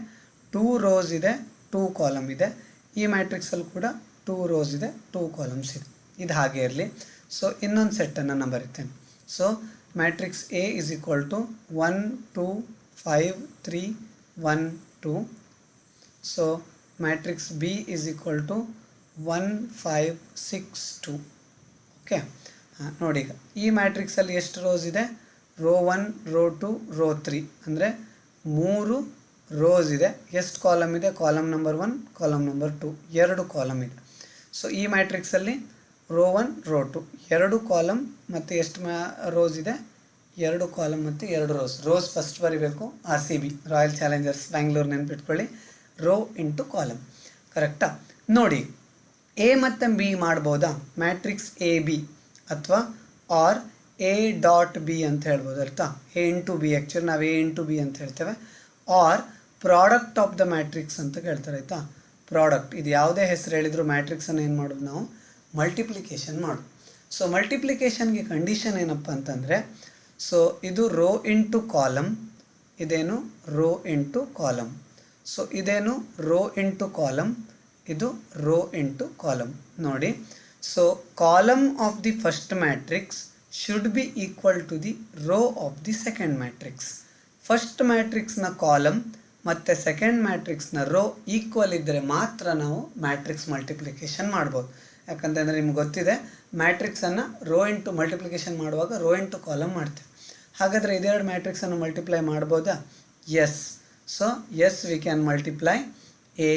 2 ರೋಸ್ ಇದೆ 2 ಕಾಲಮ್ ಇದೆ. ಈ ಮ್ಯಾಟ್ರಿಕ್ಸಲ್ಲಿ ಕೂಡ 2 ರೋಸ್ ಇದೆ, 2 ಕಾಲಮ್ಸ್ ಇದೆ. ಇದು ಹಾಗೆ ಇರಲಿ. ಸೊ ಇನ್ನೊಂದು ಸೆಟ್ಟನ್ನು ನಾನು ಬರಿತೇನೆ. So matrix A is equal to 1 2 5 3 1 2. So matrix B is equal to 1 5 6 2. Okay, ನೋಡಿ ಈಗ ಈ ಮ್ಯಾಟ್ರಿಕ್ಸಲ್ಲಿ ಎಷ್ಟು ರೋಸ್ ಇದೆ? ರೋ 1 ರೋ 2 ರೋ 3 ಅಂದರೆ 3 ರೋಸ್ ಇದೆ. ಎಷ್ಟು ಕಾಲಮ್ ಇದೆ? Column number 1 column number 2 2 column ಇದೆ. ಸೊ ಈ ಮ್ಯಾಟ್ರಿಕ್ಸಲ್ಲಿ ರೋ 1 ರೋ 2 2 ಕಾಲಮ್ ಮತ್ತು ಎಷ್ಟು ರೋಸ್ ಇದೆ? 2 ಕಾಲಮ್ ಮತ್ತು 2 ರೋಸ್ ಫಸ್ಟ್ ಬರಿಬೇಕು. RCB ರಾಯಲ್ ಚಾಲೆಂಜರ್ಸ್ ಬ್ಯಾಂಗ್ಳೂರು ನೆನ್ಪಿಟ್ಕೊಳ್ಳಿ. ರೋ ಇಂಟು ಕಾಲಮ್, ಕರೆಕ್ಟಾ? ನೋಡಿ, ಎ ಮತ್ತು ಬಿ ಮಾಡ್ಬೋದಾ? ಮ್ಯಾಟ್ರಿಕ್ಸ್ ಎ ಬಿ ಅಥವಾ ಆರ್ ಎ ಡಾಟ್ ಬಿ ಅಂತ ಹೇಳ್ಬೋದು ಅರ್ಥ. ಎ ಇಂಟು ಬಿ, ಆ್ಯಕ್ಚುಲಿ ನಾವು ಎ ಇಂಟು ಬಿ ಅಂತ ಹೇಳ್ತೇವೆ. Or product of the matrix ಅಂತ ಕೇಳ್ತಾರೆ ಆಯಿತಾ. ಪ್ರಾಡಕ್ಟ್, ಇದು ಯಾವುದೇ ಹೆಸರು ಹೇಳಿದ್ರು ಮ್ಯಾಟ್ರಿಕ್ಸನ್ನು ಏನು ಮಾಡೋದು ನಾವು? ಮಲ್ಟಿಪ್ಲಿಕೇಶನ್ ಮಾಡೋದು. ಸೊ ಮಲ್ಟಿಪ್ಲಿಕೇಶನ್ಗೆ ಕಂಡೀಷನ್ ಏನಪ್ಪ ಅಂತಂದರೆ, ಸೊ ಇದು ರೋ ಇಂಟು ಕಾಲಮ್, ಇದೇನು ರೋ ಇಂಟು ಕಾಲಮ್. ಸೊ ಇದೇನು ರೋ ಇಂಟು ಕಾಲಮ್, ಇದು ರೋ ಇಂಟು ಕಾಲಮ್. ನೋಡಿ, so column of the first matrix should be equal to the row of the second matrix. First ಮ್ಯಾಟ್ರಿಕ್ಸ್ನ column ಮತ್ತು second ಮ್ಯಾಟ್ರಿಕ್ಸ್ನ row equal ಇದ್ದರೆ ಮಾತ್ರ ನಾವು matrix multiplication ಮಾಡ್ಬೋದು. ಯಾಕಂತಂದರೆ ನಿಮ್ಗೆ ಗೊತ್ತಿದೆ, ಮ್ಯಾಟ್ರಿಕ್ಸನ್ನು ರೋ ಇಂಟು ಮಲ್ಟಿಪ್ಲಿಕೇಶನ್ ಮಾಡುವಾಗ ರೋ ಇಂಟು ಕಾಲಮ್ ಮಾಡ್ತೀವಿ. ಹಾಗಾದರೆ ಇದೆರಡು ಮ್ಯಾಟ್ರಿಕ್ಸನ್ನು ಮಲ್ಟಿಪ್ಲೈ ಮಾಡ್ಬೋದಾ? Yes. So S, we can multiply A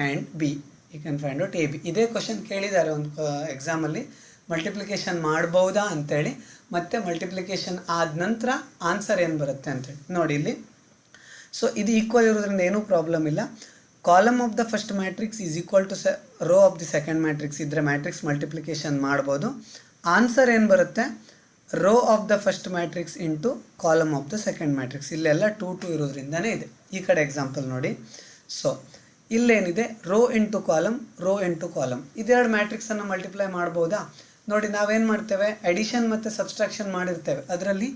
and B. You can find out A B. ಇದೇ ಕ್ವಶನ್ ಕೇಳಿದ್ದಾರೆ ಒಂದು ಎಕ್ಸಾಮಲ್ಲಿ, ಮಲ್ಟಿಪ್ಲಿಕೇಶನ್ ಮಾಡ್ಬೋದಾ ಅಂತೇಳಿ, ಮತ್ತು ಮಲ್ಟಿಪ್ಲಿಕೇಶನ್ ಆದ ನಂತರ ಆನ್ಸರ್ ಏನು ಬರುತ್ತೆ ಅಂತೇಳಿ ನೋಡಿ ಇಲ್ಲಿ. ಸೊ ಇದು ಈಕ್ವಲ್ ಇರೋದ್ರಿಂದ ಏನೂ ಪ್ರಾಬ್ಲಮ್ ಇಲ್ಲ. Column of the first matrix is equal to row of the second matrix ಇದ್ದರೆ ಮ್ಯಾಟ್ರಿಕ್ಸ್ ಮಲ್ಟಿಪ್ಲಿಕೇಶನ್ ಮಾಡ್ಬೋದು. ಆನ್ಸರ್ ಏನು ಬರುತ್ತೆ? Row of the first matrix into column of the second matrix. ಇಲ್ಲೆಲ್ಲ 2 2 ಇರೋದ್ರಿಂದನೇ ಇದೆ. ಈ ಕಡೆ ಎಕ್ಸಾಂಪಲ್ ನೋಡಿ. ಸೊ ಇಲ್ಲೇನಿದೆ? Row into column, row into column. ಇದೆರಡು ಮ್ಯಾಟ್ರಿಕ್ಸನ್ನು ಮಲ್ಟಿಪ್ಲೈ ಮಾಡ್ಬೋದಾ? ನೋಡಿ, ನಾವೇನು ಮಾಡ್ತೇವೆ? ಅಡಿಷನ್ ಮತ್ತು ಸಬ್ಸ್ಟ್ರಾಕ್ಷನ್ ಮಾಡಿರ್ತೇವೆ. ಅದರಲ್ಲಿ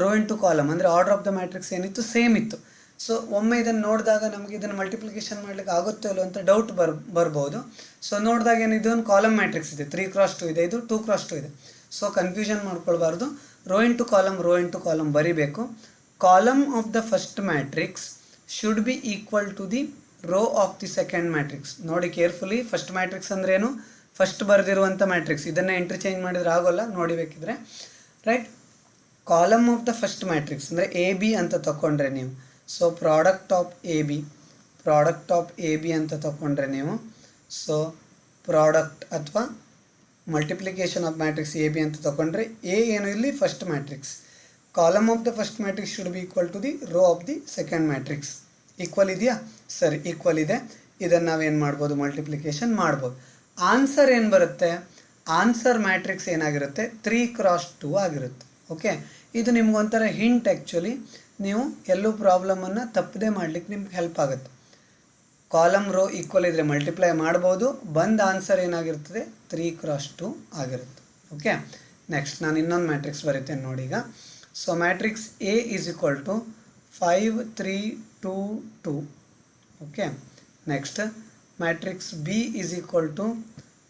ರೋ ಇಂಟು ಕಾಲಮ್ ಅಂದರೆ ಆರ್ಡರ್ ಆಫ್ ದ ಮ್ಯಾಟ್ರಿಕ್ಸ್ ಏನಿತ್ತು? ಸೇಮ್ ಇತ್ತು. ಸೊ ಒಮ್ಮೆ ಇದನ್ನು ನೋಡಿದಾಗ ನಮಗೆ ಇದನ್ನು ಮಲ್ಟಿಪ್ಲಿಕೇಶನ್ ಮಾಡಲಿಕ್ಕೆ ಆಗುತ್ತೋ ಇಲ್ಲೋ ಅಂತ ಡೌಟ್ ಬರ್ಬೋದು. ಸೊ ನೋಡಿದಾಗ ಏನಿದೆ? ಒಂದು ಕಾಲಮ್ ಮ್ಯಾಟ್ರಿಕ್ಸ್ ಇದೆ, 3x2 ಇದೆ, ಇದು 2x2 ಇದೆ. ಸೊ ಕನ್ಫ್ಯೂಷನ್ ಮಾಡ್ಕೊಳ್ಬಾರ್ದು. ರೋ ಇಂಟು ಕಾಲಮ್ ಬರೀಬೇಕು. Column of the first matrix should be equal to the row of the second matrix. ನೋಡಿ ಕೇರ್ಫುಲಿ, ಫಸ್ಟ್ ಮ್ಯಾಟ್ರಿಕ್ಸ್ ಅಂದ್ರೆ ಏನು? ಫಸ್ಟ್ ಬರೆದಿರುವಂಥ ಮ್ಯಾಟ್ರಿಕ್ಸ್. ಇದನ್ನು ಇಂಟರ್ಚೇಂಜ್ ಮಾಡಿದರೆ ಆಗೋಲ್ಲ, ನೋಡಿಬೇಕಿದ್ರೆ right. Column of the first matrix ಅಂದರೆ ಎ ಬಿ ಅಂತ ತಗೊಂಡ್ರೆ ನೀವು, so product of A B ಅಂತ ತಗೊಂಡ್ರೆ ನೀವು, ಸೊ ಪ್ರಾಡಕ್ಟ್ ಅಥವಾ multiplication of matrix A B ಅಂತ ತಗೊಂಡ್ರೆ, ಎ ಏನು ಇಲ್ಲಿ? First matrix. Column of the first matrix should be equal to the row of the second matrix. Equal ಇದೆಯಾ? ಸರಿ, ಈಕ್ವಲ್ ಇದೆ. ಇದನ್ನು ನಾವೇನು ಮಾಡ್ಬೋದು? ಮಲ್ಟಿಪ್ಲಿಕೇಶನ್ ಮಾಡ್ಬೋದು. ಆನ್ಸರ್ ಏನು ಬರುತ್ತೆ? ಆನ್ಸರ್ ಮ್ಯಾಟ್ರಿಕ್ಸ್ ಏನಾಗಿರುತ್ತೆ? 3x2 ಆಗಿರುತ್ತೆ. ಓಕೆ, ಇದು ನಿಮ್ಗೊಂಥರ ಹಿಂಟ್. ಆ್ಯಕ್ಚುಲಿ ನೀವು ಎಲ್ಲೂ ಪ್ರಾಬ್ಲಮನ್ನು ತಪ್ಪದೆ ಮಾಡಲಿಕ್ಕೆ ನಿಮ್ಗೆ ಹೆಲ್ಪ್ ಆಗುತ್ತೆ. ಕಾಲಮ್ ರೋ ಈಕ್ವಲ್ ಇದ್ದರೆ ಮಲ್ಟಿಪ್ಲೈ ಮಾಡ್ಬೋದು. ಬಂದ ಆನ್ಸರ್ ಏನಾಗಿರ್ತದೆ? 3x2 ಆಗಿರುತ್ತೆ. ಓಕೆ, ನೆಕ್ಸ್ಟ್ ನಾನು ಇನ್ನೊಂದು ಮ್ಯಾಟ್ರಿಕ್ಸ್ ಬರೀತೇನೆ ನೋಡಿ ಈಗ. So matrix A is equal to 5 3 2 2. Okay, next matrix B is equal to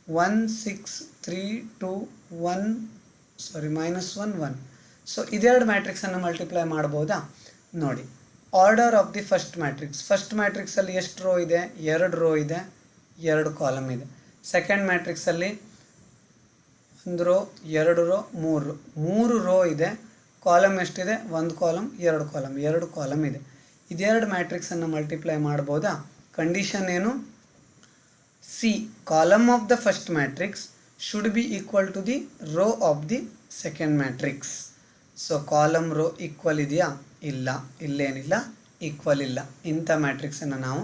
1 6 3 2 1 -1 1. So ಇದೆರಡು ಮ್ಯಾಟ್ರಿಕ್ಸನ್ನು ಮಲ್ಟಿಪ್ಲೈ ಮಾಡ್ಬೋದಾ? ನೋಡಿ, order of the first matrix. First ಮ್ಯಾಟ್ರಿಕ್ಸಲ್ಲಿ ಎಷ್ಟು ರೋ ಇದೆ? 2 ರೋ ಇದೆ, 2 ಕಾಲಮ್ ಇದೆ. ಸೆಕೆಂಡ್ ಮ್ಯಾಟ್ರಿಕ್ಸಲ್ಲಿ 1 ರೋ 2 ರೋ 3 ರೋ ಇದೆ. ಕಾಲಮ್ ಎಷ್ಟಿದೆ? 1 ಕಾಲಮ್ 2 ಕಾಲಮ್ ಇದೆ. ಇದೆರಡು ಮ್ಯಾಟ್ರಿಕ್ಸನ್ನು ಮಲ್ಟಿಪ್ಲೈ ಮಾಡ್ಬೋದಾ? ಕಂಡೀಷನ್ ಏನು? See, column of the first matrix should be equal to the row of the second matrix. So column row equal ಇದೆಯಾ? ಇಲ್ಲ, ಇಲ್ಲೇನಿಲ್ಲ, ಈಕ್ವಲ್ ಇಲ್ಲ. ಇಂಥ ಮ್ಯಾಟ್ರಿಕ್ಸನ್ನು ನಾವು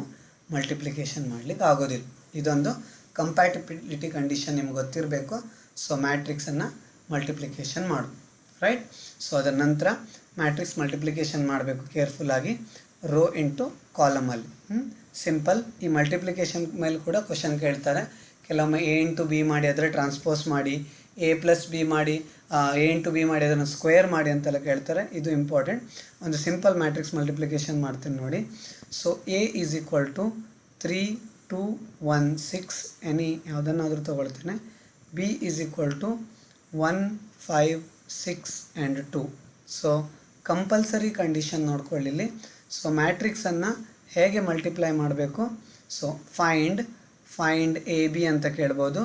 ಮಲ್ಟಿಪ್ಲಿಕೇಶನ್ ಮಾಡಲಿಕ್ಕೆ ಆಗೋದಿಲ್ಲ. ಇದೊಂದು ಕಂಪ್ಯಾಟಿಬಿಲಿಟಿ ಕಂಡೀಷನ್ ನಿಮ್ಗೆ ಗೊತ್ತಿರಬೇಕು. ಸೊ ಮ್ಯಾಟ್ರಿಕ್ಸನ್ನು ಮಲ್ಟಿಪ್ಲಿಕೇಶನ್ ಮಾಡು, ರೈಟ್. ಸೊ ಅದರ ನಂತರ ಮ್ಯಾಟ್ರಿಕ್ಸ್ ಮಲ್ಟಿಪ್ಲಿಕೇಶನ್ ಮಾಡಬೇಕು ಕೇರ್ಫುಲ್ಲಾಗಿ, ರೋ ಇಂಟು ಕಾಲಮಲ್ಲಿ. ಸಿಂಪಲ್. ಈ ಮಲ್ಟಿಪ್ಲಿಕೇಶನ್ ಮೇಲೆ ಕೂಡ ಕ್ವಶನ್ ಕೇಳ್ತಾರೆ. ಕೆಲವೊಮ್ಮೆ ಎ ಇಂಟು ಬಿ ಮಾಡಿ ಅದರ ಟ್ರಾನ್ಸ್ಪೋಸ್ ಮಾಡಿ, ಎ ಪ್ಲಸ್ ಬಿ ಮಾಡಿ, ಎ ಇಂಟು ಬಿ ಮಾಡಿ ಅದನ್ನು ಸ್ಕ್ವೇರ್ ಮಾಡಿ ಅಂತೆಲ್ಲ ಕೇಳ್ತಾರೆ. ಇದು ಇಂಪಾರ್ಟೆಂಟ್. ಒಂದು ಸಿಂಪಲ್ ಮ್ಯಾಟ್ರಿಕ್ಸ್ ಮಲ್ಟಿಪ್ಲಿಕೇಶನ್ ಮಾಡ್ತೀನಿ ನೋಡಿ. So A is equal to 3 2 1 6 any ಯಾವುದನ್ನಾದರೂ ತೊಗೊಳ್ತೇನೆ. B is equal to 1 5 6 and 2. So compulsory condition ನೋಡ್ಕೊಳ್ಳಿಲ್ಲಿ. ಸೊ ಮ್ಯಾಟ್ರಿಕ್ಸನ್ನು ಹೇಗೆ ಮಲ್ಟಿಪ್ಲೈ ಮಾಡಬೇಕು? ಸೊ ಫೈಂಡ್ ಎ ಬಿ ಅಂತ ಕೇಳ್ಬೋದು,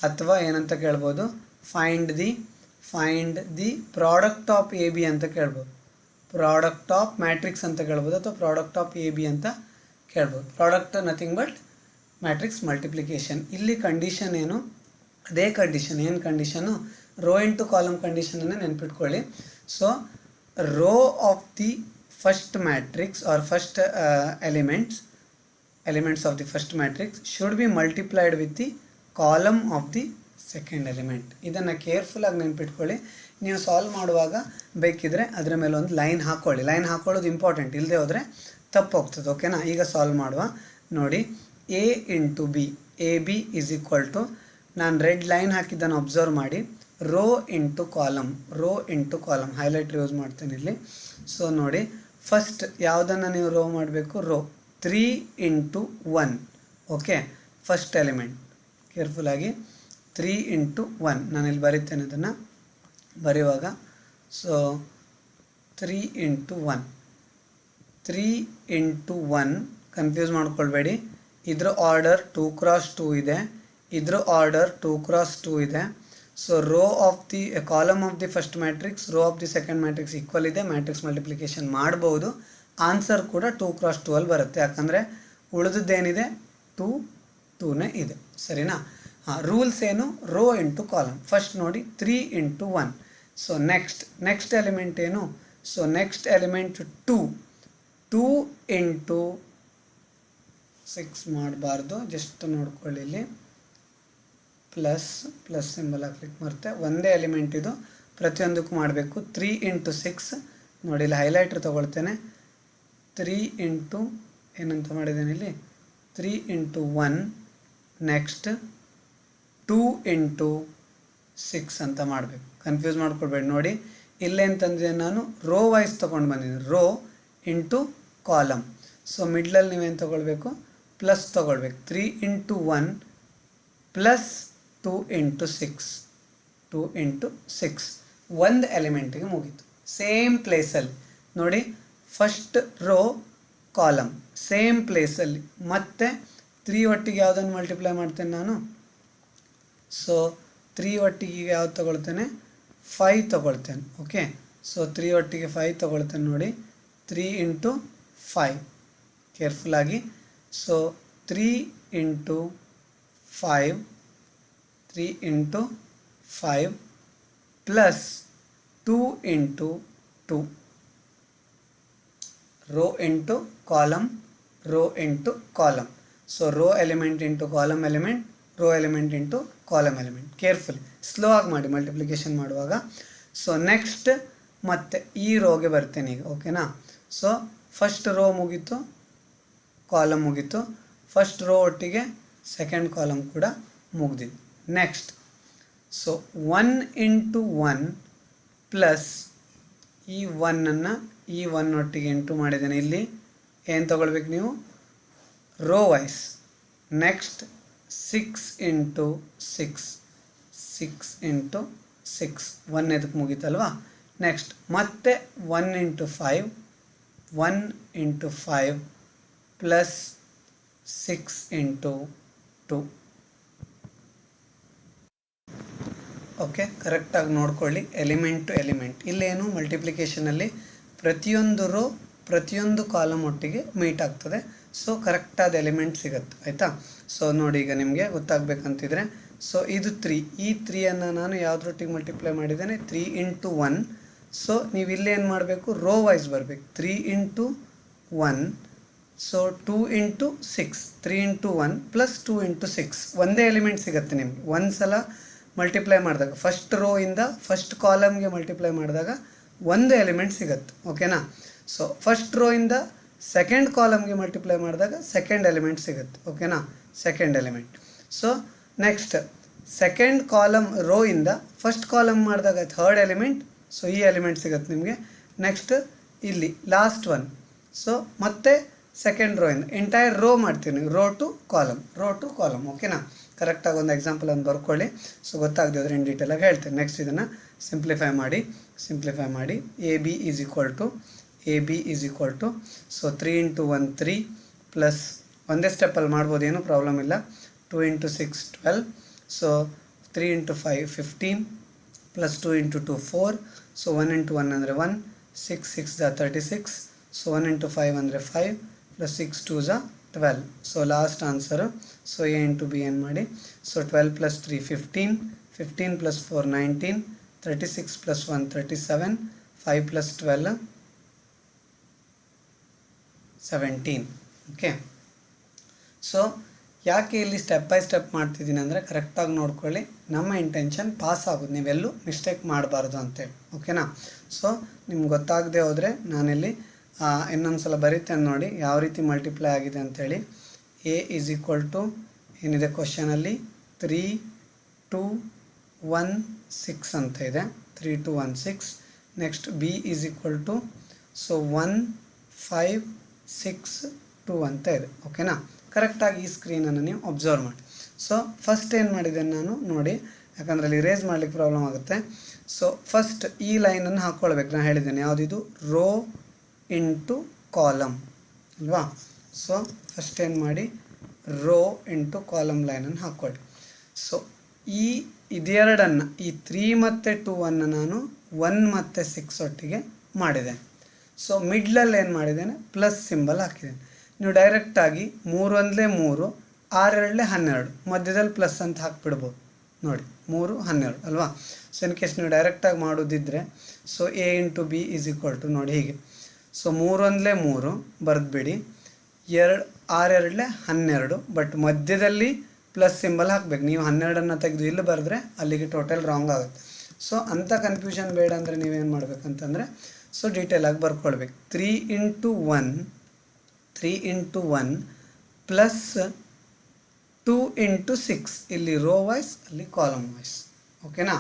ಅಥವಾ ಏನಂತ ಕೇಳ್ಬೋದು, find the product of A B ಅಂತ ಕೇಳ್ಬೋದು, ಪ್ರಾಡಕ್ಟ್ ಆಫ್ ಮ್ಯಾಟ್ರಿಕ್ಸ್ ಅಂತ ಕೇಳ್ಬೋದು, ಅಥವಾ ಪ್ರಾಡಕ್ಟ್ ಆಫ್ ಎ ಬಿ ಅಂತ ಕೇಳ್ಬೋದು. Product nothing but matrix multiplication. ಇಲ್ಲಿ ಕಂಡೀಷನ್ ಏನು? ಅದೇ ಕಂಡೀಷನ್. ಏನು ಕಂಡೀಷನು? ರೋ ಇಂಟು ಕಾಲಮ್ ಕಂಡೀಷನನ್ನೇ ನೆನ್ಪಿಟ್ಕೊಳ್ಳಿ. So row of the first matrix are first elements of the first matrix should be multiplied with the column of the second element. ಇದನ್ನು ಕೇರ್ಫುಲ್ಲಾಗಿ ನೆನ್ಪಿಟ್ಕೊಳ್ಳಿ. ನೀವು solve ಮಾಡುವಾಗ ಬೇಕಿದ್ರೆ ಅದರ ಮೇಲೆ ಒಂದು ಲೈನ್ ಹಾಕ್ಕೊಳ್ಳಿ. ಲೈನ್ ಹಾಕ್ಕೊಳ್ಳೋದು ಇಂಪಾರ್ಟೆಂಟ್, ಇಲ್ಲದೆ ಹೋದರೆ ತಪ್ಪು ಹೋಗ್ತದೆ. ಓಕೆನಾ? ಈಗ ಸಾಲ್ವ್ ಮಾಡುವ. ನೋಡಿ, A into B, A B is equal to, ನಾನು ರೆಡ್ ಲೈನ್ ಹಾಕಿದ್ದನ್ನು ಅಬ್ಸರ್ವ್ ಮಾಡಿ, row into column highlighter use ಮಾಡ್ತೇನೆ ಇಲ್ಲಿ. ಸೊ ನೋಡಿ, ಫಸ್ಟ್ ಯಾವುದನ್ನು ನೀವು ರೋ ಮಾಡಬೇಕು? Row 3 into 1. Okay, first element ಕೇರ್ಫುಲ್ಲಾಗಿ 3 ಇಂಟು 1 ನಾನಿಲ್ಲಿ ಬರೀತೇನೆ. ಅದನ್ನು ಬರೆಯುವಾಗ ಸೊ 3 ಇಂಟು 1 ಕನ್ಫ್ಯೂಸ್ ಮಾಡ್ಕೊಳ್ಬೇಡಿ. ಇದ್ರ ಆರ್ಡರ್ 2 x 2 ಇದೆ, ಇದ್ರ ಆರ್ಡರ್ 2 x 2 ಇದೆ. So row of the column of the first matrix, row of the second matrix equal ಇದೆ. ಮ್ಯಾಟ್ರಿಕ್ಸ್ ಮಲ್ಟಿಪ್ಲಿಕೇಶನ್ ಮಾಡ್ಬೋದು. ಆನ್ಸರ್ ಕೂಡ 2 x 2 ಬರುತ್ತೆ, ಯಾಕಂದರೆ ಉಳಿದದ್ದೇನಿದೆ 2 ಇದೆ. ಸರಿನಾ? ರೂಲ್ಸ್ ಏನು? Rho into column. ಫಸ್ಟ್ ನೋಡಿ 3 ಇಂಟು 1. ಸೊ ನೆಕ್ಸ್ಟ್ ಎಲಿಮೆಂಟ್ ಏನು? ಸೊ ನೆಕ್ಸ್ಟ್ ಎಲಿಮೆಂಟ್ 2 ಇಂಟು 6 ಮಾಡಬಾರ್ದು, ಜಸ್ಟ್ ನೋಡ್ಕೊಳ್ಳಿ ಇಲ್ಲಿ ಪ್ಲಸ್ ಸಿಂಬಲ್ ಕ್ಲಿಕ್ ಮಾಡ್ತೆ. ಒಂದೇ ಎಲಿಮೆಂಟ್ ಇದು, ಪ್ರತಿಯೊಂದಕ್ಕೂ ಮಾಡಬೇಕು. 3 ಇಂಟು 6 ನೋಡಿ, ಇಲ್ಲಿ ಹೈಲೈಟ್ರ್ ತೊಗೊಳ್ತೇನೆ. 3 ಇಂಟು ಏನಂತ ಮಾಡಿದ್ದೇನೆ ಇಲ್ಲಿ, 3 ಇಂಟು 1. ನೆಕ್ಸ್ಟ್ 2 ಇಂಟು 6 ಅಂತ ಮಾಡಬೇಕು. ಕನ್ಫ್ಯೂಸ್ ಮಾಡ್ಕೊಳ್ಬೇಡಿ. ನೋಡಿ, ಇಲ್ಲೇನು ನಾನು ರೋ ವೈಸ್ ತೊಗೊಂಡು ಬಂದಿದ್ದೀನಿ, ರೋ ಇಂಟು ಕಾಲಮ್. ಸೊ ಮಿಡ್ಲಲ್ಲಿ ನೀವೇನು ತೊಗೊಳ್ಬೇಕು? ಪ್ಲಸ್ ತೊಗೊಳ್ಬೇಕು. 3 ಇಂಟು 1 ಪ್ಲಸ್ 2 ಇಂಟು 6 ಒಂದು ಎಲಿಮೆಂಟಿಗೆ ಮುಗೀತು. ಸೇಮ್ ಪ್ಲೇಸಲ್ಲಿ ನೋಡಿ, ಫಸ್ಟ್ ರೋ ಕಾಲಮ್ ಸೇಮ್ ಪ್ಲೇಸಲ್ಲಿ, ಮತ್ತೆ 3 ಒಟ್ಟಿಗೆ ಯಾವುದನ್ನು ಮಲ್ಟಿಪ್ಲೈ ಮಾಡ್ತೇನೆ ನಾನು? ಸೊ 3 ಒಟ್ಟಿಗೆ ಯಾವ್ದು ತೊಗೊಳ್ತೇನೆ? 5 ತೊಗೊಳ್ತೇನೆ. ಓಕೆ, ಸೊ 3 ಒಟ್ಟಿಗೆ 5 ತೊಗೊಳ್ತೇನೆ. ನೋಡಿ, 3 ಇಂಟು 5 ಕೇರ್ಫುಲ್ಲಾಗಿ. So 3 into 5 plus 2 into 2. Row into column. So row element into column element, row element into column element. Carefully slow ಆಗಿ ಮಾಡಿ ಮಲ್ಟಿಪ್ಲಿಕೇಶನ್ ಮಾಡುವಾಗ. ಸೊ ನೆಕ್ಸ್ಟ್ ಮತ್ತೆ ಈ ರೋಗೆ ಬರ್ತೇನೆ ಈಗ. ಓಕೆನಾ? ಸೊ ಫಸ್ಟ್ ರೋ ಮುಗೀತು, ಕಾಲಮ್ ಮುಗೀತು. ಫಸ್ಟ್ ರೋ ಒಟ್ಟಿಗೆ ಸೆಕೆಂಡ್ ಕಾಲಮ್ ಕೂಡ ಮುಗ್ದಿದ್ದು. ನೆಕ್ಸ್ಟ್ ಸೊ 1 ಇಂಟು 1 ಪ್ಲಸ್ ಈ 1 ಒಟ್ಟಿಗೆ ಇಂಟು ಮಾಡಿದ್ದೇನೆ. ಇಲ್ಲಿ ಏನು ತೊಗೊಳ್ಬೇಕು ನೀವು? Rho wise. ನೆಕ್ಸ್ಟ್ 6 ಇಂಟು 6 1 ಇದಕ್ಕೆ ಮುಗೀತಲ್ವಾ? ನೆಕ್ಸ್ಟ್ ಮತ್ತೆ 1 ಇಂಟು 5 ಪ್ಲಸ್ 6 ಇಂಟು 2. ಓಕೆ, ಕರೆಕ್ಟಾಗಿ ನೋಡ್ಕೊಳ್ಳಿ. ಎಲಿಮೆಂಟ್ ಟು ಎಲಿಮೆಂಟ್ ಇಲ್ಲೇನು ಮಲ್ಟಿಪ್ಲಿಕೇಶನಲ್ಲಿ ಪ್ರತಿಯೊಂದು ರೋ ಪ್ರತಿಯೊಂದು ಕಾಲಮ್ ಒಟ್ಟಿಗೆ ಮೀಟ್ ಆಗ್ತದೆ. ಸೊ ಕರೆಕ್ಟಾದ ಎಲಿಮೆಂಟ್ ಸಿಗುತ್ತೆ. ಆಯಿತಾ? ಸೊ ನೋಡಿ, ಈಗ ನಿಮಗೆ ಗೊತ್ತಾಗಬೇಕಂತಿದ್ರೆ, ಸೊ ಇದು 3, ಈ 3 ನಾನು ಯಾವುದ್ರೊಟ್ಟಿಗೆ ಮಲ್ಟಿಪ್ಲೈ ಮಾಡಿದ್ದೇನೆ? 3 ಇಂಟು 1. ಸೊ ನೀವು ಇಲ್ಲೇನು ಮಾಡಬೇಕು? ರೋ ವೈಸ್ ಬರಬೇಕು. 3 into 1, so 2 into 6, 3 into 1 plus 2 into 6 ಒಂದೇ ಎಲಿಮೆಂಟ್ ಸಿಗುತ್ತೆ ನಿಮಗೆ. ಒಂದು ಸಲ ಮಲ್ಟಿಪ್ಲೈ ಮಾಡಿದಾಗ ಫಸ್ಟ್ ರೋ ಇಂದ ಫಸ್ಟ್ ಕಾಲಮ್ಗೆ ಮಲ್ಟಿಪ್ಲೈ ಮಾಡಿದಾಗ ಒಂದು ಎಲಿಮೆಂಟ್ ಸಿಗುತ್ತೆ. ಓಕೆನಾ? ಸೊ ಫಸ್ಟ್ ರೋ ಇಂದ ಸೆಕೆಂಡ್ ಕಾಲಮ್ಗೆ ಮಲ್ಟಿಪ್ಲೈ ಮಾಡಿದಾಗ ಸೆಕೆಂಡ್ ಎಲಿಮೆಂಟ್ ಸಿಗುತ್ತೆ. ಓಕೆನಾ? Second element. So next second column row ಇಂದ ಫಸ್ಟ್ ಕಾಲಮ್ ಮಾಡಿದಾಗ ಥರ್ಡ್ ಎಲಿಮೆಂಟ್. ಸೊ ಈ ಎಲಿಮೆಂಟ್ ಸಿಗುತ್ತೆ ನಿಮಗೆ. ನೆಕ್ಸ್ಟ್ ಇಲ್ಲಿ ಲಾಸ್ಟ್ ಒನ್. ಸೊ ಮತ್ತೆ ಸೆಕೆಂಡ್ ರೋ ಇಂದ ಎಂಟೈರ್ ರೋ ಮಾಡ್ತೀನಿ, ರೋ ಟು ಕಾಲಮ್. ಓಕೆನಾ? ಕರೆಕ್ಟಾಗಿ ಒಂದು ಎಕ್ಸಾಂಪಲ್ ಅನ್ನು ಬರ್ಕೊಳ್ಳಿ. ಸೊ ಗೊತ್ತಾಗದೆ ಹೋದರೆ ಇನ್ ಡೀಟೇಲಾಗಿ ಹೇಳ್ತೇನೆ. ನೆಕ್ಸ್ಟ್ ಇದನ್ನು ಸಿಂಪ್ಲಿಫೈ ಮಾಡಿ A B is equal to so 3 × 1 3 plus ಒಂದೇ ಸ್ಟೆಪ್ಪಲ್ಲಿ ಮಾಡ್ಬೋದು, ಏನೂ ಪ್ರಾಬ್ಲಮ್ ಇಲ್ಲ. 2 × 6 12, ಸೊ 3 × 5 15 ಪ್ಲಸ್ 2 × 2 4, ಸೊ 1 × 1 ಅಂದರೆ 1, 6 6 36, ಸೊ 1 × 5 ಅಂದರೆ 5 plus 6 2 12. So last answer. So A into B ಏನು ಮಾಡಿ, so 12 plus 3 15, 15 plus 4 19, 36 plus 1 37, 5 plus 12 17. Okay, so ಯಾಕೆ ಇಲ್ಲಿ ಸ್ಟೆಪ್ ಬೈ ಸ್ಟೆಪ್ ಮಾಡ್ತಿದ್ದೀನಿ ಅಂದರೆ ಕರೆಕ್ಟಾಗಿ ನೋಡ್ಕೊಳ್ಳಿ. ನಮ್ಮ ಇಂಟೆನ್ಷನ್ ಪಾಸ್ ಆಗೋದು, ನೀವೆಲ್ಲೂ ಮಿಸ್ಟೇಕ್ ಮಾಡಬಾರ್ದು ಅಂತೇಳಿ. ಓಕೆನಾ? ಸೊ ನಿಮ್ಗೆ ಗೊತ್ತಾಗದೆ ಹೋದರೆ ನಾನಿಲ್ಲಿ ಇನ್ನೊಂದು ಸಲ ಬರೀತೇನೆ ನೋಡಿ ಯಾವ ರೀತಿ ಮಲ್ಟಿಪ್ಲೈ ಆಗಿದೆ ಅಂಥೇಳಿ. ಎ ಈಸ್ ಈಕ್ವಲ್ ಟು ಏನಿದೆ ಕ್ವಶನಲ್ಲಿ 3 2 1 6 ಅಂತ ಇದೆ, 3 2 1 6. Next B is equal to so 1 5 6 2 ಅಂತ ಇದೆ. ಓಕೆನಾ? ಕರೆಕ್ಟಾಗಿ ಈ ಸ್ಕ್ರೀನನ್ನು ನೀವು ಅಬ್ಸರ್ವ್ ಮಾಡಿ. ಸೊ ಫಸ್ಟ್ ಏನು ಮಾಡಿದ್ದೇನೆ ನಾನು ನೋಡಿ, ಯಾಕಂದರೆ ಅಲ್ಲಿ ಇರೇಸ್ ಮಾಡಲಿಕ್ಕೆ ಪ್ರಾಬ್ಲಮ್ ಆಗುತ್ತೆ. ಸೊ ಫಸ್ಟ್ ಈ ಲೈನನ್ನು ಹಾಕ್ಕೊಳ್ಬೇಕು. ನಾನು ಹೇಳಿದ್ದೇನೆ ಯಾವುದಿದು, ರೋ ಇಂಟು ಕಾಲಮ್ ಅಲ್ವಾ? ಸೊ ಫಸ್ಟ್ ಏನು ಮಾಡಿ, ರೋ ಇಂಟು ಕಾಲಮ್ ಲೈನನ್ನು ಹಾಕ್ಕೊಳ್ಳಿ. ಸೊ ಇದೆರಡನ್ನು ಈ 3 ಮತ್ತು 2 ಅನ್ನು ನಾನು 1 ಮತ್ತು 6 ಒಟ್ಟಿಗೆ ಮಾಡಿದ್ದೇನೆ. ಸೊ ಮಿಡ್ಲಲ್ಲಿ ಏನು ಮಾಡಿದ್ದೇನೆ, ಪ್ಲಸ್ ಸಿಂಬಲ್ ಹಾಕಿದ್ದೇನೆ. ನೀವು ಡೈರೆಕ್ಟಾಗಿ 3 1 3, 6 2 12, ಮಧ್ಯದಲ್ಲಿ ಪ್ಲಸ್ ಅಂತ ಹಾಕ್ಬಿಡ್ಬೋದು ನೋಡಿ, 3 12 ಅಲ್ವಾ? ಸೊ ಇನ್ ಕೇಸ್ ನೀವು ಡೈರೆಕ್ಟಾಗಿ ಮಾಡೋದಿದ್ದರೆ so A into B is equal to ನೋಡಿ ಹೀಗೆ. ಸೊ 3 1 3 ಬರೆದ್ಬಿಡಿ, 6 2 12, ಬಟ್ ಮಧ್ಯದಲ್ಲಿ ಪ್ಲಸ್ ಸಿಂಬಲ್ ಹಾಕಬೇಕು. ನೀವು 12ಅನ್ನು ತೆಗೆದು ಇಲ್ಲಿ ಬರೆದ್ರೆ ಅಲ್ಲಿಗೆ ಟೋಟಲ್ ರಾಂಗ್ ಆಗುತ್ತೆ. ಸೊ ಅಂಥ ಕನ್ಫ್ಯೂಷನ್ ಬೇಡ ಅಂದರೆ ನೀವೇನು ಮಾಡಬೇಕಂತಂದರೆ ಸೊ ಡೀಟೇಲಾಗಿ ಬರ್ಕೊಳ್ಬೇಕು. 3 × 1 ಪ್ಲಸ್ 2 × 6, ಇಲ್ಲಿ ರೋ ವೈಸ್ ಅಲ್ಲಿ ಕಾಲಮ್ ವೈಸ್. ಓಕೆನಾ?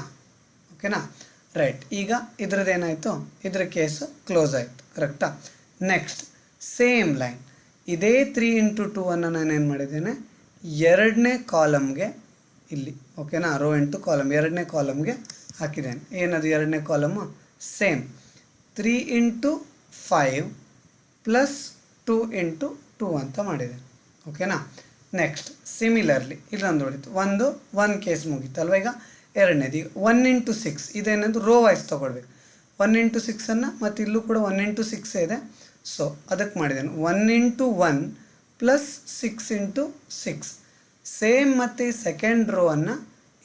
ರೈಟ್. ಈಗ ಇದ್ರದ್ದು ಏನಾಯಿತು, ಇದ್ರ ಕೇಸು ಕ್ಲೋಸ್ ಆಯಿತು. ಕರೆಕ್ಟಾ? ನೆಕ್ಸ್ಟ್ ಸೇಮ್ ಲೈನ್ ಇದೇ 3 × 2 ಅನ್ನು ನಾನೇನು ಮಾಡಿದ್ದೇನೆ, ಎರಡನೇ ಕಾಲಮ್ಗೆ ಇಲ್ಲಿ. ಓಕೆನಾ? ರೋ ಇಂಟು ಕಾಲಮ್ ಎರಡನೇ ಕಾಲಮ್ಗೆ ಹಾಕಿದ್ದೇನೆ. ಏನದು ಎರಡನೇ ಕಾಲಮು, ಸೇಮ್ 3 × 5 ಪ್ಲಸ್ 2 × 2 ಅಂತ ಮಾಡಿದ್ದೇನೆ. ಓಕೆನಾ? ನೆಕ್ಸ್ಟ್ ಸಿಮಿಲರ್ಲಿ ಇಲ್ಲೊಂದು ಹೊಡಿತು, ಒಂದು ಕೇಸ್ ಮುಗೀತು ಅಲ್ವಾ? ಈಗ ಎರಡನೇದು ಈಗ 1 × 6 ಇದೇನಂದು ರೋ ವೈಸ್ ತೊಗೊಳ್ಬೇಕು. 1 × 6ಅನ್ನು ಮತ್ತು ಇಲ್ಲೂ ಕೂಡ 1 × 6 ಇದೆ. ಸೊ ಅದಕ್ಕೆ ಮಾಡಿದ್ದೇನೆ 1 × 1 ಪ್ಲಸ್ 6 × 6. ಸೇಮ್ ಮತ್ತು ಸೆಕೆಂಡ್ ರೋ ಅನ್ನು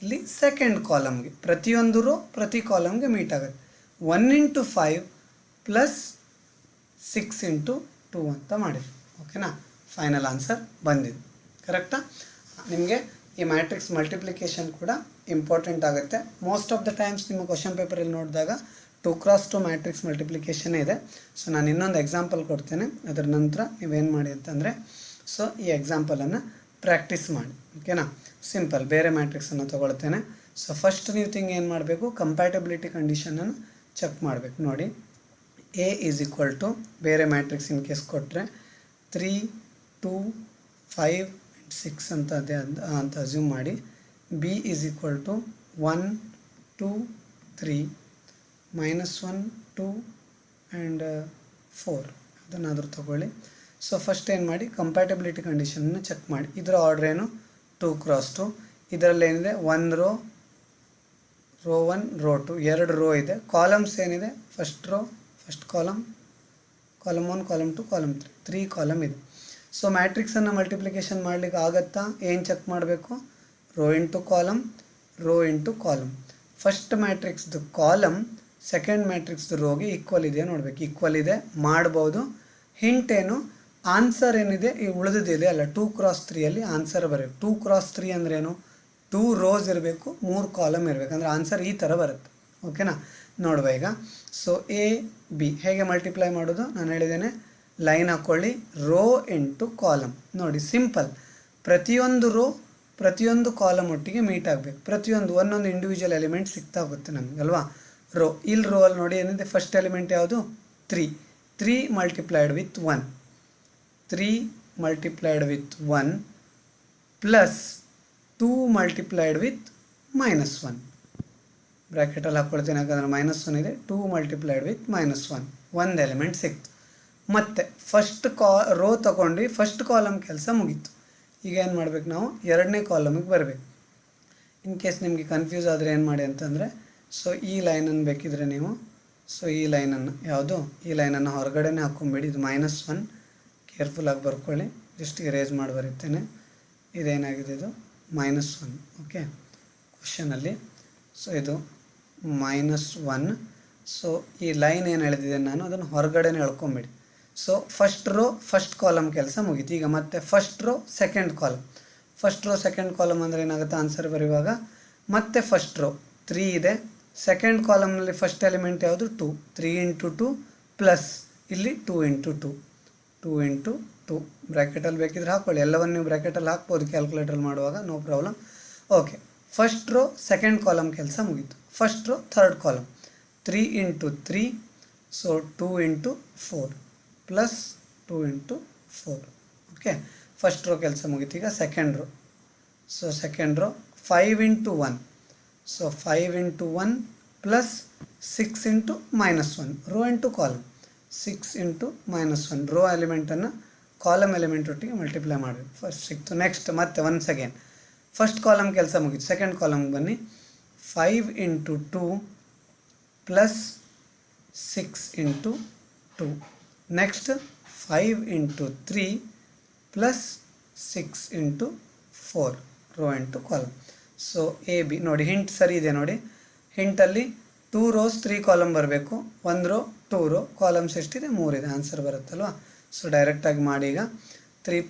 ಇಲ್ಲಿ ಸೆಕೆಂಡ್ ಕಾಲಮ್ಗೆ, ಪ್ರತಿಯೊಂದು ರೋ ಪ್ರತಿ ಕಾಲಮ್ಗೆ ಮೀಟ್ ಆಗುತ್ತೆ. 1 × 5 ಪ್ಲಸ್ 6 × 2 ಅಂತ ಮಾಡಿದೆ. ಓಕೆನಾ? ಫೈನಲ್ ಆನ್ಸರ್ ಬಂದಿದೆ. ಕರೆಕ್ಟಾ? ನಿಮಗೆ ಈ ಮ್ಯಾಟ್ರಿಕ್ಸ್ ಮಲ್ಟಿಪ್ಲಿಕೇಶನ್ ಕೂಡ ಇಂಪಾರ್ಟೆಂಟ್ ಆಗುತ್ತೆ. ಮೋಸ್ಟ್ ಆಫ್ ದ ಟೈಮ್ಸ್ ನಿಮ್ಮ ಕ್ವಶನ್ ಪೇಪರಲ್ಲಿ ನೋಡಿದಾಗ 2x2 ಮ್ಯಾಟ್ರಿಕ್ಸ್ ಮಲ್ಟಿಪ್ಲಿಕೇಶನ್ ಇದೆ. ಸೊ ನಾನು ಇನ್ನೊಂದು ಎಕ್ಸಾಂಪಲ್ ಕೊಡ್ತೇನೆ, ಅದರ ನಂತರ ನೀವೇನು ಮಾಡಿ ಅಂತಂದರೆ ಸೊ ಈ ಎಕ್ಸಾಂಪಲನ್ನು ಪ್ರಾಕ್ಟೀಸ್ ಮಾಡಿ. ಓಕೆನಾ? ಸಿಂಪಲ್ ಬೇರೆ ಮ್ಯಾಟ್ರಿಕ್ಸನ್ನು ತೊಗೊಳ್ತೇನೆ. ಸೊ ಫಸ್ಟ್ ನೀವು ಏನು ಮಾಡಬೇಕು, ಕಂಪ್ಯಾಟಬಿಲಿಟಿ ಕಂಡೀಷನನ್ನು ಚೆಕ್ ಮಾಡಬೇಕು. ನೋಡಿ, ಎ ಈಸ್ ಈಕ್ವಲ್ ಟು ಬೇರೆ ಮ್ಯಾಟ್ರಿಕ್ಸ್ ಇನ್ ಕೇಸ್ ಕೊಟ್ಟರೆ 3 2 5 6 ಅಂತ ಅದೇ ಅಂತ ಅಸ್ಯೂಮ್ ಮಾಡಿ. B is equal to 1 2 3 -1 2 and 4 ಅದನ್ನಾದರೂ ತಗೊಳ್ಳಿ. ಸೊ ಫಸ್ಟ್ ಏನು ಮಾಡಿ, ಕಂಪ್ಯಾಟಬಿಲಿಟಿ ಕಂಡೀಷನನ್ನು ಚೆಕ್ ಮಾಡಿ. ಇದರ ಆರ್ಡ್ರ್ ಏನು, 2x2. ಇದರಲ್ಲಿ ಏನಿದೆ, 1 ರೋ 1 ರೋ 2, 2 ರೋ ಇದೆ. ಕಾಲಮ್ಸ್ ಏನಿದೆ, first row first column 1 column 2 column 3 column ಇದೆ. ಸೊ ಮ್ಯಾಟ್ರಿಕ್ಸನ್ನು ಮಲ್ಟಿಪ್ಲಿಕೇಶನ್ ಮಾಡಲಿಕ್ಕೆ ಆಗುತ್ತಾ, ಏನು ಚೆಕ್ ಮಾಡಬೇಕು, ರೋ ಇಂಟು ಕಾಲಮ್. ಫಸ್ಟ್ ಮ್ಯಾಟ್ರಿಕ್ಸ್ದು ಕಾಲಮ್ ಸೆಕೆಂಡ್ ಮ್ಯಾಟ್ರಿಕ್ಸ್ದು ರೋಗೆ ಈಕ್ವಲ್ ಇದೆಯಾ ನೋಡಬೇಕು. ಈಕ್ವಲ್ ಇದೆ, ಮಾಡ್ಬೋದು. ಹಿಂಟ್ ಏನು, ಆನ್ಸರ್ ಏನಿದೆ ಈ ಉಳಿದಿದೆ ಅಲ್ಲ 2x3 ಆನ್ಸರ್ ಬರಬೇಕು. 2x3 ಅಂದ್ರೇನು, 2 ರೋಸ್ ಇರಬೇಕು, 3 ಕಾಲಮ್ ಇರಬೇಕು, ಅಂದರೆ ಆನ್ಸರ್ ಈ ಥರ ಬರುತ್ತೆ. ಓಕೆನಾ? ನೋಡುವ ಈಗ. ಸೊ ಎ ಬಿ ಹೇಗೆ ಮಲ್ಟಿಪ್ಲೈ ಮಾಡೋದು ನಾನು ಹೇಳಿದ್ದೇನೆ. ಲೈನ್ ಹಾಕ್ಕೊಳ್ಳಿ, ರೋ ಇಂಟು ಕಾಲಮ್. ನೋಡಿ ಸಿಂಪಲ್, ಪ್ರತಿಯೊಂದು ರೋ ಪ್ರತಿಯೊಂದು ಕಾಲಮ್ ಒಟ್ಟಿಗೆ ಮೀಟ್ ಆಗಬೇಕು. ಪ್ರತಿಯೊಂದು ಒಂದೊಂದು ಇಂಡಿವಿಜುವಲ್ ಎಲಿಮೆಂಟ್ ಸಿಗ್ತಾ ಹೋಗುತ್ತೆ ನಮಗೆ ಅಲ್ವಾ. ರೋ ಇಲ್ಲಿ ರೋ ಅಲ್ಲಿ ನೋಡಿ ಏನಿದೆ, ಫಸ್ಟ್ ಎಲಿಮೆಂಟ್ ಯಾವುದು, 3 multiplied with 1. 3 multiplied with 1 plus 2 multiplied with -1. ಬ್ರ್ಯಾಕೆಟಲ್ಲಿ ಹಾಕ್ಕೊಳ್ತೀನಿ, ಯಾಕಂದರೆ -1 ಇದೆ. 2 multiplied with -1, ಒಂದು ಎಲಿಮೆಂಟ್ ಸಿಕ್ತು. ಮತ್ತು ಫಸ್ಟ್ ರೋ ತಗೊಂಡು ಫಸ್ಟ್ ಕಾಲಮ್ ಕೆಲಸ ಮುಗೀತು. ಈಗ ಏನು ಮಾಡ್ಬೇಕು, ನಾವು ಎರಡನೇ ಕಾಲಮಿಗೆ ಬರಬೇಕು. ಇನ್ ಕೇಸ್ ನಿಮಗೆ ಕನ್ಫ್ಯೂಸ್ ಆದರೆ ಏನು ಮಾಡಿ ಅಂತಂದರೆ, ಸೊ ಈ ಲೈನನ್ನು ಬೇಕಿದ್ರೆ ನೀವು, ಸೊ ಈ ಲೈನನ್ನು ಯಾವುದು, ಈ ಲೈನನ್ನು ಹೊರಗಡೆನೇ ಹಾಕ್ಕೊಂಬೇಡಿ. ಇದು -1 ಕೇರ್ಫುಲ್ಲಾಗಿ ಬರ್ಕೊಳ್ಳಿ. ಜಸ್ಟ್ ಇರೇಸ್ ಮಾಡಿ ಬರೀತೇನೆ. ಇದೇನಾಗಿದೆ, ಇದು -1. ಓಕೆ, ಕ್ವಶನಲ್ಲಿ ಸೊ ಇದು -1. ಸೊ ಈ ಲೈನ್ ಏನು ಎಳೆದಿದೆ ನಾನು ಅದನ್ನು ಹೊರಗಡೆನೇ ಎಳ್ಕೊಂಬೇಡಿ. So first row first column ಕೆಲಸ ಮುಗೀತು. ಈಗ ಮತ್ತೆ first row second column. First row second column ಅಂದರೆ ಏನಾಗುತ್ತೆ, ಆನ್ಸರ್ ಬರೆಯುವಾಗ ಮತ್ತೆ ಫಸ್ಟ್ ರೋ 3 ಇದೆ. ಸೆಕೆಂಡ್ ಕಾಲಮ್ನಲ್ಲಿ ಫಸ್ಟ್ ಎಲಿಮೆಂಟ್ ಯಾವುದು, 2. 3 × 2 ಪ್ಲಸ್ ಇಲ್ಲಿ 2 × 2, 2 × 2. ಬ್ರ್ಯಾಕೆಟಲ್ಲಿ ಬೇಕಿದ್ರೆ ಹಾಕ್ಕೊಳ್ಳಿ, ಎಲ್ಲವನ್ನು ನೀವು ಬ್ರ್ಯಾಕೆಟಲ್ಲಿ ಹಾಕ್ಬೋದು ಕ್ಯಾಲ್ಕುಲೇಟರ್ ಮಾಡುವಾಗ, no problem. Okay, first row second column ಕೆಲಸ ಮುಗೀತು. First row third column 3 × 3, so 2 × 4 plus 2 × 4. Okay, first row ಕೆಲಸ ಮುಗೀತು. ಈಗ second row, so second row 5 × 1, so 5 × 1 plus 6 × -1, row into column. 6 × -1, row ಎಲಿಮೆಂಟನ್ನು ಕಾಲಮ್ ಎಲಿಮೆಂಟ್ ಒಟ್ಟಿಗೆ ಮಲ್ಟಿಪ್ಲೈ ಮಾಡಬೇಕು. First ಸಿಕ್ತು. Next ಮತ್ತೆ ಒನ್ಸ್ ಅಗೇನ್ ಫಸ್ಟ್ ಕಾಲಮ್ ಕೆಲಸ ಮುಗೀತು. ಸೆಕೆಂಡ್ ಕಾಲಮ್ಗೆ ಬನ್ನಿ. 5 × 2 plus 6 × 2. Next 5 × 3 plus 6 × 4, rho into column. So A B ನೋಡಿ, ಹಿಂಟ್ ಸರಿ ಇದೆ ನೋಡಿ. ಹಿಂಟಲ್ಲಿ 2 rows 3 ಕಾಲಮ್ ಬರಬೇಕು. 1 ರೋ 2 ರೋ, ಕಾಲಮ್ಸ್ ಎಷ್ಟಿದೆ, 3 ಇದೆ. ಆನ್ಸರ್ ಬರುತ್ತಲ್ವ. ಸೊ ಡೈರೆಕ್ಟಾಗಿ ಮಾಡಿ. ಈಗ 3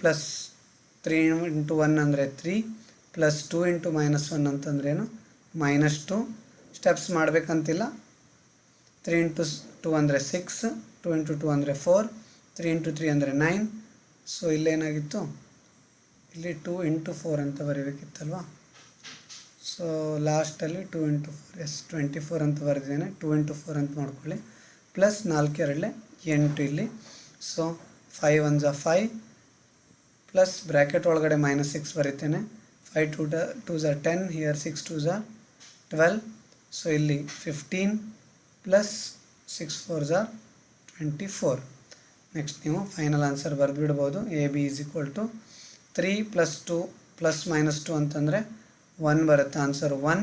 × 1 ಅಂದರೆ 3 ಪ್ಲಸ್ 2 × -1 ಅಂತಂದ್ರೆ ಏನು, -2. ಸ್ಟೆಪ್ಸ್ ಮಾಡಬೇಕಂತಿಲ್ಲ. 3 × 2 ಅಂದರೆ 6, 2 × 2 ಅಂದರೆ 4, 3 × 3 ಅಂದರೆ 9. ಸೊ ಇಲ್ಲೇನಾಗಿತ್ತು, ಇಲ್ಲಿ 2 × 4 ಅಂತ ಬರೀಬೇಕಿತ್ತಲ್ವ. ಸೊ ಲಾಸ್ಟಲ್ಲಿ 2 × 4, ಎಸ್ 24 ಅಂತ ಬರೆದಿದ್ದೇನೆ. 2 × 4 ಅಂತ ಮಾಡ್ಕೊಳ್ಳಿ. ಪ್ಲಸ್ 4 2 8 ಇಲ್ಲಿ. ಸೊ 5 1 5 ಪ್ಲಸ್ ಬ್ರ್ಯಾಕೆಟ್ ಒಳಗಡೆ -6 ಬರೀತೇನೆ. 5 2 10, ಹಿಯರ್ 6 2 12. ಸೊ ಇಲ್ಲಿ 15 ಪ್ಲಸ್ 6 4 24. ನೆಕ್ಸ್ಟ್ ನೀವು ಫೈನಲ್ ಆನ್ಸರ್ ಬರೆದುಬಿಡ್ಬೋದು. A B is equal to 3 + 2 + -2 ಅಂತಂದರೆ 1 ಬರುತ್ತೆ. ಆನ್ಸರ್ 1.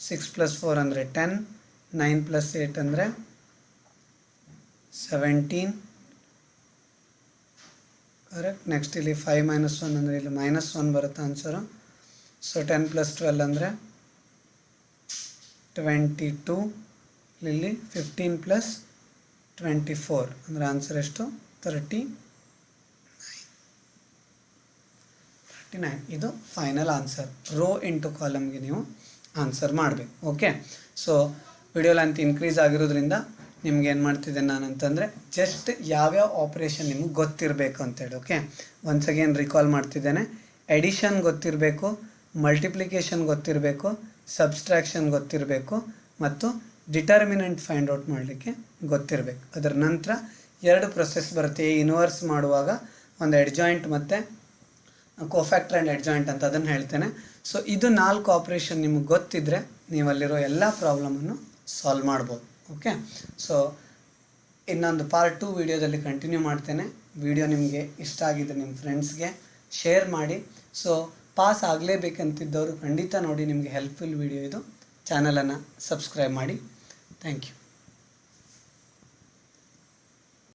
6 + 4 ಅಂದರೆ 10, 9 + 8 ಅಂದರೆ 17. ಕರೆಕ್ಟ್. ನೆಕ್ಸ್ಟ್ ಇಲ್ಲಿ 5 - 1 ಅಂದರೆ ಇಲ್ಲಿ -1 ಬರುತ್ತೆ ಆನ್ಸರು. ಸೊ 10 + 12 ಅಂದರೆ 22. ಇಲ್ಲಿ 15 + 24 ಅಂದರೆ ಆನ್ಸರ್ ಎಷ್ಟು, 39. ಇದು ಫೈನಲ್ ಆನ್ಸರ್. ರೋ ಇಂಟು ಕಾಲಮ್ಗೆ ನೀವು ಆನ್ಸರ್ ಮಾಡಬೇಕು. Okay, so video length increase ಆಗಿರೋದ್ರಿಂದ ನಿಮ್ಗೆ ಏನು ಮಾಡ್ತಿದ್ದೇನೆ ನಾನು ಅಂತಂದರೆ, ಜಸ್ಟ್ ಯಾವ್ಯಾವ ಆಪ್ರೇಷನ್ ನಿಮ್ಗೆ ಗೊತ್ತಿರಬೇಕು ಅಂತೇಳಿ. ಓಕೆ, ಒನ್ಸ್ ಅಗೇನ್ ರಿಕಾಲ್ ಮಾಡ್ತಿದ್ದೇನೆ. ಎಡಿಷನ್ ಗೊತ್ತಿರಬೇಕು, ಮಲ್ಟಿಪ್ಲಿಕೇಶನ್ ಗೊತ್ತಿರಬೇಕು, ಸಬ್ಸ್ಟ್ರಾಕ್ಷನ್ ಗೊತ್ತಿರಬೇಕು, ಮತ್ತು ಡಿಟರ್ಮಿನೆಂಟ್ ಫೈಂಡ್ ಔಟ್ ಮಾಡಲಿಕ್ಕೆ ಗೊತ್ತಿರಬೇಕು. ಅದರ ನಂತರ 2 ಪ್ರೊಸೆಸ್ ಬರುತ್ತೆ. ಇನ್ವರ್ಸ್ ಮಾಡುವಾಗ ಒಂದು ಎಡ್ಜಾಯಿಂಟ್ ಮತ್ತು ಕೋಫ್ಯಾಕ್ಟರ್ ಆ್ಯಂಡ್ ಎಡ್ಜಾಯಿಂಟ್ ಅಂತ, ಅದನ್ನು ಹೇಳ್ತೇನೆ. ಸೊ ಇದು 4 ಆಪ್ರೇಷನ್ ನಿಮಗೆ ಗೊತ್ತಿದ್ದರೆ ನೀವಲ್ಲಿರೋ ಎಲ್ಲ ಪ್ರಾಬ್ಲಮನ್ನು ಸಾಲ್ವ್ ಮಾಡ್ಬೋದು. ಓಕೆ, ಸೊ ಇನ್ನೊಂದು ಪಾರ್ಟ್ 2 ವಿಡಿಯೋದಲ್ಲಿ ಕಂಟಿನ್ಯೂ ಮಾಡ್ತೇನೆ. ವಿಡಿಯೋ ನಿಮಗೆ ಇಷ್ಟ ಆಗಿದ್ದರೆ ನಿಮ್ಮ ಫ್ರೆಂಡ್ಸ್ಗೆ ಶೇರ್ ಮಾಡಿ. ಸೊ ಪಾಸ್ ಆಗಲೇಬೇಕಂತಿದ್ದವರು ಖಂಡಿತ ನೋಡಿ, ನಿಮಗೆ ಹೆಲ್ಪ್ಫುಲ್ ವಿಡಿಯೋ ಇದು. ಚಾನಲನ್ನು ಸಬ್ಸ್ಕ್ರೈಬ್ ಮಾಡಿ. Thank you.